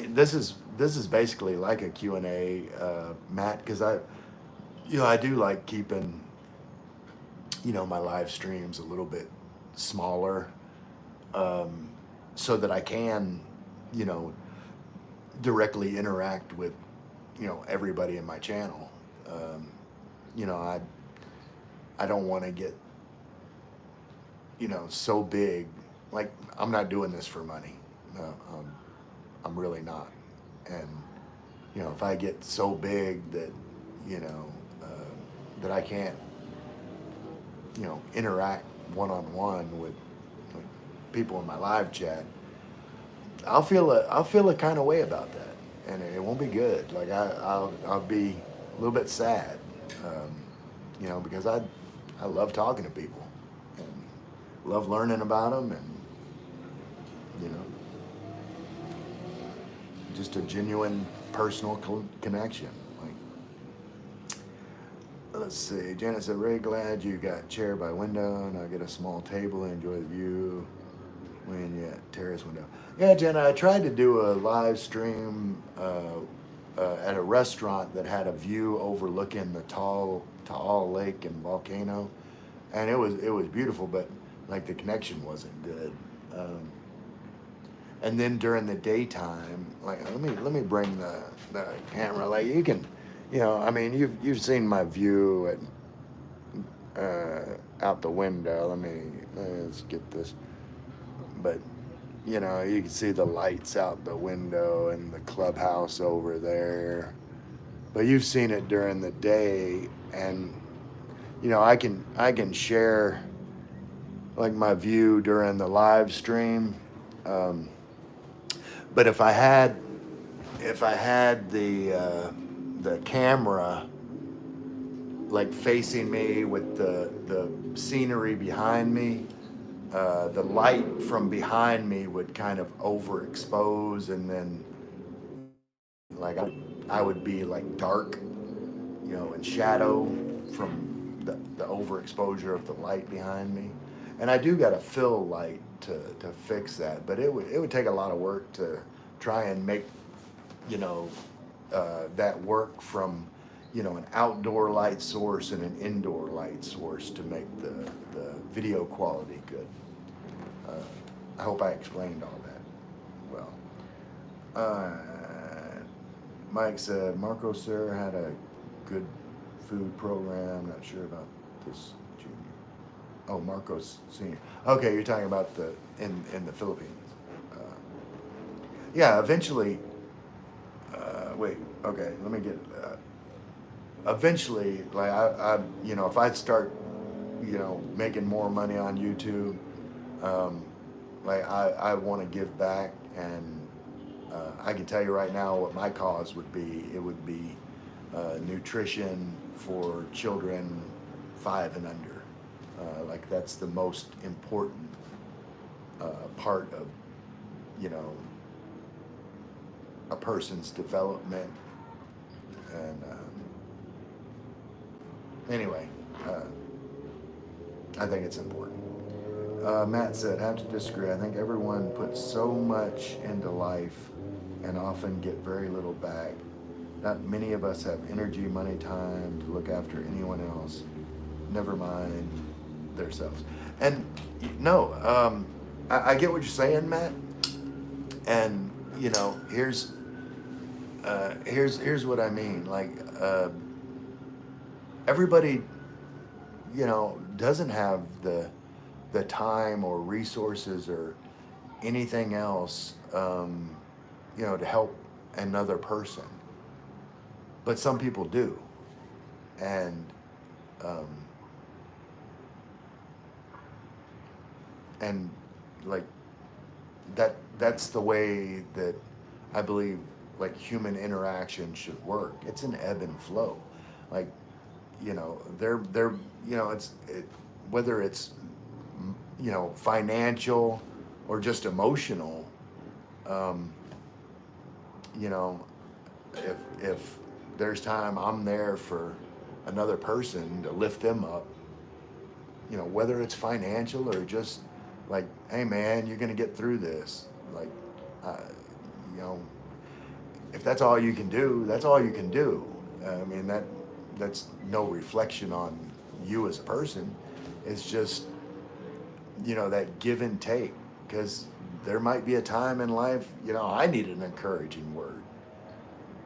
this is basically like a Q&A, Matt, because I do like keeping, my live streams a little bit smaller, so that I can, directly interact with, everybody in my channel. I don't want to get, so big. Like, I'm not doing this for money. I'm really not. And, if I get so big that, that I can't, interact one-on-one with people in my live chat, I'll feel a kind of way about that, and it won't be good. Like I'll be a little bit sad, because I love talking to people and love learning about them, and just a genuine personal connection. Like, let's see. Janet said, "Ray, glad you got chair by window, and I'll get a small table and enjoy the view when you at terrace window." Yeah, Jenna, I tried to do a live stream at a restaurant that had a view overlooking the Taal Lake and volcano, and it was beautiful, but like the connection wasn't good. And then during the daytime, like let me bring the camera. Like you can You know, I mean, you've seen my view out the window. Let's get this. But you know, you can see the lights out the window and the clubhouse over there. But you've seen it during the day, and you know, I can share like my view during the live stream. Um, but if I had the camera like facing me with the scenery behind me, the light from behind me would kind of overexpose, and then like I would be like dark, you know, in shadow from the overexposure of the light behind me. And I do got a fill light to fix that, but it would take a lot of work to try and make, you know, that work from, you know, an outdoor light source and an indoor light source to make the video quality good. Uh, I hope I explained all that well. Uh, Mike said Marco Sir had a good food program. Not sure about this junior. Oh, Marcos Senior. Okay, you're talking about the in the Philippines. Uh, yeah, eventually. Wait. Okay, let me get. Eventually, like you know, if I start, you know, making more money on YouTube, um, like I want to give back, and I can tell you right now what my cause would be. It would be nutrition for children 5 and under. Like that's the most important part of, you know, a person's development. And anyway, uh, I think it's important. Matt said, have to disagree. I think everyone puts so much into life and often get very little back. Not many of us have energy, money, time to look after anyone else, never mind themselves. And no, I get what you're saying, Matt. And you know, here's what I mean. Like everybody, you know, doesn't have the time or resources or anything else, you know, to help another person. But some people do, and um, and like that's the way that I believe like human interaction should work. It's an ebb and flow. Like, you know, they're you know, whether it's, you know, financial or just emotional, um, you know, if there's time, I'm there for another person to lift them up, you know, whether it's financial or just like, hey man, you're gonna get through this. Like, uh, you know, if that's all you can do, that's all you can do. I mean, that's no reflection on you as a person. It's just, you know, that give and take. Because there might be a time in life, you know, I need an encouraging word.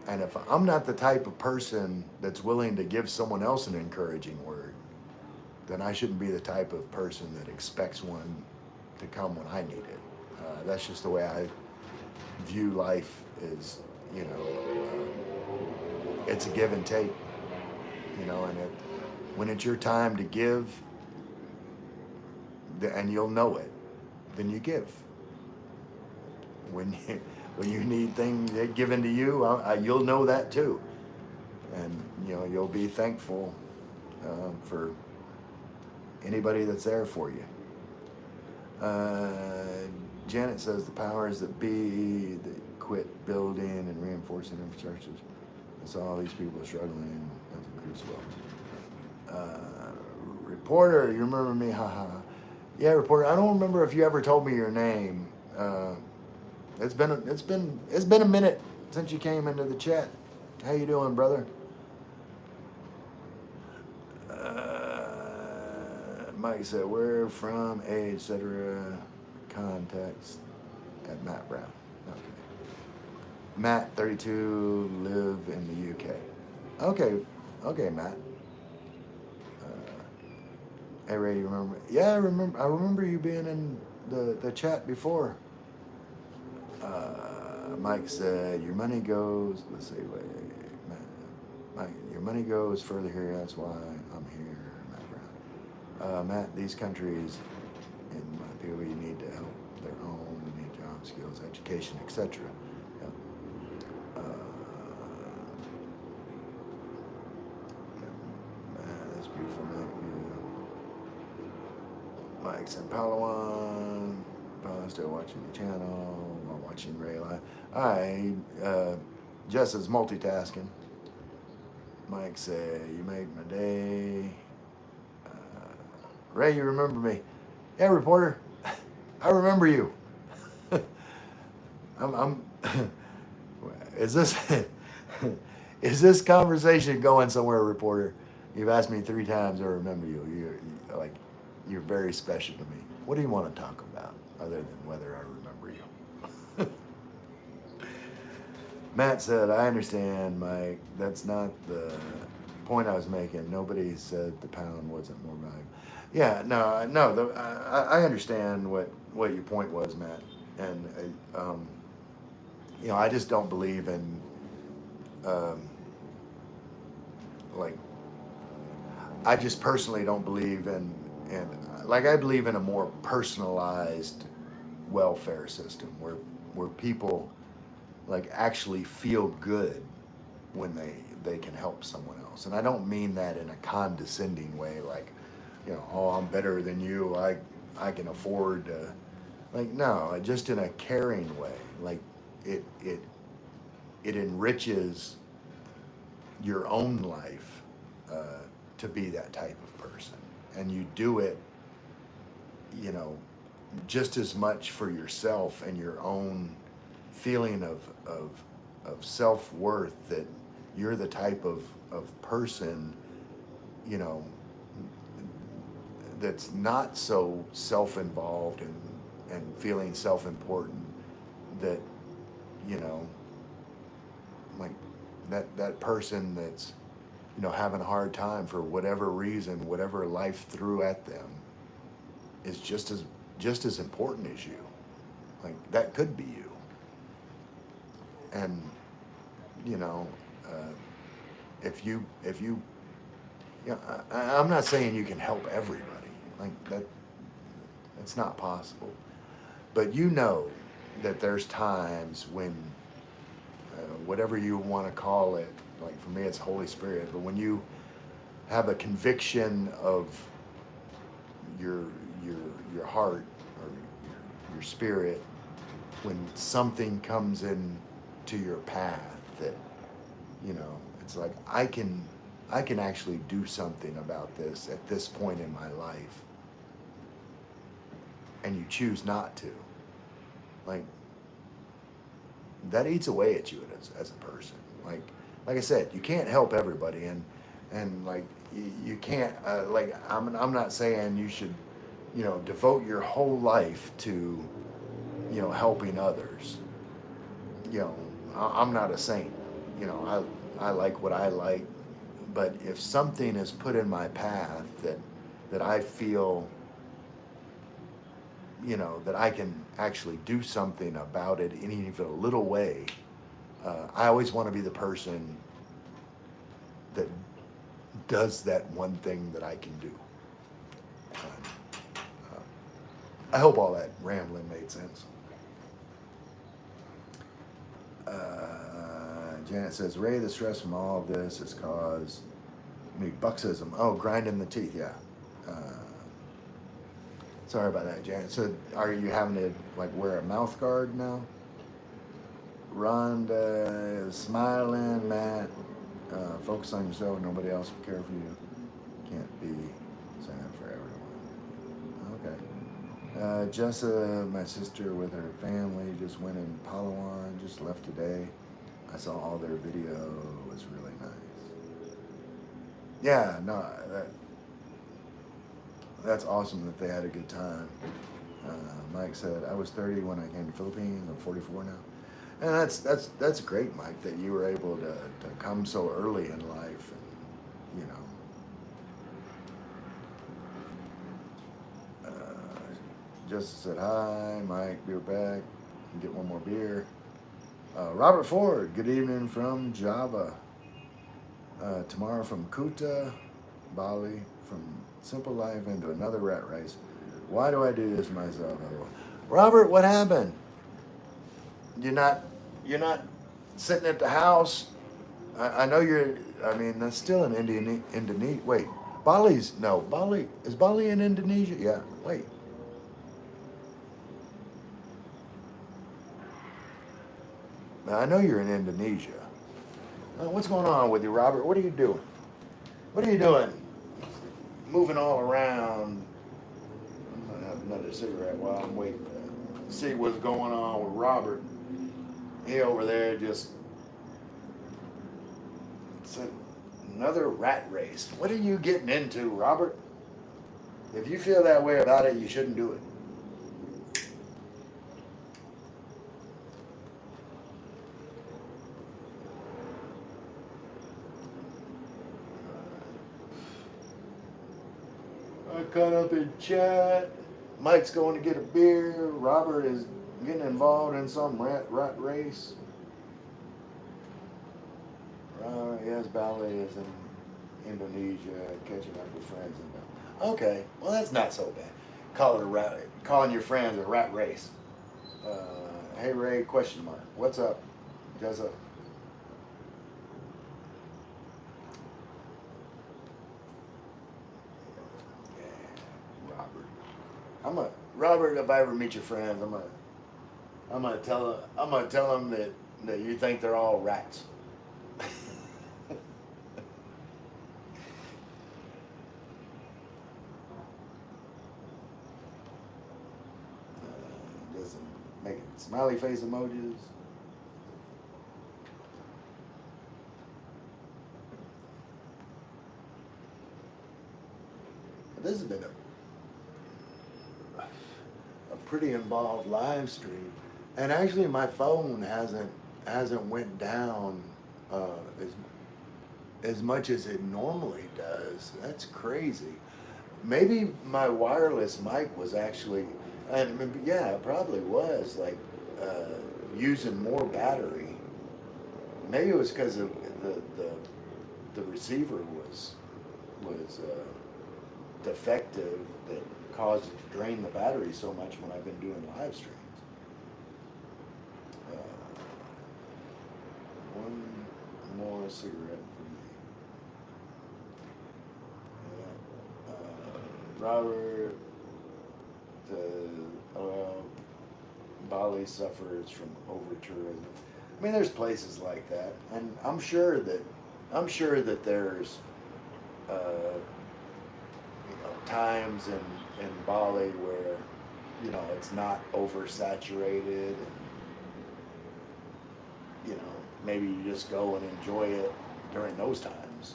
And if I'm not the type of person that's willing to give someone else an encouraging word, then I shouldn't be the type of person that expects one to come when I need it. That's just the way I view life is, you know, it's a give and take, you know, and when it's your time to give, and you'll know it, then you give. When you, when you need things given to you, you'll know that too. And, you know, you'll be thankful for anybody that's there for you. Janet says the powers that be that quit building and reinforcing infrastructures. I saw all these people struggling as a crucible. Reporter, you remember me? Haha. Yeah, reporter. I don't remember if you ever told me your name. It's been a minute since you came into the chat. How you doing, brother? Mike said, where from, age, etc. Context at Matt Brown. Okay. Matt, 32, live in the UK. Okay, okay, Matt. Hey Ray, you remember? Yeah, I remember. I remember you being in the chat before. Mike said your money goes. Let's see. Wait, Mike, your money goes further here. That's why I'm here. Matt Brown. Matt, these countries, in my POV, need to help their own. They need job skills, education, etc. Yep. That's beautiful, Mike. Mike's in Palawan. Still watching the channel while watching Ray live. Alright, Jess is multitasking. Mike said, you made my day. Ray, you remember me? Yeah, reporter. I remember you. I'm is this is this conversation going somewhere, reporter? You've asked me 3 times. I remember you. You're very special to me. What do you want to talk about other than whether I remember you? Matt said, I understand, Mike. That's not the point I was making. Nobody said the pound wasn't more valuable. Yeah, no. I understand what your point was, Matt. And I just don't believe in um, like I just personally don't believe in like I believe in a more personalized welfare system where people like actually feel good when they can help someone else. And I don't mean that in a condescending way, like, oh, I'm better than you. I can afford to, like, no, just in a caring way. Like it enriches your own life to be that type of person, and you do it, you know, just as much for yourself and your own feeling of self worth that you're the type of person, you know, that's not so self involved and feeling self important that, you know, like that person that's, having a hard time for whatever reason, whatever life threw at them, is just as important as you. Like that could be you. And you know, uh, if you I'm not saying you can help everybody. Like that, it's not possible. But that there's times when whatever you want to call it, like for me it's Holy Spirit, but when you have a conviction of your your your heart or your spirit, when something comes in to your path that, it's like I can actually do something about this at this point in my life, and you choose not to, like that eats away at you as a person. Like I said, you can't help everybody, and like you can't like I'm not saying you should, devote your whole life to, helping others. I'm not a saint. I like what I like, but if something is put in my path that I feel, that I can actually do something about it in even a little way, I always want to be the person that does that one thing that I can do. I hope all that rambling made sense. Janet says, Ray, the stress from all of this has caused me buxism. Oh, grinding the teeth, yeah. Sorry about that, Janet. So are you having to like wear a mouth guard now? Rhonda is smiling, Matt. Focus on yourself. Nobody else will care for you. Can't be sad for everyone. Okay. Jessa, my sister with her family, just went in Palawan, just left today. I saw all their video. It was really nice. Yeah, no, that's awesome that they had a good time. Mike said, I was 30 when I came to the Philippines. I'm 44 now. And that's great, Mike, that you were able to come so early in life just said hi, Mike. Be right back. Get one more beer. Robert Ford. Good evening from Java. Tomorrow from Kuta, Bali. From simple life into another rat race. Why do I do this to myself? Robert, what happened? You're not. You're not sitting at the house. I know you're. I mean, that's still in Indonesia. Wait, Bali's no Bali. Is Bali in Indonesia? Yeah. Wait. Now, I know you're in Indonesia. What's going on with you, Robert? What are you doing? What are you doing? Moving all around. I'm gonna have another cigarette while I'm waiting to see what's going on with Robert. He over there just said another rat race. What are you getting into, Robert? If you feel that way about it, you shouldn't do it. I caught up in chat. Mike's going to get a beer. Robert is getting involved in some rat race. Yes, Bali is in Indonesia, catching up with friends in Bali. Okay, well that's not so bad. Calling your friends a rat race. Hey Ray, question mark. What's up? Just up. Yeah, Robert. Robert. If I ever meet your friends, I'm gonna tell them that you think they're all rats. Just making smiley face emojis. This has been a pretty involved live stream, and actually my phone hasn't went down uh, as much as it normally does. That's crazy. Maybe my wireless mic was actually, and yeah, it probably was like uh, using more battery. Maybe it was because of the receiver was defective that caused it to drain the battery so much when I've been doing live streams. Uh, one more cigarette for me. Robert, Bali suffers from over tourism. I mean, there's places like that, and I'm sure that there's times in Bali where it's not oversaturated, and maybe you just go and enjoy it during those times.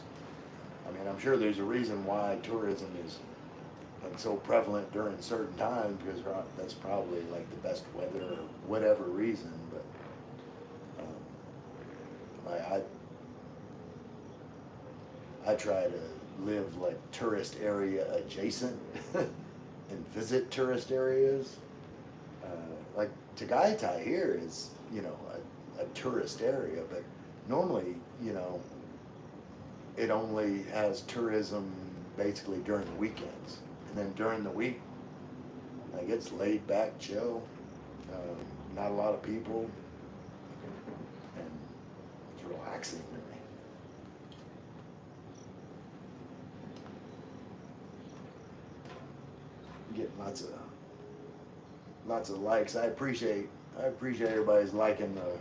I mean, I'm sure there's a reason why tourism is so prevalent during certain times, because that's probably like the best weather or whatever reason. But I try to live like tourist area adjacent and visit tourist areas. Like Tagaytay here is a tourist area, but normally it only has tourism basically during the weekends. And then during the week, like it's laid back, chill, not a lot of people, and it's relaxing to me. Getting lots of likes. I appreciate everybody's liking the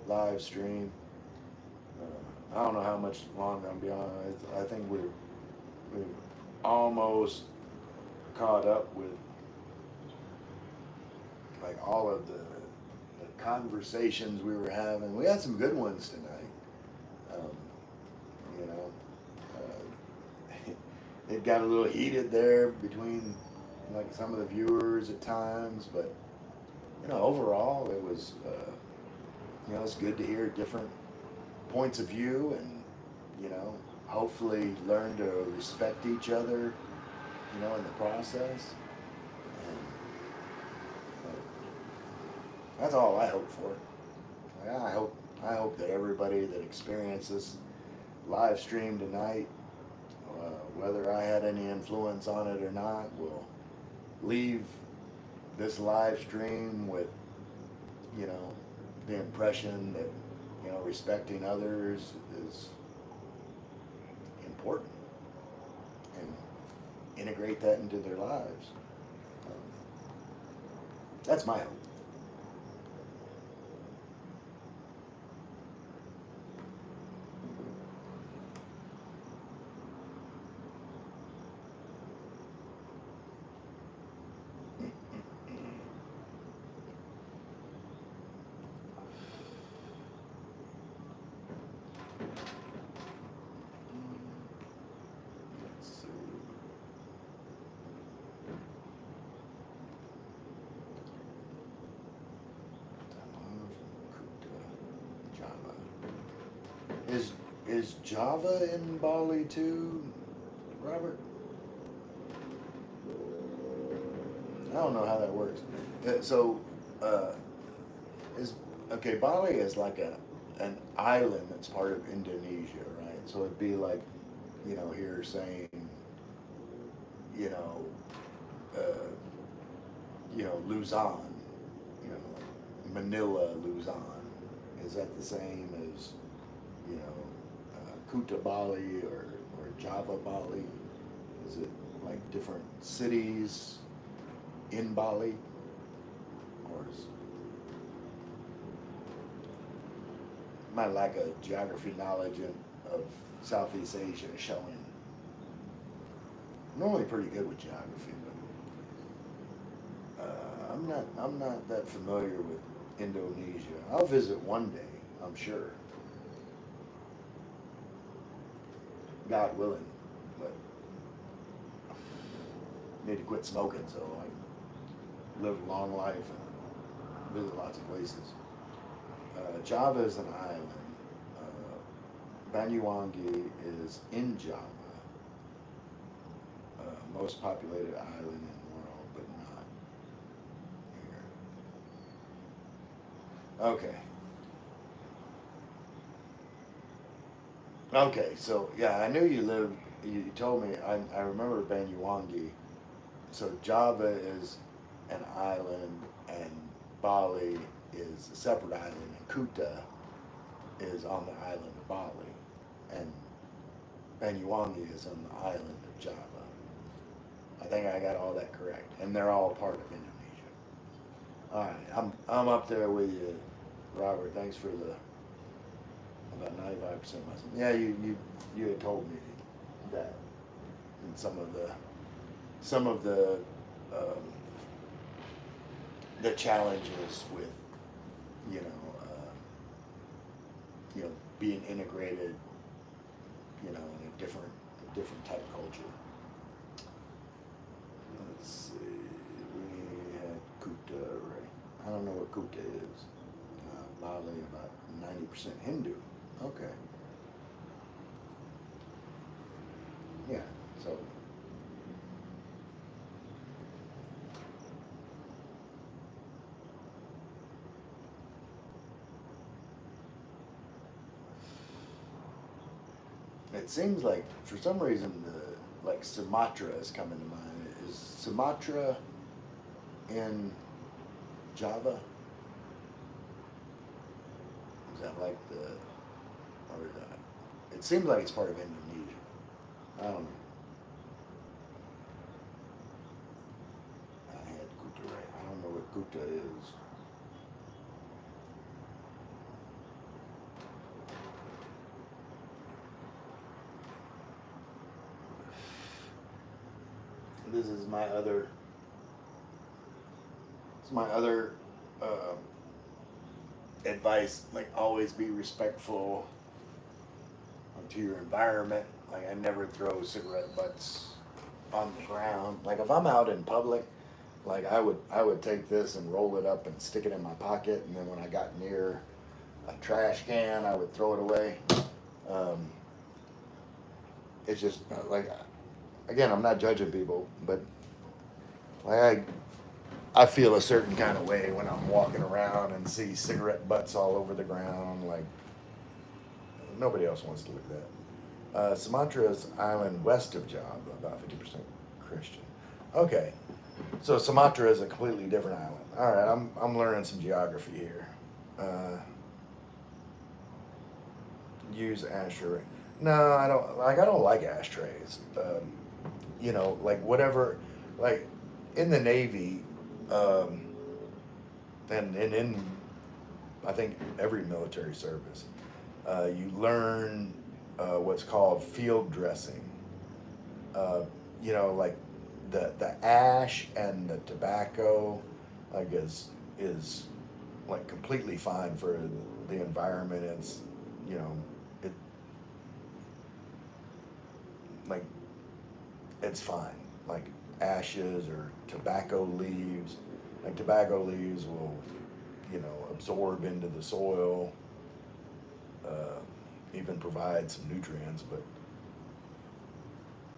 live stream. I don't know how much longer I'm beyond. I think we've almost caught up with like all of the conversations we were having. We had some good ones tonight. Um, you know, it got a little heated there between like some of the viewers at times, but overall it was it's good to hear different points of view, and hopefully learn to respect each other in the process. That's all I hope for. Like, I hope that everybody that experiences live stream tonight, whether I had any influence on it or not, will leave this live stream with, you know, the impression that, you know, respecting others is important, and integrate that into their lives. That's my hope. Let's see. Java. Is Java in Bali too, Robert? I don't know how that works. So, is okay. Bali is like an island that's part of Indonesia, right? So it'd be like, you know, here saying, you know, uh, Luzon, you know, like Manila, Luzon. Is that the same as, you know, Kuta Bali or Java Bali? Is it like different cities in Bali, or is my lack of geography knowledge of Southeast Asia showing? I'm normally pretty good with geography, but I'm not that familiar with Indonesia. I'll visit one day, I'm sure, God willing. But need to quit smoking, so I live a long life and visit lots of places. Java is an island. Banyuwangi is in Java, most populated island in the world, but not here. Okay. Okay, so yeah, I knew you lived. You told me. I remember Banyuwangi. So Java is an island, and Bali is a separate island, and Kuta is on the island of Bali, and Banyuwangi is on the island of Java. I think I got all that correct, and they're all part of Indonesia. All right, I'm up there with you, Robert. Thanks for the about 95% myself. Yeah, you had told me that in some of um, the challenges with, you know, being integrated, you know, in a different type of culture. Let's see, we had Kuta, right? I don't know what Kuta is. Bali, about 90% Hindu. Okay. Yeah, so. It seems like, for some reason, like Sumatra is coming to mind. Is Sumatra in Java? Is that like or it seems like it's part of Indonesia. I don't know. I had Kuta right. I don't know what Kuta is. This is my other. It's my other uh, advice. Like, always be respectful to your environment. Like, I never throw cigarette butts on the ground. Like, if I'm out in public, like I would take this and roll it up and stick it in my pocket, and then when I got near a trash can, I would throw it away. Um, it's just like, again, I'm not judging people, but like I feel a certain kind of way when I'm walking around and see cigarette butts all over the ground. Like nobody else wants to look at that. Sumatra is island west of Java, about 50% Christian. Okay, so Sumatra is a completely different island. All right, I'm learning some geography here. Use ashtray. No, I don't like. I don't like ashtrays. You know, like whatever, like in the Navy, um, and in I think every military service, you learn what's called field dressing. Uh, you know, like the ash and the tobacco, like is like completely fine for the environment. It's you know it like it's fine. Like ashes or tobacco leaves. Like tobacco leaves will, you know, absorb into the soil, uh, even provide some nutrients, but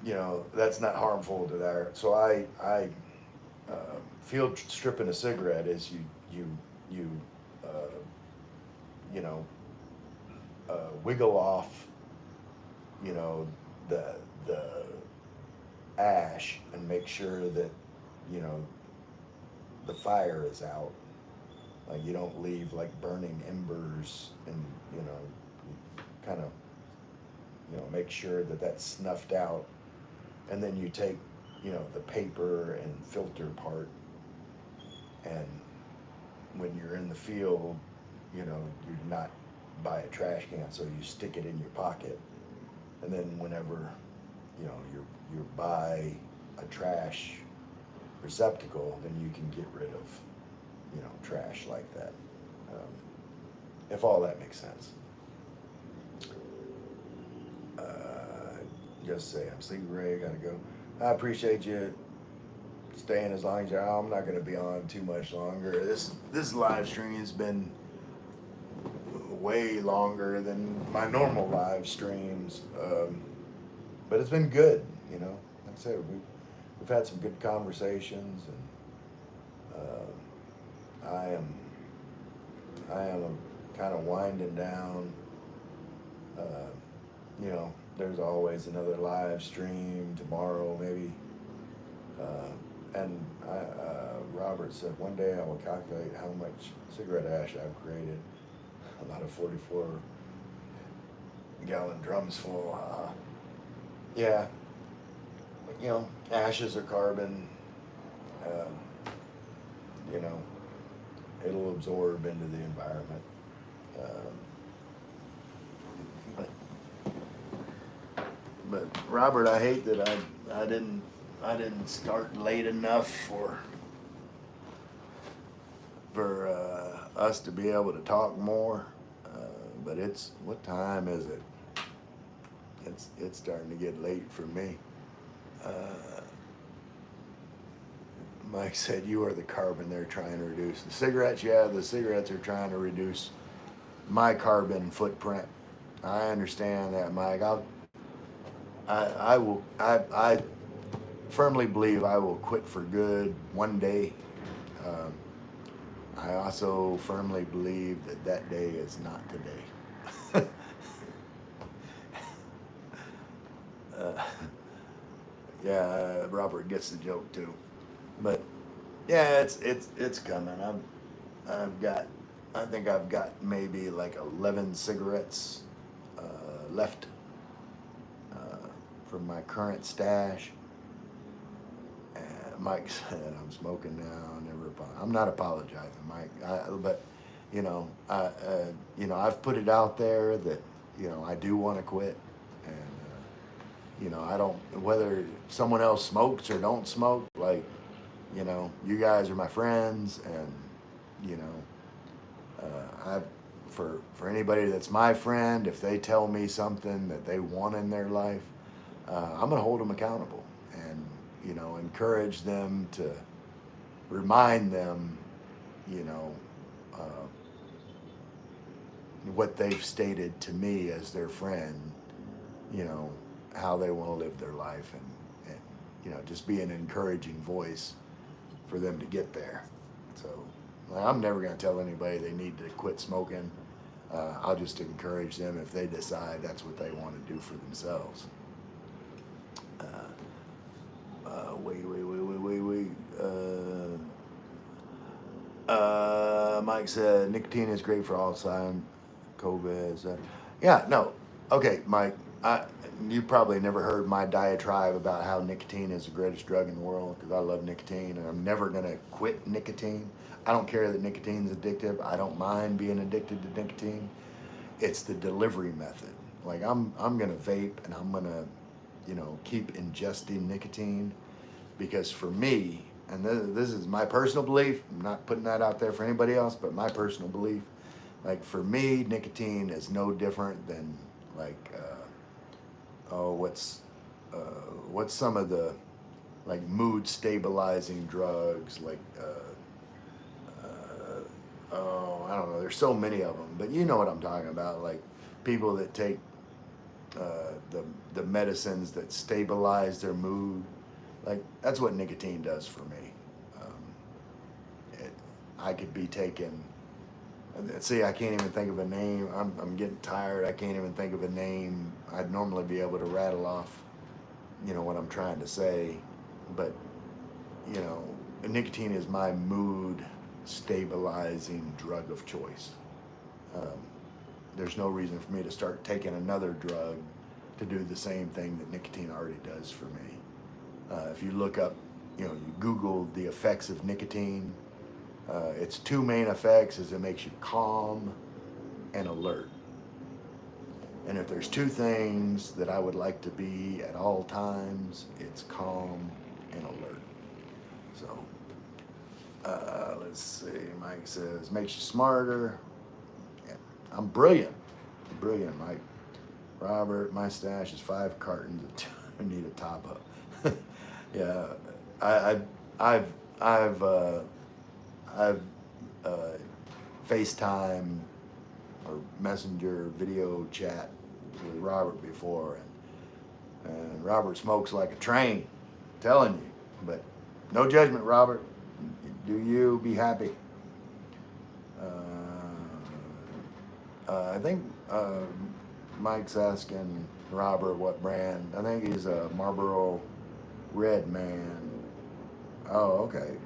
you know that's not harmful to there. So field stripping a cigarette is you uh, you know wiggle off you know the ash and make sure that you know the fire is out. Like you don't leave like burning embers, and you know, kind of make sure that that's snuffed out, and then you take the paper and filter part, and when you're in the field, you're not by a trash can, so you stick it in your pocket, and then whenever you're by a trash receptacle, then you can get rid of trash like that. Um, if all that makes sense. Just say I'm sleepy, Ray. Gotta go. I appreciate you staying as long as you are. I'm not gonna be on too much longer. This live stream has been way longer than my normal live streams, but it's been good. Like I said, we've had some good conversations, and I am kind of winding down. Uh, there's always another live stream tomorrow, maybe. And Robert said, one day I will calculate how much cigarette ash I've created. About a 44-gallon drums full. Yeah, ashes are carbon. Uh, you know, it'll absorb into the environment. But Robert, I hate that I didn't start late enough for us to be able to talk more. But what time is it? It's starting to get late for me. Uh, Mike said you are the carbon they're trying to reduce. The cigarettes, yeah, the cigarettes are trying to reduce my carbon footprint. I understand that, Mike. I firmly believe I will quit for good one day. Um, I also firmly believe that day is not today. uh, yeah, Robert gets the joke too, but yeah, it's coming. I think I've got maybe like 11 cigarettes left from my current stash. Mike said, "I'm smoking now. I'm not apologizing, Mike. But I've put it out there that I do want to quit, and I don't, whether someone else smokes or don't smoke. Like, you guys are my friends, and I for anybody that's my friend, if they tell me something that they want in their life, I'm gonna hold them accountable, and encourage them to remind them, you know, uh, what they've stated to me as their friend, how they want to live their life, and just be an encouraging voice for them to get there. So I'm never going to tell anybody they need to quit smoking. I'll just encourage them if they decide that's what they want to do for themselves. Wait. Mike said nicotine is great for Alzheimer's, COVID. Yeah, no. Okay, Mike. You probably never heard my diatribe about how nicotine is the greatest drug in the world because I love nicotine and I'm never going to quit nicotine. I don't care that nicotine's addictive. I don't mind being addicted to nicotine. It's the delivery method. Like I'm going to vape and I'm going to, keep ingesting nicotine because for me, and this is my personal belief, I'm not putting that out there for anybody else, but my personal belief, like for me, nicotine is no different than like, what's some of the like mood stabilizing drugs like, I don't know, there's so many of them, but you know what I'm talking about, like people that take the medicines that stabilize their mood. Like that's what nicotine does for me. I could be taking. See, I can't even think of a name. I'm getting tired. I can't even think of a name. I'd normally be able to rattle off, what I'm trying to say, but nicotine is my mood stabilizing drug of choice. There's no reason for me to start taking another drug to do the same thing that nicotine already does for me. If you look up, you Google the effects of nicotine, its two main effects is it makes you calm and alert. And if there's two things that I would like to be at all times, it's calm and alert. So, let's see, Mike says, makes you smarter. Yeah, I'm brilliant. Brilliant, Mike. Robert, my stash is 5 cartons. I need a top up. Yeah, I've FaceTime or Messenger video chat with Robert before, and Robert smokes like a train, telling you. But no judgment, Robert. Do you be happy? I think Mike's asking Robert what brand. I think he's a Marlboro Red man. Oh, okay.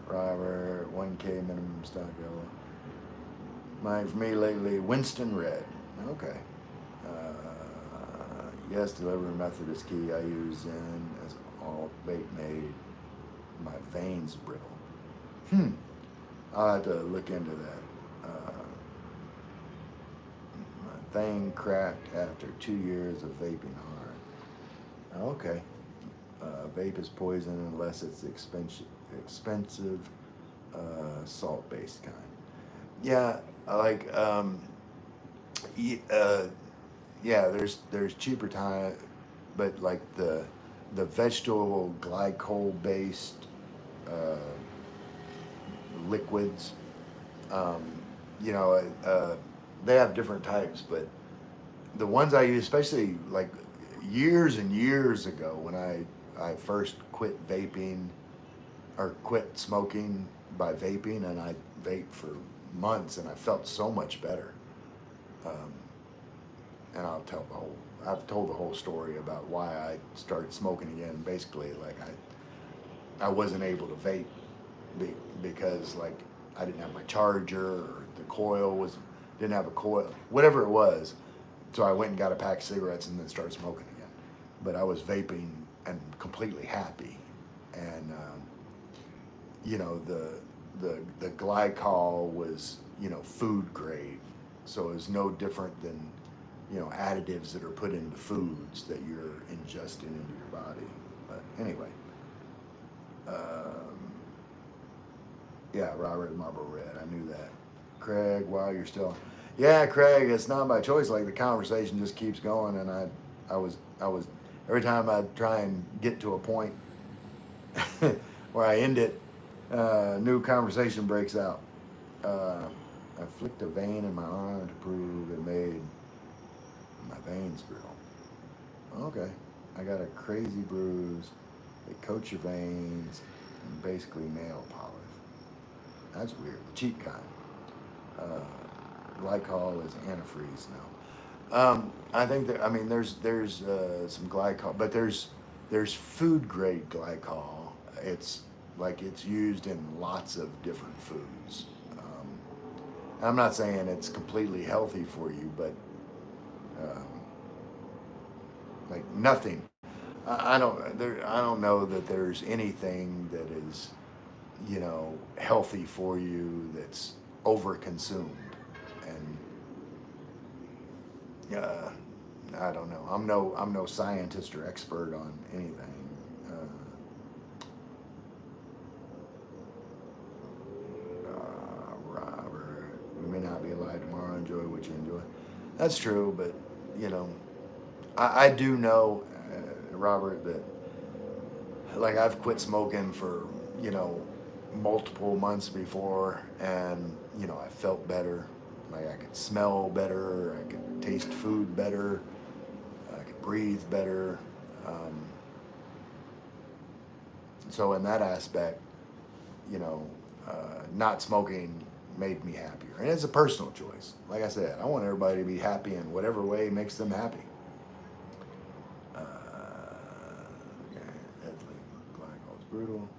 Robert, 1K minimum stock yellow. Mine for me lately, Winston Red. Okay. Yes, delivery method is key. I use Zen as all vape made. My veins brittle. I'll have to look into that. My thing cracked after 2 years of vaping hard. Okay. Vape is poison unless it's expensive salt-based kind. Yeah, like yeah. There's cheaper time, but like the vegetable glycol-based liquids, they have different types, but the ones I use, especially like years and years ago when I first quit vaping or quit smoking by vaping, and I vaped for months and I felt so much better. And I've told the whole story about why I started smoking again. Basically, like I wasn't able to vape because like I didn't have my charger, or the coil didn't have a coil, whatever it was. So I went and got a pack of cigarettes and then started smoking again. But I was vaping and completely happy. And the glycol was food grade, so it was no different than additives that are put into foods that you're ingesting into your body. But anyway, yeah, Robert Marlboro Red, I knew that. Craig, while you're still, yeah, Craig, it's not by choice. Like the conversation just keeps going, and I was every time I try and get to a point where I end it, new conversation breaks out. I flicked a vein in my arm to prove it made my veins brittle. Okay, I got a crazy bruise They coat your veins and basically nail polish. That's weird. The cheap kind. Glycol is antifreeze now. I think that I mean there's some glycol, but there's food grade glycol. It's like it's used in lots of different foods. I'm not saying it's completely healthy for you, but um, like nothing. I don't know that there's anything that is healthy for you that's overconsumed, and I don't know. I'm no scientist or expert on anything. Robert, we may not be alive tomorrow. Enjoy what you enjoy. That's true, but you know, I do know, Robert, that like I've quit smoking for multiple months before, and I felt better. Like I could smell better, I could taste food better, I could breathe better. Um, so in that aspect, you know, not smoking made me happier, and it's a personal choice. Like I said, I want everybody to be happy in whatever way makes them happy. Uh, yeah, ethylene glycol is brutal.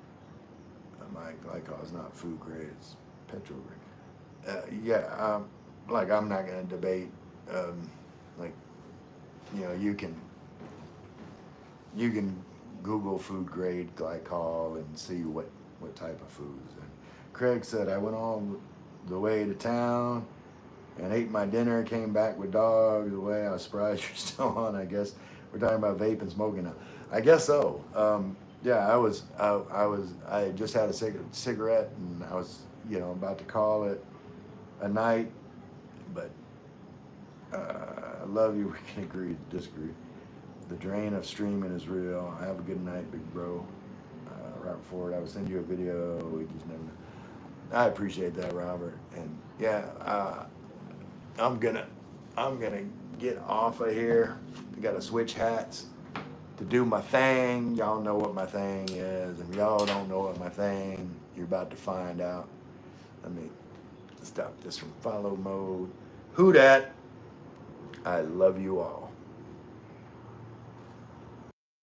My glycol is not food grade; it's petrol grade. Like I'm not gonna debate. Like you can Google food grade glycol and see what type of foods. And Craig said I went all the way to town and ate my dinner, came back with dogs. The way I was surprised you're still on. I guess we're talking about vape and smoking now. I guess so. Yeah, I just had a cigarette and I was about to call it a night, but I love you. We can agree to disagree. The drain of streaming is real. Have a good night, big bro. Robert Ford, I will send you a video. We just never know. I appreciate that, Robert. And yeah, I'm gonna get off of here. I gotta switch hats to do my thing. Y'all know what my thing is, and y'all don't know what my thing. You're about to find out. Let me stop this from follow mode. Who dat? I love you all.